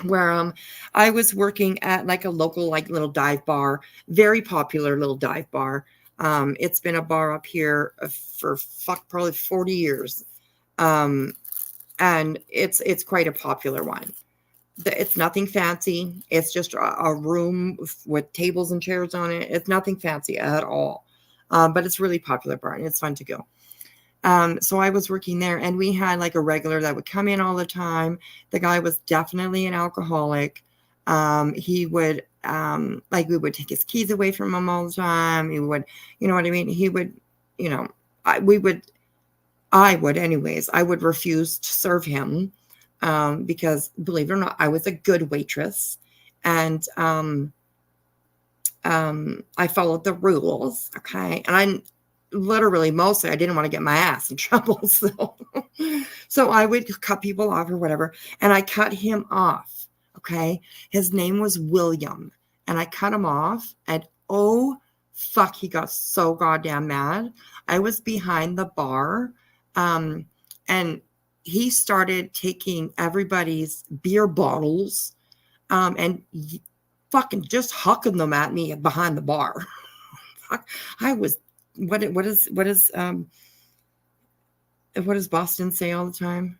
S3: where I was working at like a local like little dive bar, very popular little dive bar. It's been a bar up here for probably 40 years. And it's quite a popular one. It's nothing fancy. It's just a room with tables and chairs on it. It's nothing fancy at all. But it's really popular bar and it's fun to go. So I was working there and we had like a regular that would come in all the time. The guy was definitely an alcoholic. He would, like we would take his keys away from him all the time. He would, you know what I mean? He would, you know, I would anyways, I would refuse to serve him, because believe it or not, I was a good waitress and, I followed the rules. Okay. And I mostly I didn't want to get my ass in trouble. So I would cut people off or whatever. And I cut him off. Okay. His name was William. And I cut him off. And oh, fuck, he got so goddamn mad. I was behind the bar. And he started taking everybody's beer bottles and fucking just hucking them at me behind the bar. I was what does Boston say all the time?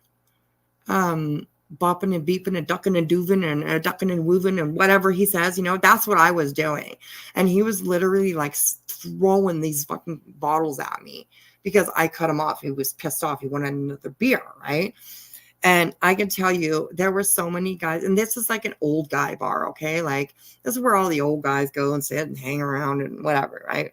S3: Bopping and beeping and ducking and dooving and ducking and wooving and whatever he says, you know, that's what I was doing. And he was literally like throwing these fucking bottles at me because I cut him off. He was pissed off. He wanted another beer, right? And I can tell you, there were so many guys, and this is like an old guy bar, okay? Like, this is where all the old guys go and sit and hang around and whatever, right?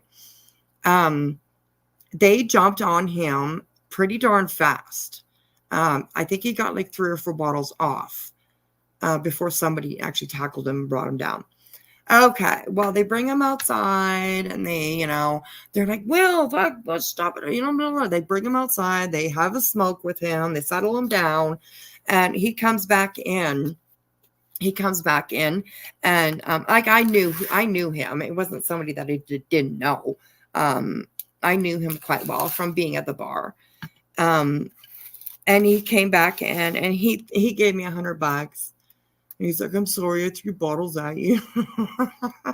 S3: They jumped on him pretty darn fast. I think he got like 3 or 4 bottles off before somebody actually tackled him and brought him down. Okay, well, they bring him outside and they, you know, they're like, well, fuck, let's stop it. You know, blah, blah. They bring him outside. They have a smoke with him. They settle him down and he comes back in. And like I knew him. It wasn't somebody that I didn't know. I knew him quite well from being at the bar. And he came back in and he gave me $100. He's like, I'm sorry, I threw bottles at you. I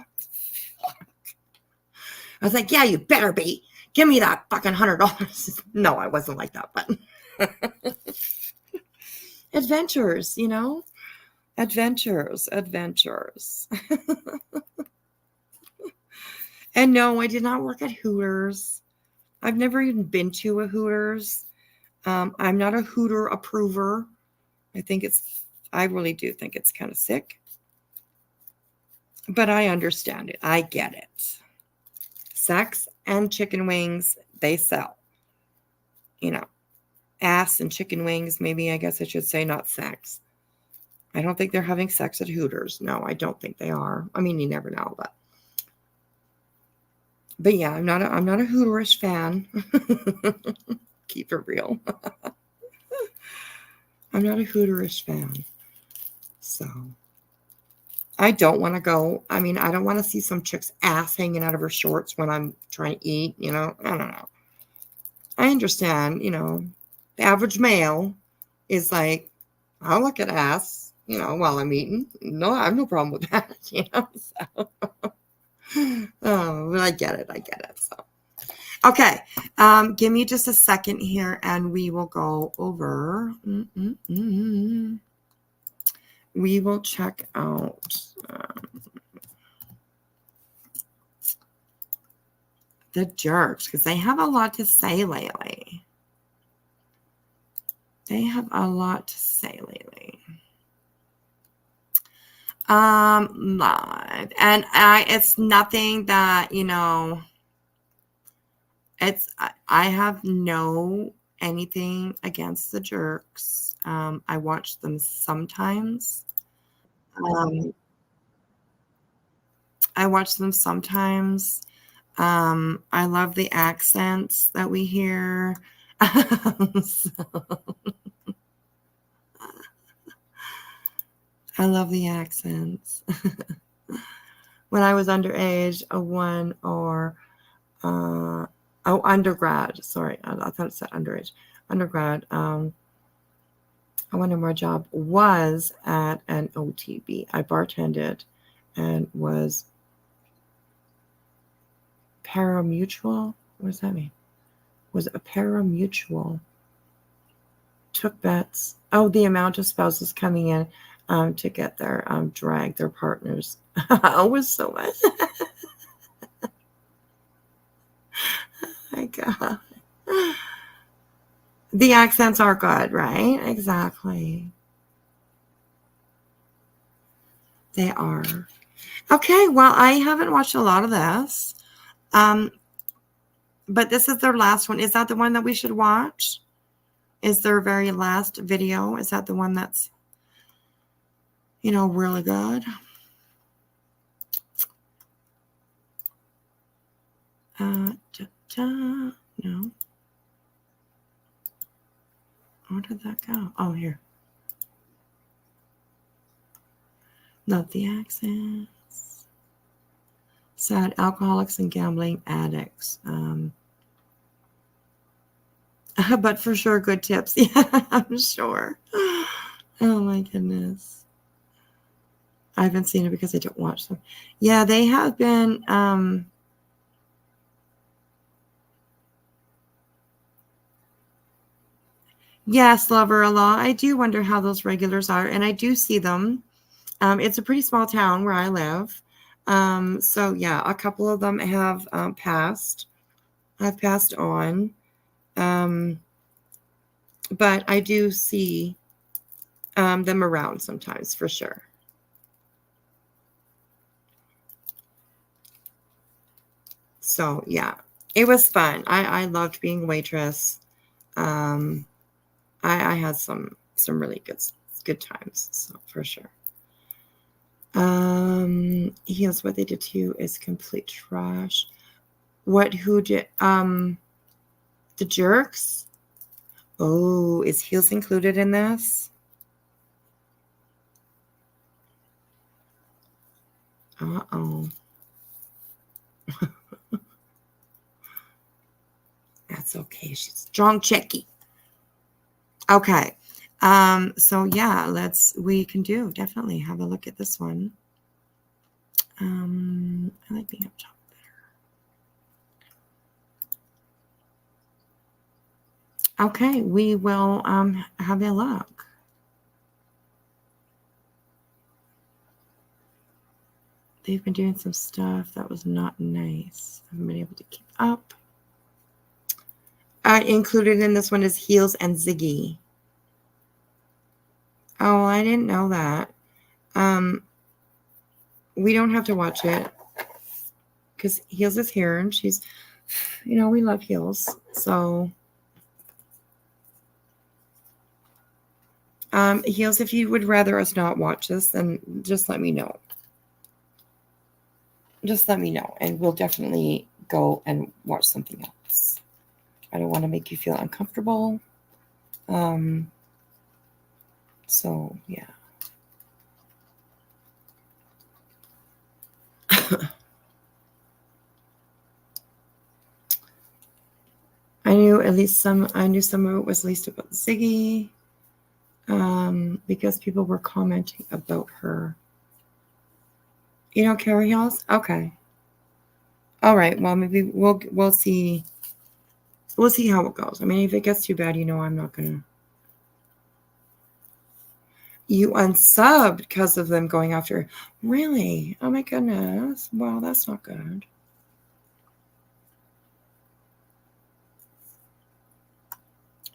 S3: was like, yeah, you better be. Give me that fucking $100. No, I wasn't like that, but adventures, you know? Adventures. And no, I did not work at Hooters. I've never even been to a Hooters. I'm not a Hooter approver. I really do think it's kind of sick. But I understand it. I get it. Sex and chicken wings, they sell. You know, ass and chicken wings, maybe I guess I should say, not sex. I don't think they're having sex at Hooters. No, I don't think they are. I mean, you never know, but yeah, I'm not a Hooterish fan. Keep it real. I'm not a Hooterish fan. So I don't want to go. I mean, I don't want to see some chick's ass hanging out of her shorts when I'm trying to eat, you know. I don't know. I understand, you know, the average male is like, I'll look at ass, you know, while I'm eating. No, I have no problem with that, you know. So oh, but I get it. So okay, give me just a second here and we will go over. We will check out The jerks, because they have a lot to say lately. They have a lot to say lately. Live. And it's nothing that, you know, I have no anything against the jerks. I watch them sometimes. I watch them sometimes. I love the accents that we hear. So, I love the accents. When I was underage, undergrad. Sorry, I thought it said underage. Undergrad. One of my job was at an OTB. I bartended and was parimutuel. What does that mean? Was a parimutuel. Took bets. Oh, the amount of spouses coming in to get their drag their partners. It was so much. Oh my God. The accents are good, right? Exactly. They are. Okay, well, I haven't watched a lot of this. But this is their last one. Is that the one that we should watch? Is their very last video? Is that the one that's, you know, really good? No. Where did that go? Oh, here. Love the accents. Sad alcoholics and gambling addicts. But for sure, good tips. Yeah, I'm sure. Oh my goodness. I haven't seen it because I don't watch them. Yeah, they have been. Yes, lover a law. I do wonder how those regulars are, and I do see them. It's a pretty small town where I live. So yeah, a couple of them have passed. I've passed on. But I do see them around sometimes for sure. So yeah, it was fun. I loved being a waitress. I had some really good times, so for sure. Here's what they did to you is complete trash. Who did the jerks? Oh, is heels included in this? Uh-oh. That's okay. She's strong checky. Okay. So yeah, we can definitely have a look at this one. I like being up top better. Okay, we will have a look. They've been doing some stuff that was not nice. I haven't been able to keep up. Included in this one is Heels and Ziggy. Oh, I didn't know that. We don't have to watch it because Heels is here and she's, you know, we love Heels. So, Heels, if you would rather us not watch this, then just let me know. Just let me know and we'll definitely go and watch something else. I don't want to make you feel uncomfortable. So, yeah. I knew some of it was at least about Ziggy, because people were commenting about her. You don't carry heels? Okay. All right. Well, maybe we'll see. We'll see how it goes. I mean, if it gets too bad, you know, I'm not gonna. You unsubbed because of them going after. Really? Oh my goodness. Wow, that's not good.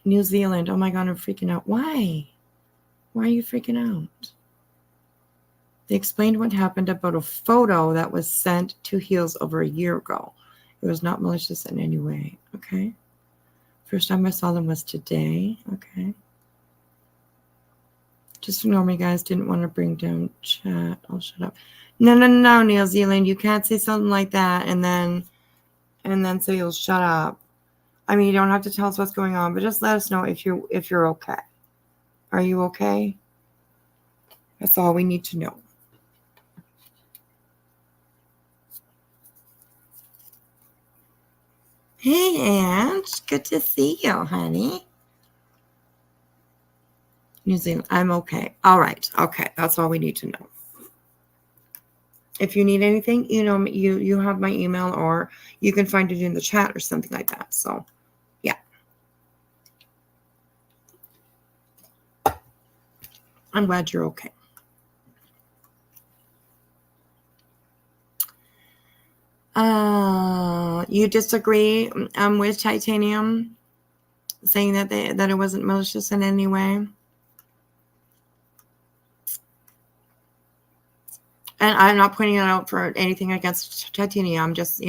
S3: New Zealand. Oh my God, I'm freaking out. Why? Why are you freaking out? They explained what happened about a photo that was sent to Heels over a year ago. It was not malicious in any way. Okay. First time I saw them was today. Okay. Just ignore me, guys. Didn't want to bring down chat. I'll shut up. No, New Zealand. You can't say something like that and then say you'll shut up. I mean, you don't have to tell us what's going on, but just let us know if you're okay. Are you okay? That's all we need to know. Hey, Aunt. Good to see you, honey. New Zealand. I'm okay. All right. Okay. That's all we need to know. If you need anything, you have my email, or you can find it in the chat or something like that. So, yeah. I'm glad you're okay. You disagree with Titanium saying that it wasn't malicious in any way? And I'm not pointing it out for anything against Titanium. I'm just,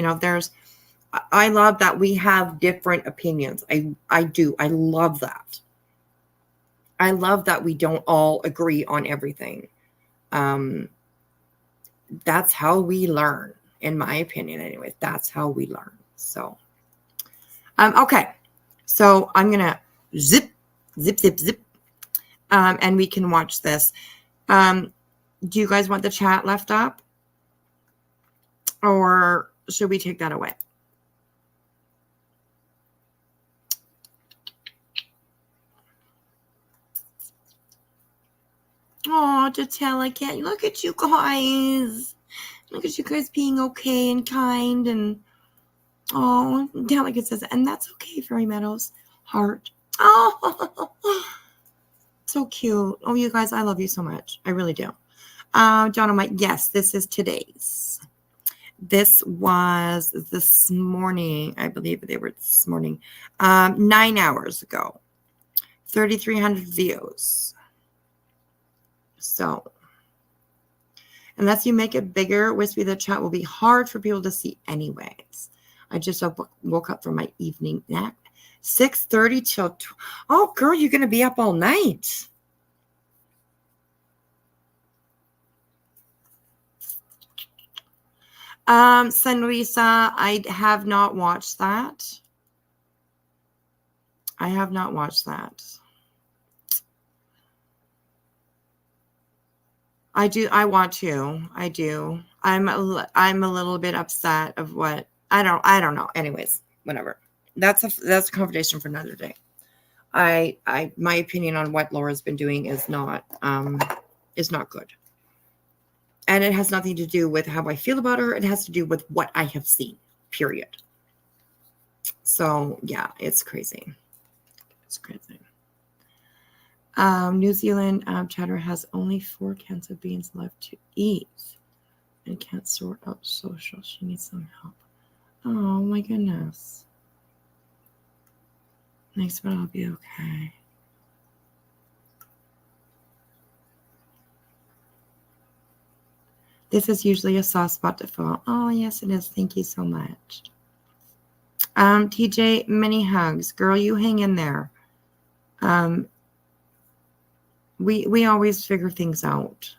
S3: I love that we have different opinions. I do. I love that. I love that we don't all agree on everything. That's how we learn, in my opinion, anyways. That's how we learn. So, okay. So I'm going to zip, and we can watch this. Do you guys want the chat left up? Or should we take that away? Oh, Datella, can't look at you guys. Look at you guys being okay and kind. And oh, Delicate says, and that's okay, Fairy Meadows. Heart. Oh, so cute. Oh, you guys, I love you so much. I really do. John, I'm like, yes, this is today's. This was this morning. I believe they were this morning. 9 hours ago. 3,300 views. So, unless you make it bigger, Wispy, the chat will be hard for people to see anyways. I just woke up from my evening nap. 6:30 till... Oh, girl, you're going to be up all night. Senrisa, I have not watched that. I have not watched that. I do. I want to. I do. I'm a little bit upset of what I don't know. Anyways, whatever. That's a conversation for another day. My opinion on what Laura's been doing is not good. And it has nothing to do with how I feel about her. It has to do with what I have seen. Period. So yeah, it's crazy. It's crazy. New Zealand chatter has only 4 cans of beans left to eat and can't sort out social. She needs some help. Oh my goodness. Thanks, but I'll be okay. This is usually a soft spot to fill. Oh, yes, it is. Thank you so much. TJ, many hugs. Girl, you hang in there. We always figure things out.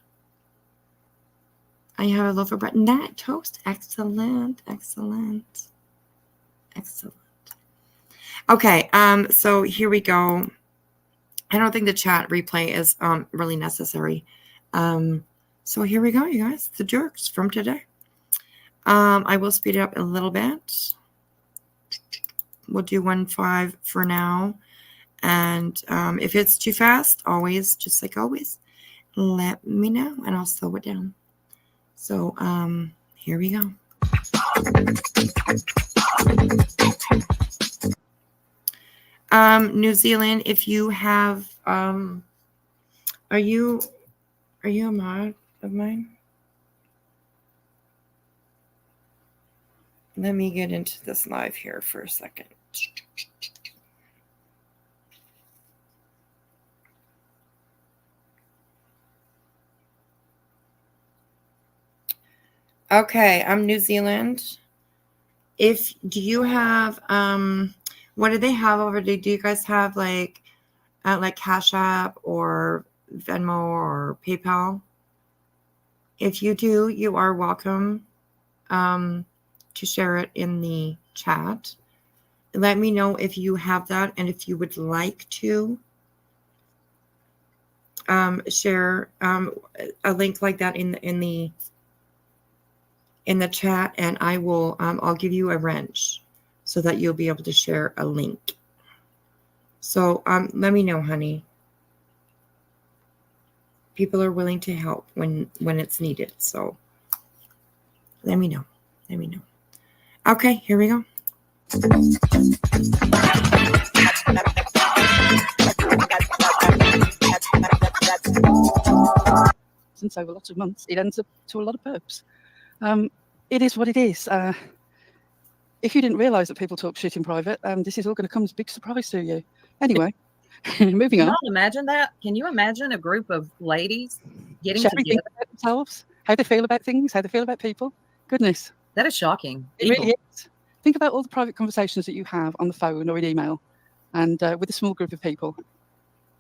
S3: I have a loaf of bread. Nat toast. Excellent. Excellent. Excellent. Okay, so here we go. I don't think the chat replay is really necessary. So here we go, you guys. The jerks from today. I will speed it up a little bit. We'll do 1.5 for now. And if it's too fast, always, just like always, let me know and I'll slow it down. So here we go. New Zealand, if you have, are you a mod of mine? Let me get into this live here for a second. Okay, New Zealand. Do you have what do they have over there? Do you guys have like Cash App or Venmo or PayPal? If you do, you are welcome to share it in the chat. Let me know if you have that and if you would like to share a link like that in the chat, and I will I'll give you a wrench so that you'll be able to share a link. So let me know, honey. People are willing to help when it's needed. So let me know. Let me know. Okay, here we go.
S12: Since over lots of months, it ends up to a lot of perps. It is what it is. If you didn't realise that people talk shit in private, this is all going to come as a big surprise to you. Anyway, moving on.
S13: Imagine that. Can you imagine a group of ladies getting
S12: Sharing
S13: together?
S12: about themselves, how they feel about things, how they feel about people. Goodness.
S13: That is shocking.
S12: It really is. Think about all the private conversations that you have on the phone or in email and with a small group of people.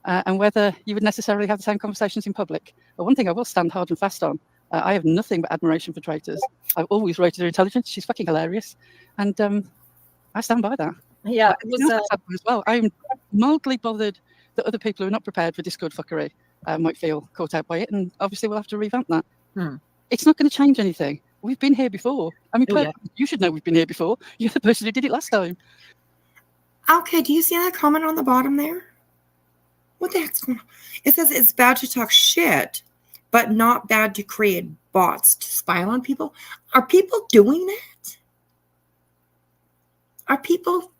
S12: And whether you would necessarily have the same conversations in public. But one thing I will stand hard and fast on, I have nothing but admiration for traitors. I've always rated her intelligence. She's fucking hilarious. And I stand by that.
S13: Yeah, it was
S12: as well. I'm mildly bothered that other people who are not prepared for this good fuckery might feel caught out by it. And obviously we'll have to revamp that. It's not going to change anything. We've been here before. I mean, you should know we've been here before. You're the person who did it last time.
S3: Okay, do you see that comment on the bottom there? What the heck's going on? It says it's bad to talk shit, but not bad to create bots to spy on people. Are people doing that? Are people...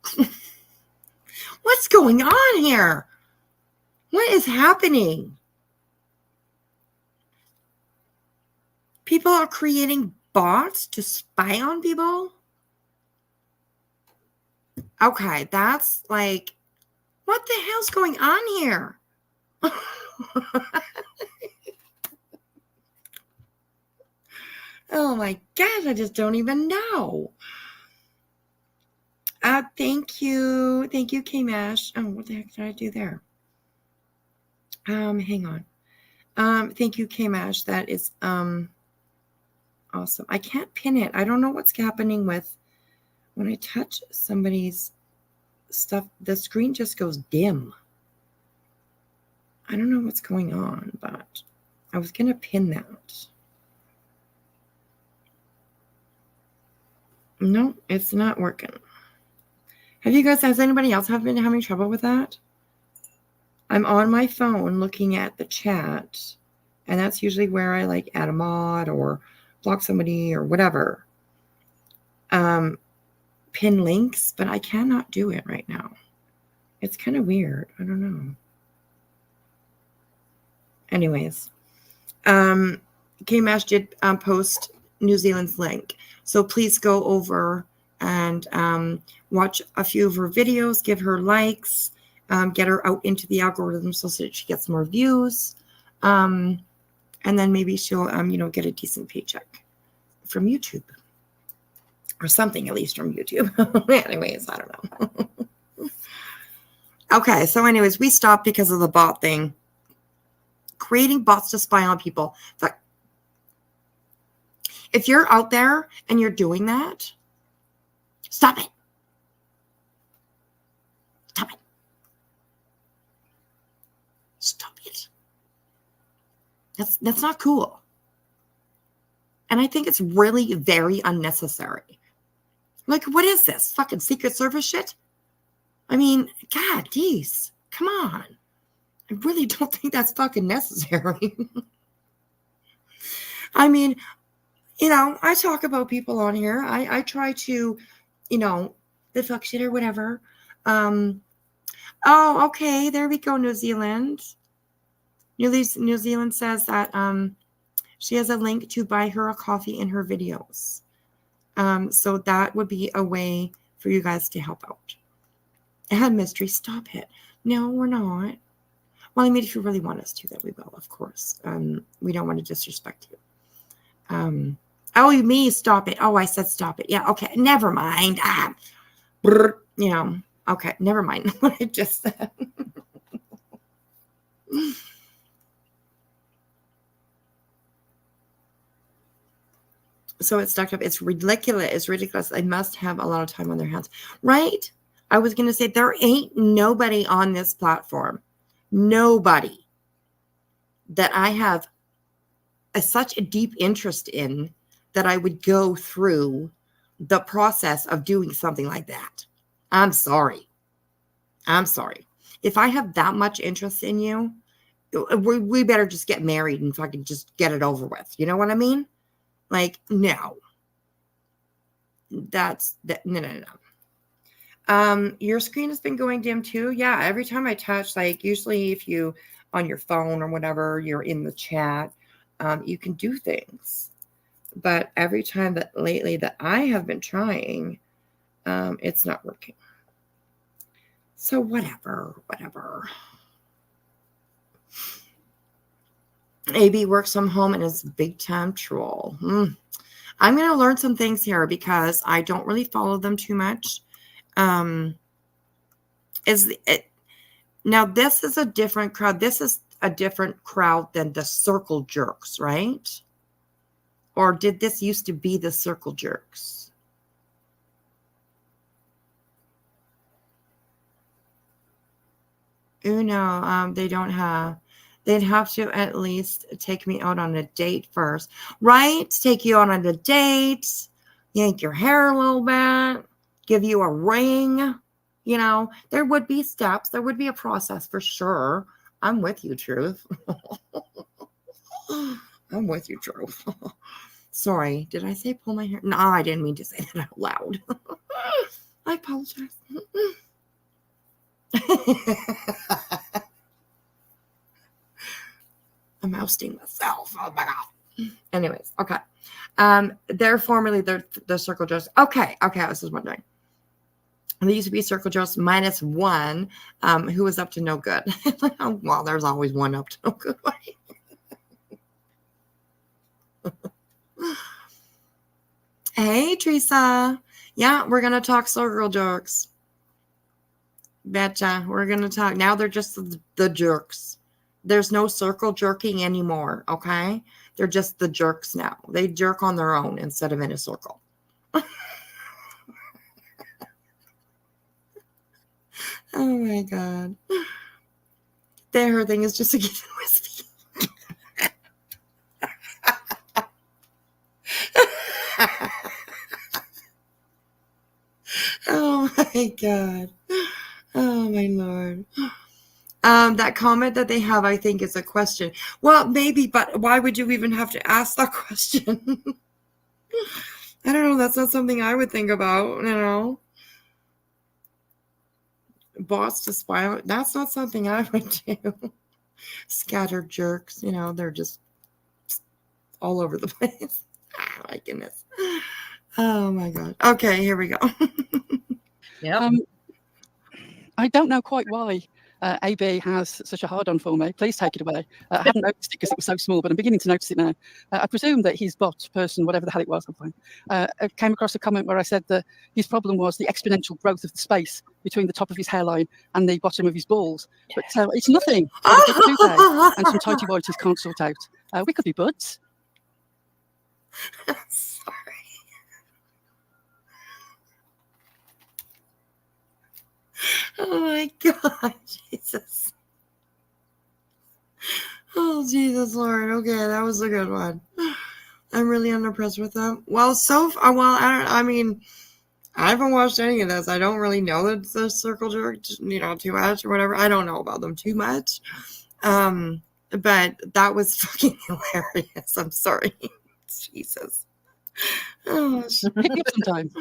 S3: What's going on here? What is happening? People are creating bots to spy on people? Okay, that's like... What the hell's going on here? Oh my gosh, I just don't even know. Thank you. Thank you, K-Mash. Oh, what the heck did I do there? Hang on. Thank you, K-Mash. That is awesome. I can't pin it. I don't know what's happening with when I touch somebody's stuff, the screen just goes dim. I don't know what's going on, but I was going to pin that. No, it's not working. Has anybody else been having trouble with that? I'm on my phone looking at the chat, and that's usually where I like add a mod or block somebody or whatever. Pin links, but I cannot do it right now. It's kind of weird. I don't know. Anyways, K-Mash did post New Zealand's link. So please go over and watch a few of her videos, give her likes, get her out into the algorithm so that she gets more views. And then maybe she'll, get a decent paycheck from YouTube. Or something, at least from YouTube. Anyways, I don't know. Okay, so anyways, we stopped because of the bot thing. Creating bots to spy on people. If you're out there and you're doing that, stop it. Stop it. Stop it. That's not cool. And I think it's really very unnecessary. Like, what is this? Fucking Secret Service shit? I mean, God, geez. Come on. I really don't think that's fucking necessary. I mean, I talk about people on here. I try to, the fuck shit or whatever. Oh, okay. There we go, New Zealand. New Zealand says that she has a link to buy her a coffee in her videos. So that would be a way for you guys to help out. And mystery, stop it. No, we're not. Well, I mean, if you really want us to, that we will, of course. We don't want to disrespect you. Oh, me, stop it. Oh, I said stop it. Yeah, okay. Never mind. You know, okay, never mind what I just said. So it's stuck up. It's ridiculous. It's ridiculous. They must have a lot of time on their hands. Right? I was going to say, there ain't nobody on this platform, nobody that I have such a deep interest in that I would go through the process of doing something like that. I'm sorry. If I have that much interest in you, we better just get married and fucking just get it over with. You know what I mean? Like, no. No. Your screen has been going dim too. Yeah, every time I touch, like usually if you on your phone or whatever, you're in the chat, you can do things. But every time that lately that I have been trying, it's not working. So whatever. AB works from home and is a big time troll. I'm going to learn some things here because I don't really follow them too much. Now this is a different crowd. This is a different crowd than the circle jerks, right? Or did this used to be the circle jerks? No, they don't have. They'd have to at least take me out on a date first, right? Take you out on a date, yank your hair a little bit, give you a ring. You know, there would be steps. There would be a process for sure. I'm with you, Truth. I'm with you, Truth. Sorry, did I say pull my hair? No, I didn't mean to say that out loud. I apologize. I'm ousting myself. Oh my God. Anyways, okay. They're formerly the circle jerks. Okay, I was just wondering. They used to be circle jerks -1, who was up to no good. Well, there's always one up to no good. Hey, Teresa. Yeah, we're going to talk circle jerks. Betcha. We're going to talk. Now they're just the jerks. There's no circle jerking anymore, okay? They're just the jerks now. They jerk on their own instead of in a circle. Oh, my God. Her thing is just to get whiskey. Oh, my God. Oh, my Lord. That comment that they have, I think, is a question. Well, maybe, but why would you even have to ask that question? I don't know. That's not something I would think about, you know. Boss to spy. That's not something I would do. Scattered jerks, you know, they're just all over the place. Oh, my goodness. Oh, my God. Okay, here we go.
S13: Yep.
S12: I don't know quite why AB has such a hard on for me. Please take it away. I hadn't noticed it because it was so small, but I'm beginning to notice it now. I presume that his bot person, whatever the hell it was, came across a comment where I said that his problem was the exponential growth of the space between the top of his hairline and the bottom of his balls. But it's nothing. And some tighty whities can't sort out. We could be buds.
S3: Sorry. Oh my God, Jesus. Oh, Jesus, Lord. Okay, that was a good one. I'm really unimpressed with them. Well, I mean, I haven't watched any of this. I don't really know the circle jerk, you know, too much or whatever. I don't know about them too much. But that was fucking hilarious. I'm sorry. Jesus. Oh,
S12: sometimes.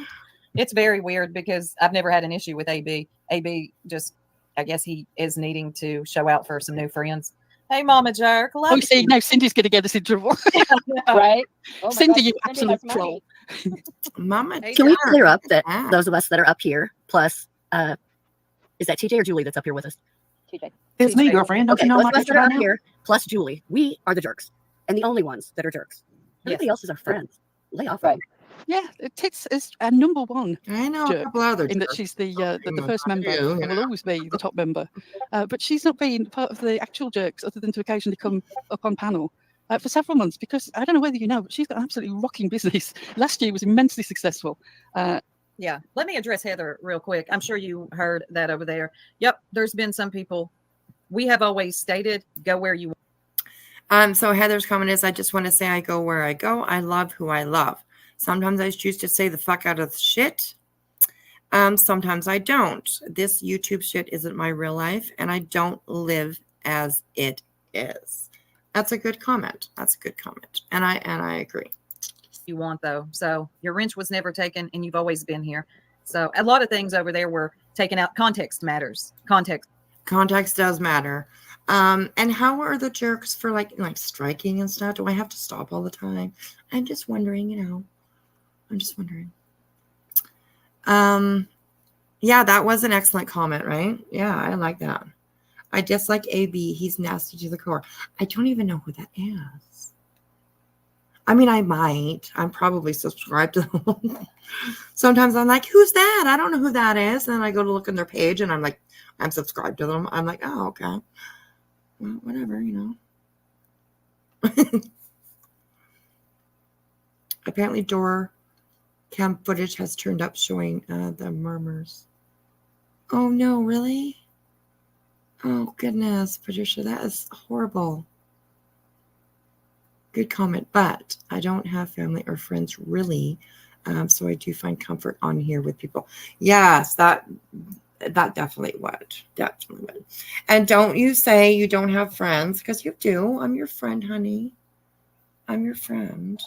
S13: It's very weird because I've never had an issue with AB. AB just, I guess he is needing to show out for some new friends. Hey, Mama Jerk.
S12: Oh, see, now Cindy's going to get us in trouble.
S11: Right?
S13: Oh
S12: Cindy,
S13: God,
S12: you
S13: Cindy
S12: absolute
S13: has
S12: troll.
S3: Mama,
S14: can we clear up that those of us that are up here, plus, is that TJ or Julie that's up here with us?
S11: TJ.
S8: It's me, girlfriend. Don't
S14: Okay,
S8: you know
S14: those
S8: my
S14: of us
S8: picture
S14: that are
S8: by
S14: up
S8: now?
S14: here, plus Julie, we are the jerks. And the only ones that are jerks. Everybody else is our friends. lay off.
S12: Right. Yeah, Tits is a number one.
S3: I know a
S12: jerk,
S3: couple other
S12: in that
S3: jerks.
S12: she's the first member
S3: you
S12: and will
S3: know.
S12: always be the top member. But she's not been part of the actual jerks other than to occasionally come up on panel for several months because I don't know whether you know, but she's got an absolutely rocking business. Last year was immensely successful.
S13: Yeah. Let me address Heather real quick. I'm sure you heard that over there. Yep. There's been some people. We have always stated, go where you want.
S3: So Heather's comment is, I just want to say I go where I go. I love who I love. Sometimes I choose to say the fuck out of the shit. Sometimes I don't. This YouTube shit isn't my real life, and I don't live as it is. That's a good comment. That's a good comment. And I agree.
S13: You want though. So your wrench was never taken and you've always been here. So a lot of things over there were taken out. Context matters. Context
S3: does matter. And how are the jerks for like striking and stuff? Do I have to stop all the time? I'm just wondering, I'm just wondering. Yeah, that was an excellent comment, right? Yeah, I like that. I dislike AB. He's nasty to the core. I don't even know who that is. I mean, I might. I'm probably subscribed to them. Sometimes I'm like, who's that? I don't know who that is. And then I go to look on their page and I'm like, I'm subscribed to them. I'm like, oh, okay. Well, whatever, Apparently door cam footage has turned up showing the murmurs. Oh, no, really? Oh, goodness, Patricia, that is horrible. Good comment, but I don't have family or friends really, so I do find comfort on here with people. Yes, that definitely would. And don't you say you don't have friends, because you do. I'm your friend, honey. I'm your friend.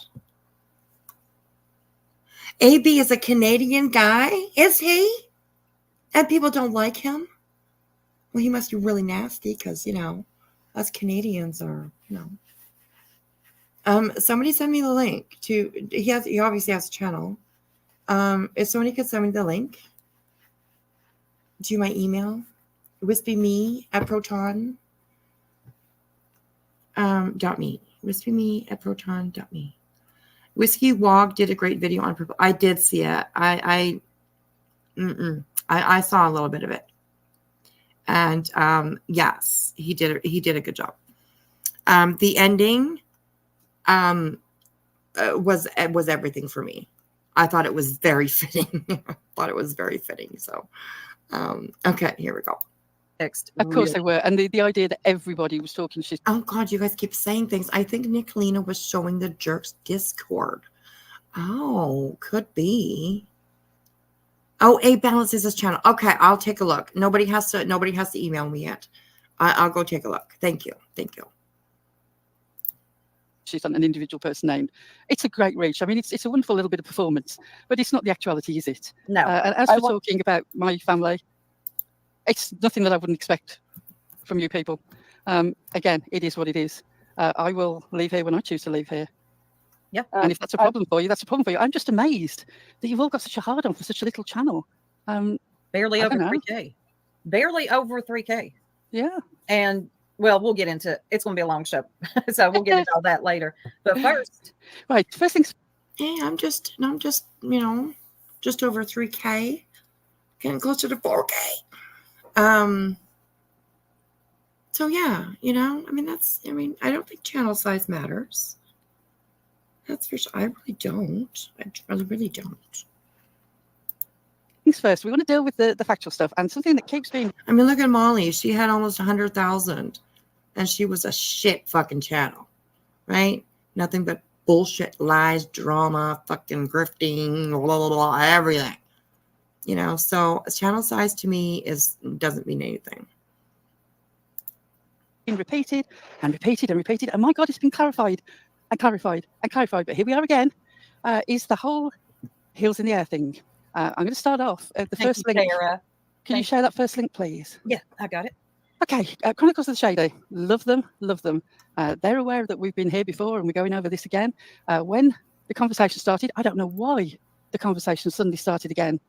S3: AB is a Canadian guy, is he? And people don't like him? Well, he must be really nasty because, us Canadians are, Somebody send me the link to, he obviously has a channel. If somebody could send me the link to my email, wispyme@proton.me. wispyme@proton.me. Whiskey Wog did a great video on purple. I did see it. I saw a little bit of it. And yes, he did a good job. The ending was everything for me. I thought it was very fitting. So okay, here we go.
S12: Of course they were. And the idea that everybody was talking shit.
S3: Oh God, you guys keep saying things. I think Nicolina was showing the jerks Discord. Oh, could be. Oh, A balances his channel. Okay, I'll take a look. Nobody has to email me yet. I'll go take a look. Thank you.
S12: She's on an individual person name. It's a great reach. I mean, it's a wonderful little bit of performance, but it's not the actuality, is it?
S13: No.
S12: And as we're talking about my family, it's nothing that I wouldn't expect from you people. Again, it is what it is. I will leave here when I choose to leave here.
S13: Yeah.
S12: And if that's a problem for you, that's a problem for you. I'm just amazed that you've all got such a hard on for such a little channel.
S13: Barely over 3K. Barely over 3K.
S12: Yeah.
S13: And well, we'll get into it. It's going to be a long show. So we'll get into all that later. But first.
S12: Right. First things.
S3: Hey, I'm just just over 3K. Getting closer to 4K. So yeah, I don't think channel size matters. That's for sure. I really don't. I really don't.
S12: Things first, we want to deal with the factual stuff and something that keeps being.
S3: I mean, look at Molly. She had almost 100,000 and she was a shit fucking channel, right? Nothing but bullshit, lies, drama, fucking grifting, blah, blah, blah, everything. So channel size to me doesn't mean anything.
S12: Repeated and repeated and repeated. And my God, it's been clarified and clarified and clarified. But here we are again, is the whole heels in the air thing. I'm going to start off at the first link.
S13: Sarah.
S12: Can you share that first link, please?
S13: Yeah, I got it.
S12: Okay, Chronicles of the Shady. Love them. They're aware that we've been here before and we're going over this again. When the conversation started, I don't know why the conversation suddenly started again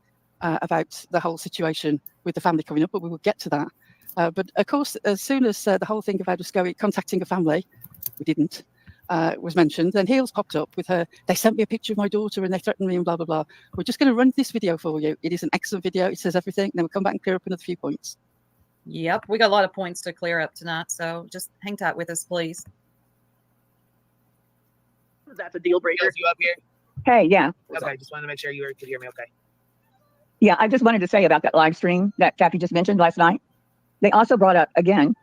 S12: about the whole situation with the family coming up, but we will get to that. But of course, as soon as the whole thing about us contacting a family, we didn't. was mentioned. Then Heels popped up with her. They sent me a picture of my daughter and they threatened me and blah, blah, blah. We're just going to run this video for you. It is an excellent video. It says everything. Then we'll come back and clear up another few points.
S13: Yep. We got a lot of points to clear up tonight. So just hang tight with us, please.
S15: That's a deal breaker.
S16: You up here?
S15: Hey, yeah.
S16: Okay, just wanted to make sure you could hear me okay.
S15: Yeah, I just wanted to say about that live stream that Kathy just mentioned last night. They also brought up again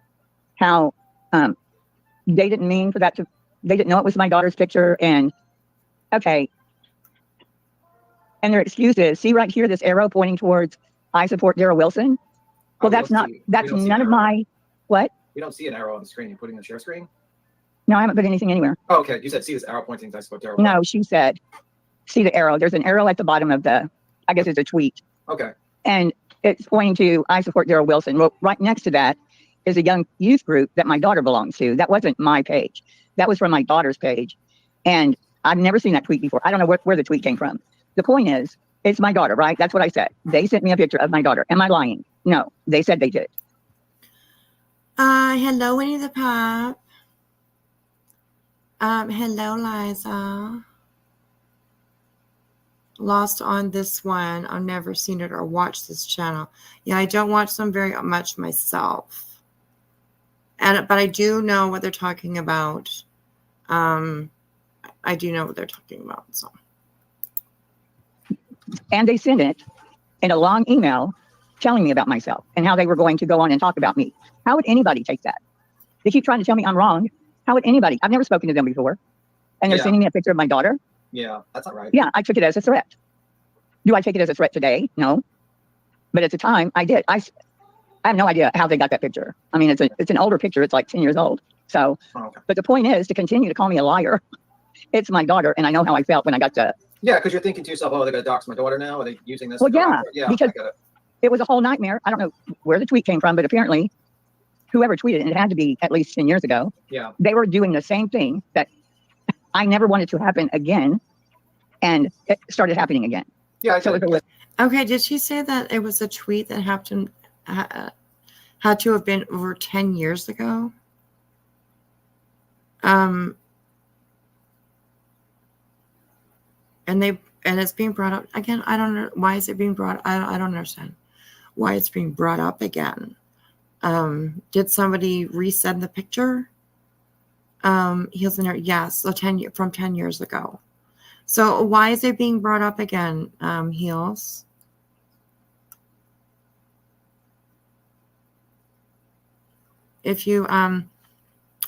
S15: how they didn't mean for that to, they didn't know it was my daughter's picture. And okay. And their excuse is, see right here, this arrow pointing towards I support Darrell Wilson. Well, that's not, that's none of my, what?
S17: We don't see an arrow on the screen. You're putting the share screen?
S15: No, I haven't put anything anywhere.
S17: Oh, okay. You said see this arrow pointing to I support Darrell.
S15: No, she said, see the arrow. There's an arrow at the bottom of the, I guess it's a tweet.
S17: Okay.
S15: And it's pointing to I support Darrell Wilson. Well, right next to that is a young youth group that my daughter belongs to. That wasn't my page. That was from my daughter's page. And I've never seen that tweet before. I don't know where the tweet came from. The point is, it's my daughter, right? That's what I said. They sent me a picture of my daughter. Am I lying? No, they said they did.
S3: Hello, Winnie the Pop. Hello, Liza. Lost on this one. I've never seen it or watched this channel. Yeah, I don't watch them very much myself. But I do know what they're talking about. I do know what they're talking about. So.
S15: And they sent it in a long email telling me about myself and how they were going to go on and talk about me. How would anybody take that? They keep trying to tell me I'm wrong. How would anybody? I've never spoken to them before. And they're sending me a picture of my daughter.
S17: Yeah, that's not right.
S15: Yeah, I took it as a threat. Do I take it as a threat today? No. But at the time, I did. I have no idea how they got that picture. I mean, it's an older picture. It's like 10 years old. So, but the point is to continue to call me a liar. It's my daughter, and I know how I felt when I got to.
S17: Yeah, because you're thinking to yourself, oh, they're going to dox my daughter now? Are they using this?
S15: Well, yeah, because
S17: I get it.
S15: It was a whole nightmare. I don't know where the tweet came from, but apparently whoever tweeted it, and it had to be at least 10 years ago.
S17: Yeah.
S15: They were doing the same thing that I never wanted to happen again. And it started happening again.
S17: Yeah.
S15: So
S3: Okay, did she say that it was a tweet that happened had to have been over 10 years ago? And it's being brought up again. I don't know why is it being brought. I don't understand why it's being brought up again. Did somebody resend the picture? Heels in there, yes. So from 10 years ago. So why is it being brought up again? Heels. If you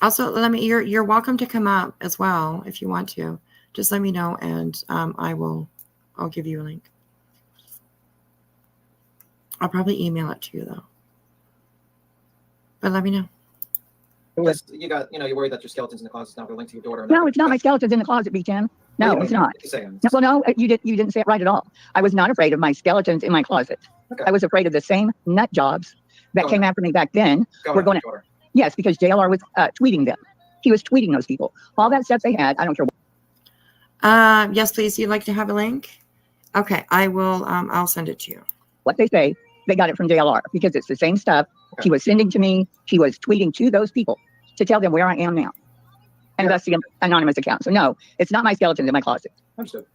S3: also let me, you're welcome to come up as well if you want to. Just let me know and I'll give you a link. I'll probably email it to you though. But let me know.
S17: You got, you're worried that your skeleton's in the closet is not going to link to your daughter.
S15: No, it's not my skeleton's in the closet, B10. No, it's not. Well, no, you didn't say it right at all. I was not afraid of my skeletons in my closet.
S17: Okay.
S15: I was afraid of the same nut jobs that came after me back then. We're going to, yes, because JLR was tweeting them. He was tweeting those people. All that stuff they had, I don't care.
S3: Yes, please. You'd like to have a link? Okay, I will. I'll send it to you.
S15: What they say, they got it from JLR because it's the same stuff he was sending to me. He was tweeting to those people to tell them where I am now. And that's the anonymous account. So no, it's not my skeletons in my closet.
S17: Understood.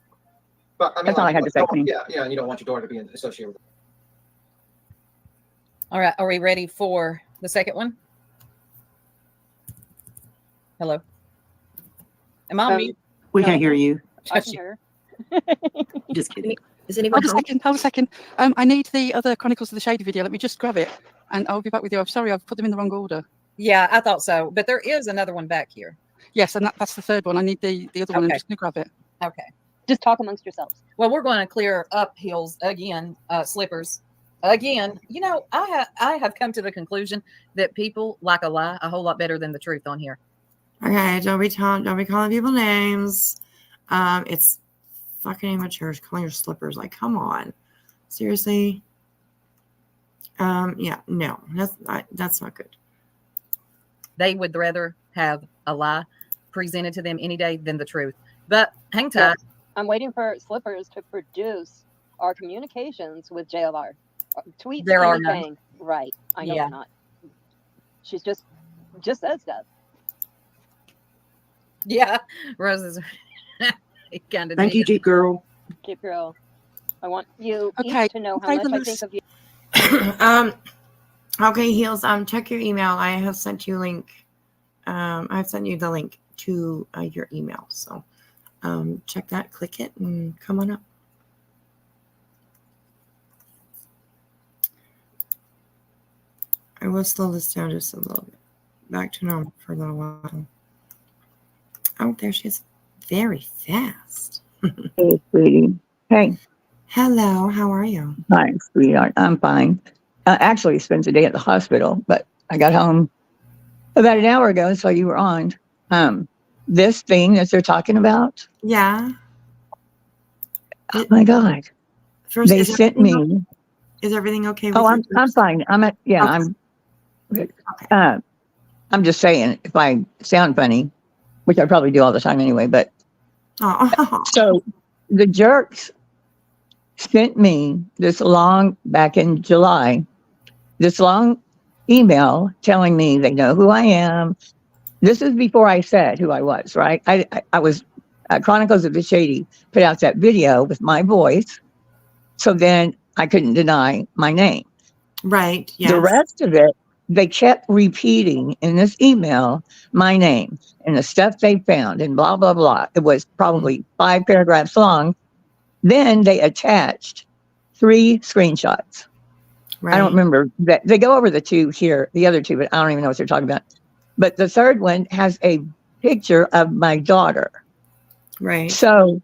S17: But I mean,
S15: that's all I had to say.
S17: Yeah, and you don't want your daughter to be associated with it.
S13: All right, are we ready for the second one? Hello. Am I on mute?
S14: We can't hear you.
S11: I can hear.
S14: Just kidding. Is
S12: Hold a second. I need the other Chronicles of the Shady video. Let me just grab it and I'll be back with you. I'm sorry, I've put them in the wrong order.
S13: Yeah, I thought so. But there is another one back here.
S12: Yes, and that's the third one. I need the other one. I'm just going to grab it.
S13: Okay.
S11: Just talk amongst yourselves.
S13: Well, we're going to clear up Heels again, Slippers. Again, I have come to the conclusion that people like a lie a whole lot better than the truth on here.
S3: Okay, don't be calling people names. It's fucking immature calling your slippers. Like, come on, seriously. Yeah, no, that's not good.
S13: They would rather have a lie presented to them any day than the truth. But hang tight.
S11: I'm waiting for Slippers to produce our communications with JLR. Tweets.
S13: There are
S11: anything.
S13: none.
S11: Right. I know
S13: Yeah.
S11: they're not. She's just says stuff.
S13: Yeah, Rose is kind of.
S8: Thank you, Jeep Girl.
S18: Jeep Girl. I want you
S12: Okay,
S18: each to know how much I think of you.
S3: Okay, Heels. Check your email. I have sent you link. I've sent you the link to your email. So, check that, click it, and come on up. I will slow this down just a little bit. Back to normal for a little while. Oh, there she is. Very fast.
S15: Hey, sweetie. Hey.
S3: Hello. How are you?
S15: Hi, sweetheart. I'm fine. Actually, spent the day at the hospital, but I got home about an hour ago, so you were on. This thing that they're talking about.
S3: Yeah.
S15: Oh my God.
S3: First,
S15: they sent me.
S3: Okay? Is everything okay with you?
S15: I'm fine.
S3: Okay.
S15: I'm good. I'm just saying, if I sound funny, which I probably do all the time anyway, but so the jerks sent me back in July, this long email telling me they know who I am. This is before I said who I was, right? I was, Chronicles of the Shady put out that video with my voice. So then I couldn't deny my name.
S3: Right. Yes.
S15: The rest of it, they kept repeating in this email my name and the stuff they found and blah, blah, blah. It was probably 5 paragraphs long. Then they attached 3 screenshots. Right. I don't remember that. They go over the other two, but I don't even know what they're talking about. But the third one has a picture of my daughter.
S3: Right.
S15: So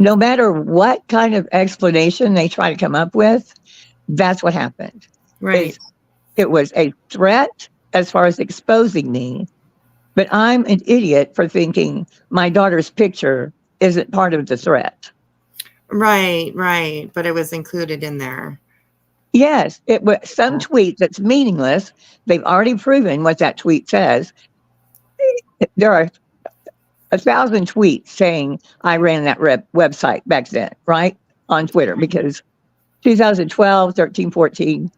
S15: no matter what kind of explanation they try to come up with, that's what happened.
S3: Right.
S15: It was a threat as far as exposing me, but I'm an idiot for thinking my daughter's picture isn't part of the threat.
S3: Right. But it was included in there.
S15: Yes, it was some tweet that's meaningless. They've already proven what that tweet says. There are 1,000 tweets saying I ran that website back then, right? On Twitter, because 2012, 13, 14,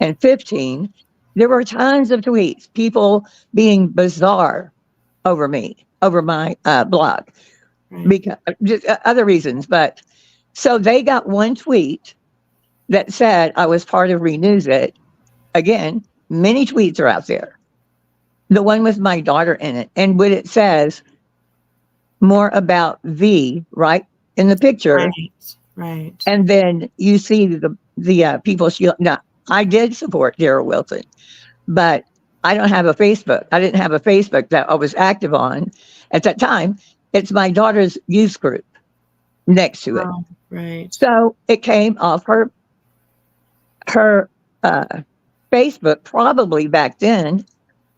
S15: and 15, there were tons of tweets, people being bizarre over me, over my blog, because just other reasons. But so they got one tweet that said I was part of Renews It. Again, many tweets are out there. The one with my daughter in it. And when it says more about V, right, in the picture.
S3: Right.
S15: And then you see the people. Now, I did support Daryl Wilson, but I don't have a Facebook. I didn't have a Facebook that I was active on at that time. It's my daughter's youth group next to it.
S3: Oh, right.
S15: So it came off her Facebook, probably back then,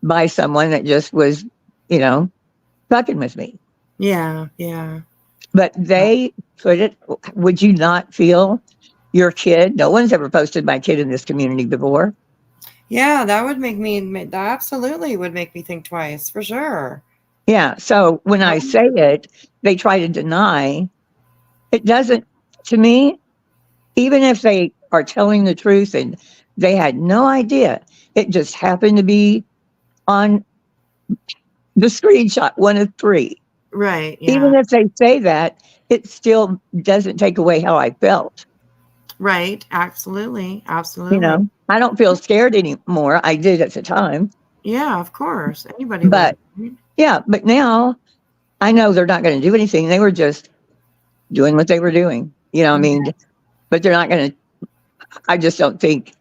S15: by someone that just was, fucking with me.
S3: Yeah.
S15: But they put it. Would you not feel your kid? No one's ever posted my kid in this community before.
S3: Yeah, that absolutely would make me think twice, for sure.
S15: Yeah. So when I say it, they try to deny. It doesn't, to me, even if they are telling the truth and they had no idea, it just happened to be on the screenshot, one of 3.
S3: Right. Yeah.
S15: Even if they say that, it still doesn't take away how I felt.
S3: Right. Absolutely.
S15: I don't feel scared anymore. I did at the time.
S3: Yeah, of course. Anybody
S15: would. Yeah, but now I know they're not going to do anything. They were just doing what they were doing. But they're not going to. I just don't think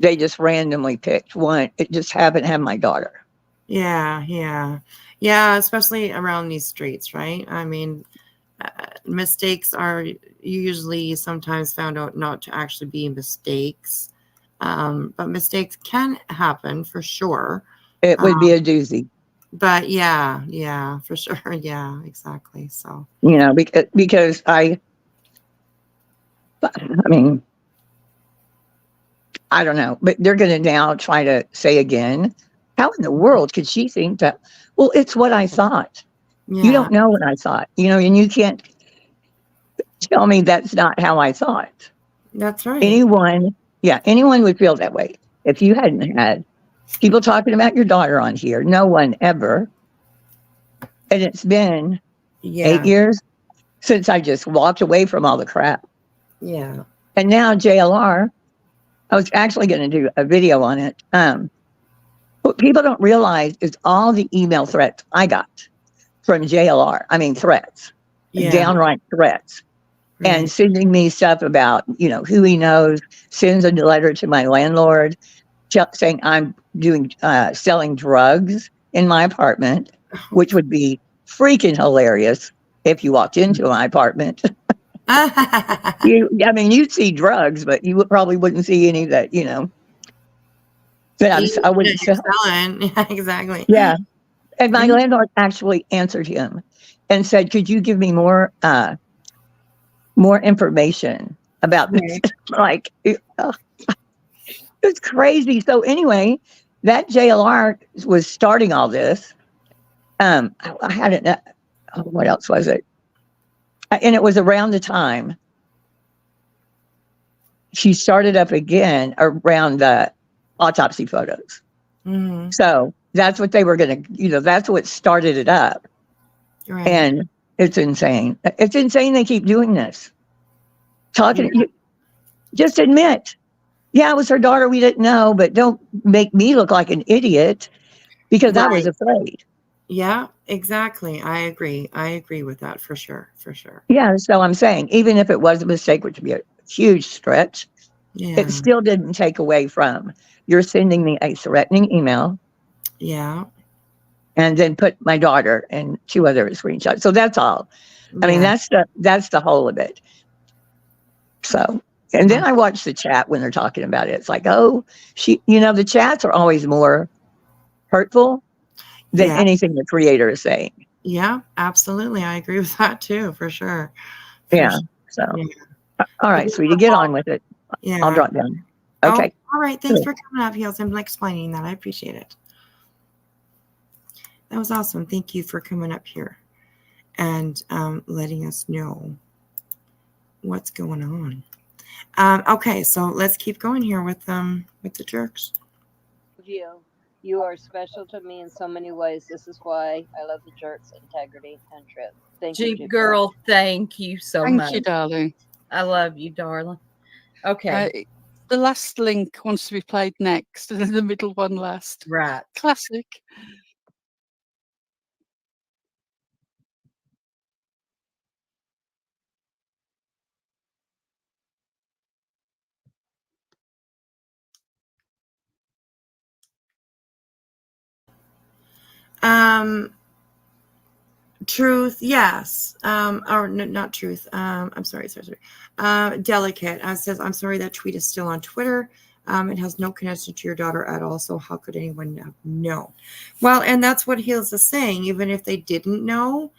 S15: they just randomly picked one. It just happened to have my daughter.
S3: Yeah, especially around these streets, right? I mean, mistakes are usually sometimes found out not to actually be mistakes, but mistakes can happen for sure.
S15: It would be a doozy.
S3: But yeah, for sure. Yeah, exactly. So,
S15: because I mean, I don't know, but they're going to now try to say again, how in the world could she think that? Well, it's what I thought. Yeah. You don't know what I thought, and you can't tell me that's not how I thought.
S3: That's right.
S15: Anyone would feel that way. If you hadn't had people talking about your daughter on here, no one ever And it's been
S3: Yeah.
S15: 8 years since I just walked away from all the crap.
S3: Yeah.
S15: And now JLR, I was actually going to do a video on it. What people don't realize is all the email threats I got from JLR. I mean, threats, downright threats. And sending me stuff about, who he knows, sends a letter to my landlord saying I'm selling drugs in my apartment, which would be freaking hilarious if you walked into my apartment. You'd see drugs, but you probably wouldn't see any that, that I wouldn't sell.
S3: Yeah, exactly.
S15: Yeah. And my landlord actually answered him and said, could you give me more information about this? Like, it's crazy. So anyway, that JLR was starting all this. I had it. What else was it? And it was around the time she started up again around the autopsy photos.
S3: Mm-hmm.
S15: So that's what they were going to, that's what started it up.
S3: Right.
S15: And it's insane. It's insane they keep doing this. Just admit, yeah, it was her daughter. We didn't know, but don't make me look like an idiot because I was afraid.
S3: Yeah, exactly. I agree. I agree with that for sure. For sure.
S15: Yeah. So I'm saying, even if it was a mistake, which would be a huge stretch, it still didn't take away from you're sending me a threatening email.
S3: Yeah.
S15: And then put my daughter and 2 other screenshots. So that's all. I mean, that's the whole of it. So, and then I watch the chat when they're talking about it. It's like, oh, the chats are always more hurtful than anything the creator is saying.
S3: Yeah, absolutely. I agree with that too, for sure.
S15: Yeah. So, all right, sweetie, get on with it.
S3: Yeah.
S15: I'll drop down. Okay.
S3: All right. Thanks for coming up, Heels, and explaining that. I appreciate it. That was awesome. Thank you for coming up here and letting us know what's going on. Okay, so let's keep going here with the jerks.
S18: You are special to me in so many ways. This is why I love the jerks, integrity, and truth. Thank you,
S13: Jeep girl. Thank you so much.
S12: Thank you, darling.
S13: I love you, darling. Okay.
S12: The last link wants to be played next, and then the middle one last.
S13: Right.
S12: Classic.
S3: Truth, yes. Or no, not truth. I'm sorry. Delicate says, I'm sorry that tweet is still on Twitter. It has no connection to your daughter at all. So how could anyone know? Well, and that's what Heels is saying. Even if they didn't know,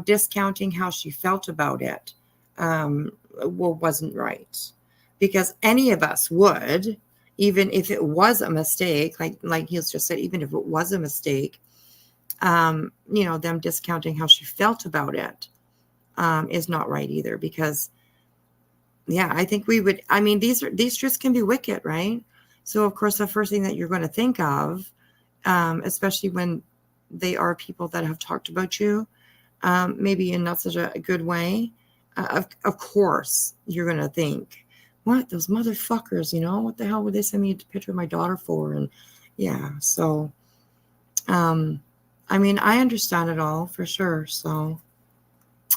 S3: discounting how she felt about it wasn't right. Because any of us would, even if it was a mistake, like Heels just said, even if it was a mistake, them discounting how she felt about it is not right either. Because I think we would, these truths can be wicked, right? So of course the first thing that you're going to think of, especially when they are people that have talked about you, maybe in not such a good way, of course you're going to think, what, those motherfuckers, what the hell would they send me a picture of my daughter for? And so I understand it all for sure. So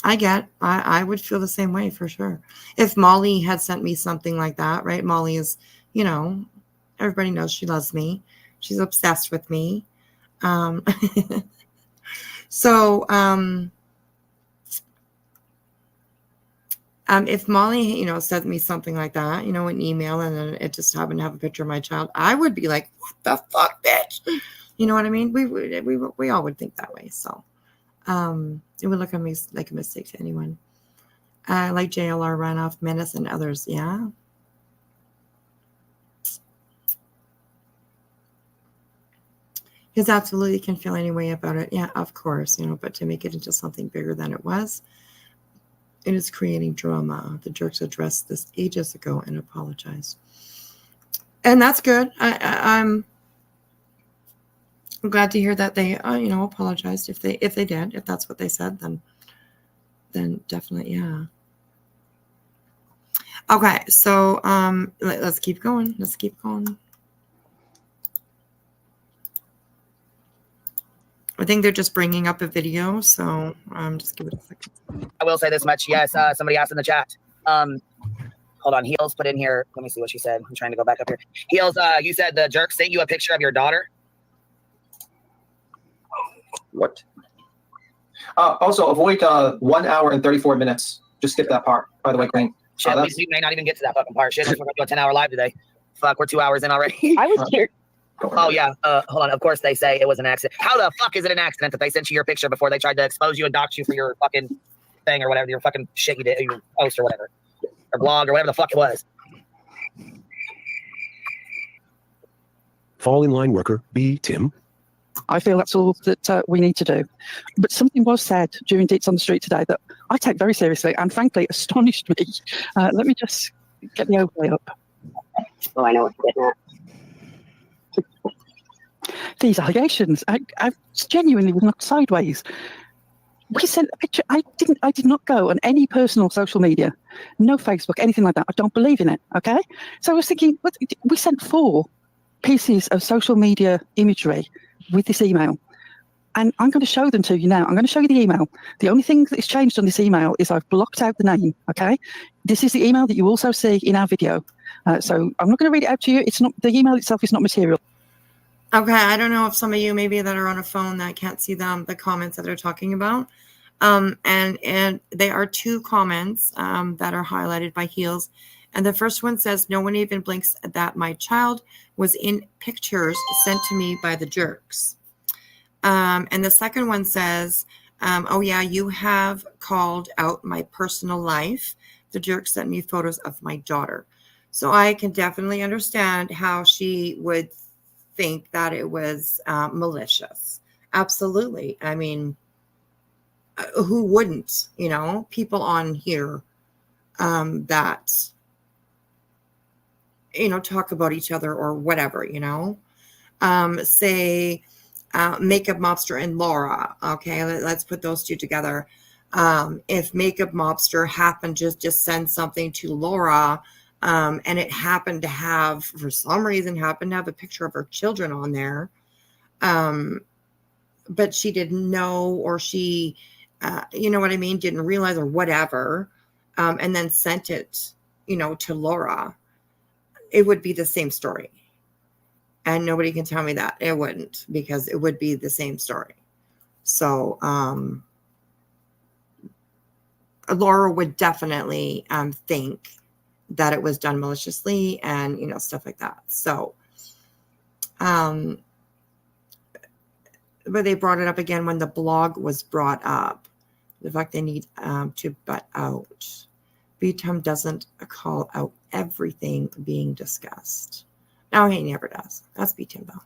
S3: I would feel the same way for sure. If Molly had sent me something like that, right? Molly is, everybody knows she loves me. She's obsessed with me. If Molly, sent me something like that, an email, and then it just happened to have a picture of my child, I would be like, what the fuck, bitch? You know what I mean? We all would think that way. So it would look like a mistake to anyone. Like JLR runoff, Menace, and others. Yeah. Because absolutely can feel any way about it. Yeah, of course, but to make it into something bigger than it was, it is creating drama. The jerks addressed this ages ago and apologized. And that's good. I'm glad to hear that they, apologized if they did, if that's what they said, then definitely, yeah. Okay, so let's keep going. Let's keep going. I think they're just bringing up a video, so just give it a second.
S16: I will say this much. Yes, somebody asked in the chat. Hold on, Heels put in here. Let me see what she said. I'm trying to go back up here. Heels, you said the jerk sent you a picture of your daughter.
S17: What? Also, avoid 1 hour and 34 minutes. Just skip that part, by the way, Crane.
S16: Shit, we may not even get to that fucking part. Shit, we're going to do a 10-hour live today. Fuck, we're 2 hours in already.
S14: I was here.
S16: Oh, yeah. Hold on. Of course, they say it was an accident. How the fuck is it an accident that they sent you your picture before they tried to expose you and dox you for your fucking thing or whatever, your fucking shit you did, your post or whatever, or blog or whatever the fuck it was?
S19: Fall in line worker B, Tim.
S12: I feel that's all that we need to do. But something was said during Deets on the Street today that I take very seriously and frankly astonished me. Let me just get the overlay up.
S14: Oh, I know what you're getting at.
S12: These allegations, I genuinely was knocked sideways. We sent a picture. I did not go on any personal social media, no Facebook, anything like that. I don't believe in it. Okay, so I was thinking, we sent 4 pieces of social media imagery with this email, and I'm going to show them to you now. I'm going to show you the email. The only thing that is changed on this email is I've blocked out the name. Okay, this is the email that you also see in our video. So I'm not going to read it out to you. It's not, the email itself is not material.
S3: Okay, I don't know if some of you maybe that are on a phone that can't see the comments that they're talking about. And there are 2 comments that are highlighted by Heels. And the first one says, no one even blinks that my child was in pictures sent to me by the jerks. And the second one says, oh yeah, you have called out my personal life. The jerk sent me photos of my daughter. So I can definitely understand how she would think that it was malicious. Absolutely. I mean, who wouldn't, people on here that, talk about each other or whatever, say Makeup Mobster and Laura. Okay, let's put those 2 together. If Makeup Mobster happened to just send something to Laura, and it happened to have, for some reason, a picture of her children on there, but she didn't know, or she, you know what I mean, didn't realize or whatever, and then sent it, to Laura, it would be the same story. And nobody can tell me that it wouldn't, because it would be the same story. So Laura would definitely think that it was done maliciously and, stuff like that. So, but they brought it up again when the blog was brought up. The fact they need to butt out. B-Tom doesn't call out everything being discussed. No, he never does. That's B-Tom though,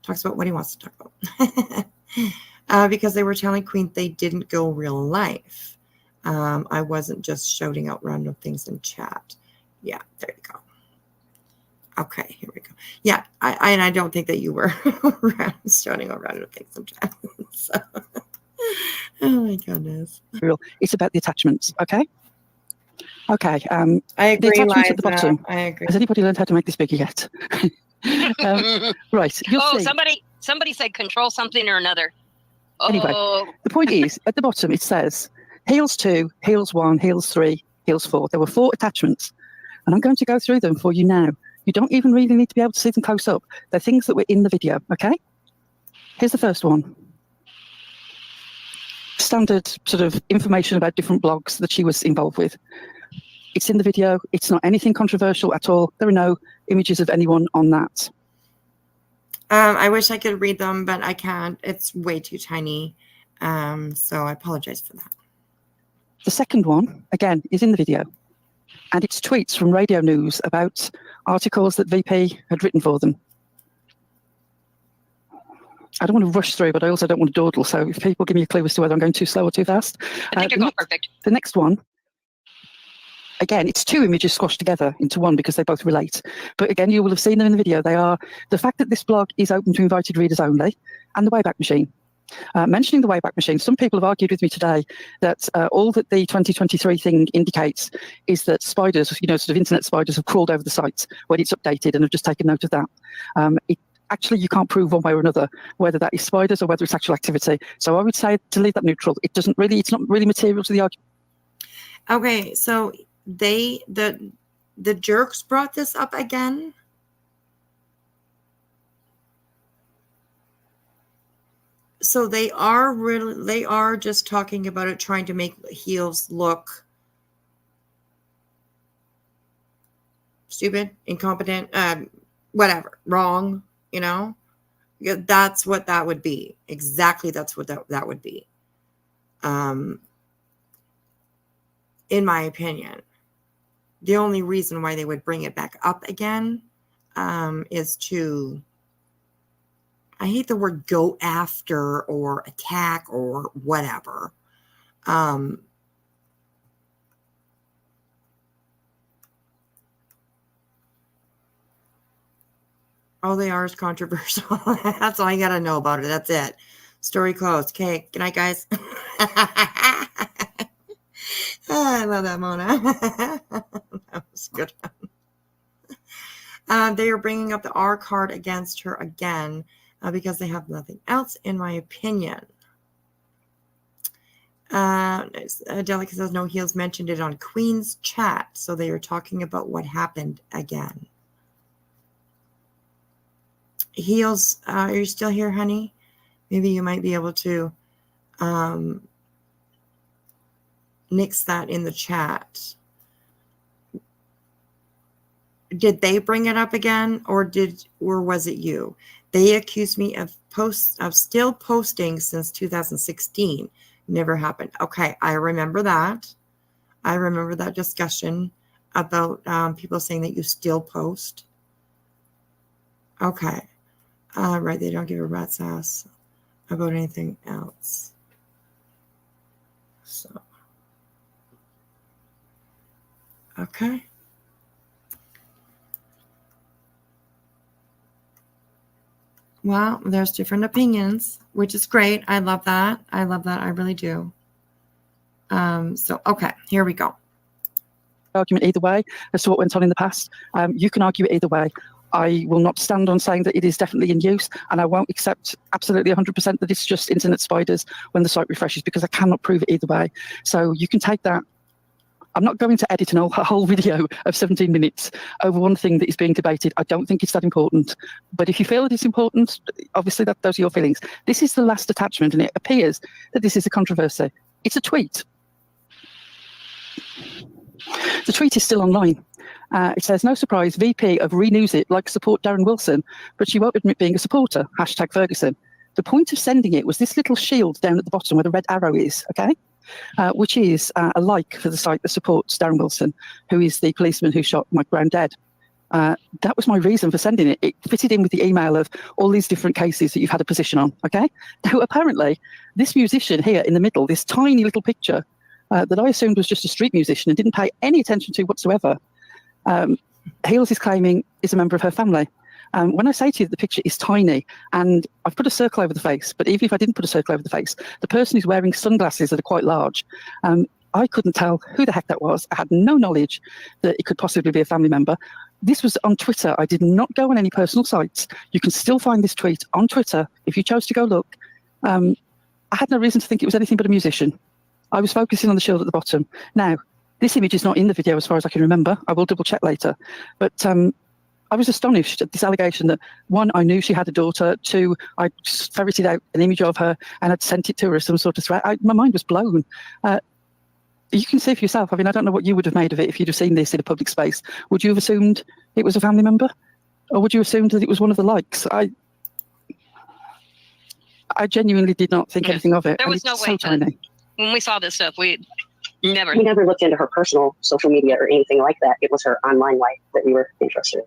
S3: talks about what he wants to talk about. Because they were telling Queen they didn't go real life. I wasn't just shouting out random things in chat. Yeah, there you go. Okay, here we go. Yeah, I don't think that you were shouting out random things in chat. So, oh my goodness.
S12: It's about the attachments, okay? Okay.
S3: I agree,
S12: the attachments
S3: Liza.
S12: at the bottom.
S3: I agree.
S12: Has anybody learned how to make this bigger yet? Right. You'll see.
S20: Somebody said control something or another.
S12: Anyway, the point is, at the bottom it says Heels 2, Heels 1, Heels 3, Heels 4. There were 4 attachments, and I'm going to go through them for you now. You don't even really need to be able to see them close up. They're things that were in the video, okay? Here's the first one. Standard sort of information about different blogs that she was involved with. It's in the video. It's not anything controversial at all. There are no images of anyone on that.
S3: I wish I could read them, but I can't. It's way too tiny. So I apologize for that.
S12: The second one, again, is in the video. And it's tweets from Radio News about articles that VP had written for them. I don't want to rush through, but I also don't want to dawdle. So if people give me a clue as to whether I'm going too slow or too fast.
S20: I think you're going perfect.
S12: The next one again, it's two images squashed together into one because they both relate. But again, you will have seen them in the video. They are the fact that this blog is open to invited readers only, and the Wayback Machine. Mentioning the Wayback Machine, some people have argued with me today that all that the 2023 thing indicates is that spiders, sort of internet spiders, have crawled over the site when it's updated and have just taken note of that. Actually, you can't prove one way or another whether that is spiders or whether it's actual activity. So I would say to leave that neutral. It's not really material to the argument.
S3: Okay, so the jerks brought this up again. So they are just talking about it, trying to make Heels look stupid, incompetent, whatever, wrong, That's what that would be. Exactly, that's what that would be. In my opinion. The only reason why they would bring it back up again is to, I hate the word go after or attack or whatever. Oh, they are controversial. That's all I got to know about it. That's it. Story closed. Okay. Good night, guys. Oh, I love that, Mona. That was good. They are bringing up the R card against her again because they have nothing else, in my opinion. Delica says no Heels mentioned it on Queen's chat, so they are talking about what happened again. Heels, are you still here, honey? Maybe you might be able to nix that in the chat. Did they bring it up again, or was it you? They accused me of still posting since 2016. Never happened. Okay, I remember that. I remember that discussion about people saying that you still post. Okay. Right, they don't give a rat's ass about anything else. So, okay. Well, there's different opinions, which is great. I love that. I love that. I really do. So, okay, here we go.
S12: Argument either way as to what went on in the past. You can argue it either way. I will not stand on saying that it is definitely in use, and I won't accept absolutely 100% that it's just internet spiders when the site refreshes, because I cannot prove it either way. So you can take that. I'm not going to edit a whole video of 17 minutes over one thing that is being debated. I don't think it's that important. But if you feel that it's important, obviously those are your feelings. This is the last attachment, and it appears that this is a controversy. It's a tweet. The tweet is still online. It says, no surprise, VP of Renews It like support Darren Wilson, but she won't admit being a supporter, #Ferguson. The point of sending it was this little shield down at the bottom where the red arrow is, okay? Which is a like for the site that supports Darren Wilson, who is the policeman who shot Mike Brown dead. That was my reason for sending it. It fitted in with the email of all these different cases that you've had a position on, okay? Now, apparently, this musician here in the middle, this tiny little picture that I assumed was just a street musician and didn't pay any attention to whatsoever, Heels is claiming is a member of her family. When I say to you that the picture is tiny, and I've put a circle over the face, but even if I didn't put a circle over the face, the person is wearing sunglasses that are quite large. I couldn't tell who the heck that was. I had no knowledge that it could possibly be a family member. This was on Twitter. I did not go on any personal sites. You can still find this tweet on Twitter if you chose to go look. I had no reason to think it was anything but a musician. I was focusing on the shield at the bottom. Now, this image is not in the video as far as I can remember. I will double check later. But I was astonished at this allegation that, one, I knew she had a daughter, two, I ferreted out an image of her and had sent it to her as some sort of threat. My mind was blown. You can see for yourself. I mean, I don't know what you would have made of it if you'd have seen this in a public space. Would you have assumed it was a family member? Or would you have assumed that it was one of the likes? I genuinely did not think anything of it.
S20: There was no way to, when we saw this stuff, we never
S14: looked into her personal social media or anything like that. It was her online life that we were interested in.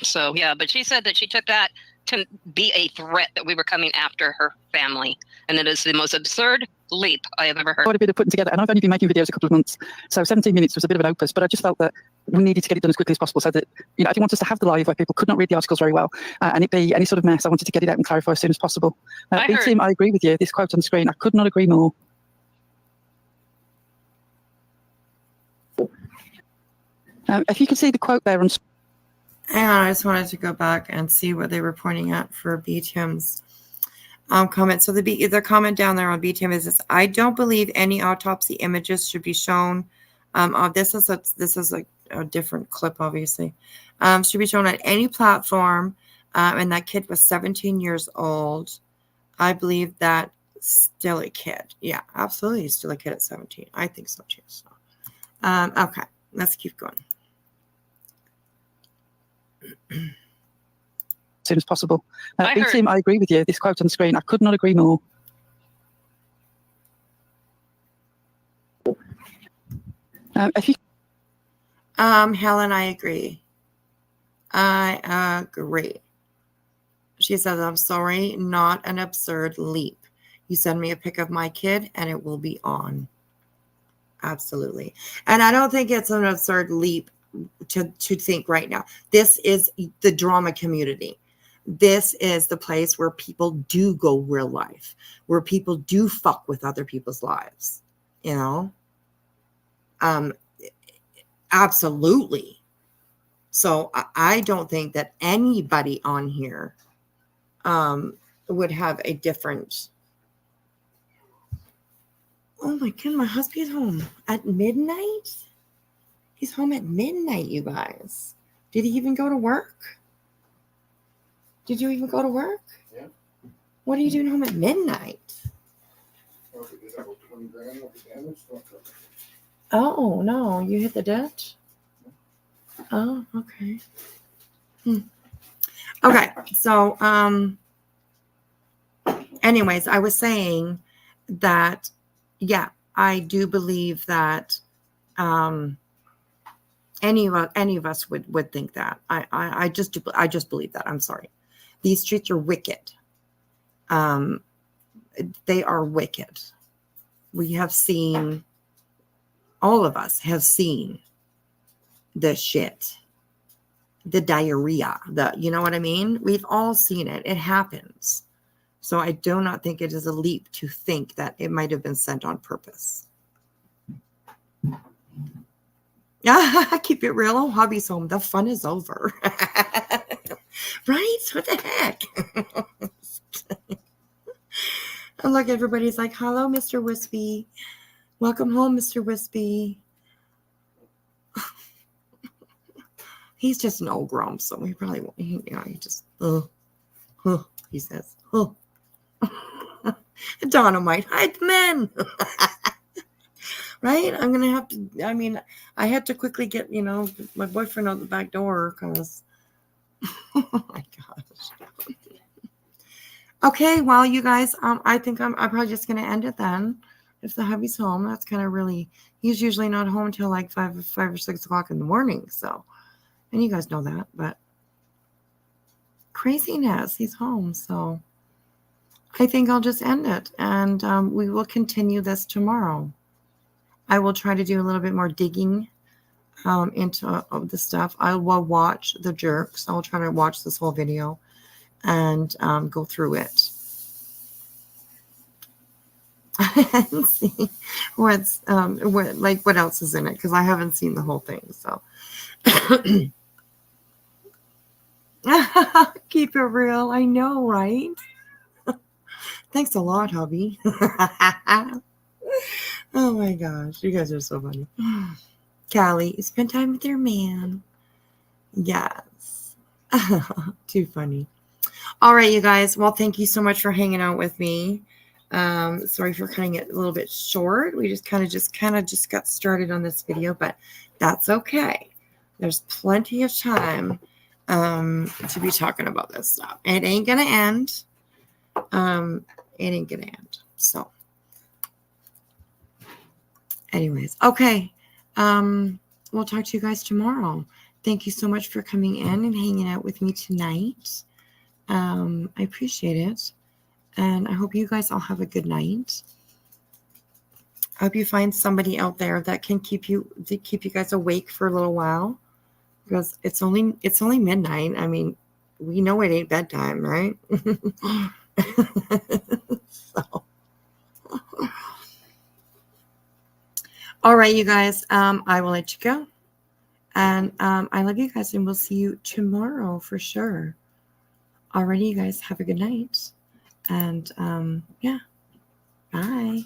S20: So, yeah, but she said that she took that to be a threat that we were coming after her family. And it is the most absurd leap I have ever heard.
S12: Quite a bit of putting together, and I've only been making videos a couple of months, so 17 minutes was a bit of an opus, but I just felt that we needed to get it done as quickly as possible so that, I didn't want us to have the live where people could not read the articles very well and it be any sort of mess. I wanted to get it out and clarify as soon as possible. B Team, I agree with you. This quote on the screen, I could not agree more. If you can see the quote there on.
S3: And I just wanted to go back and see what they were pointing at for BTM's comment. So the comment down there on BTM is this: I don't believe any autopsy images should be shown. This is a different clip, obviously. Should be shown on any platform. And that kid was 17 years old. I believe that still a kid. Yeah, absolutely, he's still a kid at 17. I think so too. So, okay, let's keep going.
S12: As soon as possible. B Team, I agree with you. This quote on the screen, I could not agree more. If you...
S3: Helen, I agree. I agree. She says, I'm sorry, not an absurd leap. You send me a pic of my kid and it will be on. Absolutely. And I don't think it's an absurd leap to think right now. This is the drama community. This is the place where people do go real life, where people do fuck with other people's lives, absolutely. So I don't think that anybody on here would have a different. Oh my God, my husband's home at midnight. He's home at midnight, you guys. Did he even go to work? Did you even go to work?
S10: Yeah.
S3: What are you doing home at midnight? Oh, no. You hit the ditch? Oh, okay. Okay. So, anyways, I was saying that, yeah, I do believe that any of us would think that. I just believe that. I'm sorry. These streets are wicked. They are wicked. We have seen, all of us have seen the shit, the diarrhea, you know what I mean? We've all seen it. It happens. So I do not think it is a leap to think that it might have been sent on purpose. Keep it real. Oh, hubby's home. The fun is over. Right? What the heck? And look, everybody's like, hello, Mr. Wispy. Welcome home, Mr. Wispy. He's just an old grump, so he probably won't. He just, he says, Dynamite, hide the men. Right? I'm going to have to, I had to quickly get, my boyfriend out the back door because, oh my gosh. Okay, well, you guys, I think I'm probably just going to end it then. If the hubby's home, that's kind of really, he's usually not home until like 5 or 6 o'clock in the morning. So, and you guys know that, but craziness, he's home. So I think I'll just end it and we will continue this tomorrow. I will try to do a little bit more digging into the stuff. I will watch the jerks. I'll try to watch this whole video and go through it and see what else is in it, because I haven't seen the whole thing. So keep it real. I know, right? Thanks a lot, hubby. Oh my gosh, you guys are so funny. Callie, spend time with your man. Yes. Too funny. All right, you guys. Well, thank you so much for hanging out with me. Sorry for cutting it a little bit short. We just kind of got started on this video, but that's okay. There's plenty of time to be talking about this stuff. It ain't gonna end. It ain't gonna end. So anyways, okay. We'll talk to you guys tomorrow. Thank you so much for coming in and hanging out with me tonight. I appreciate it. And I hope you guys all have a good night. I hope you find somebody out there that can keep you guys awake for a little while, because it's only midnight. I mean, we know it ain't bedtime, right? So. All right, you guys. I will let you go, and I love you guys, and we'll see you tomorrow for sure. Alrighty, you guys have a good night, and yeah, bye.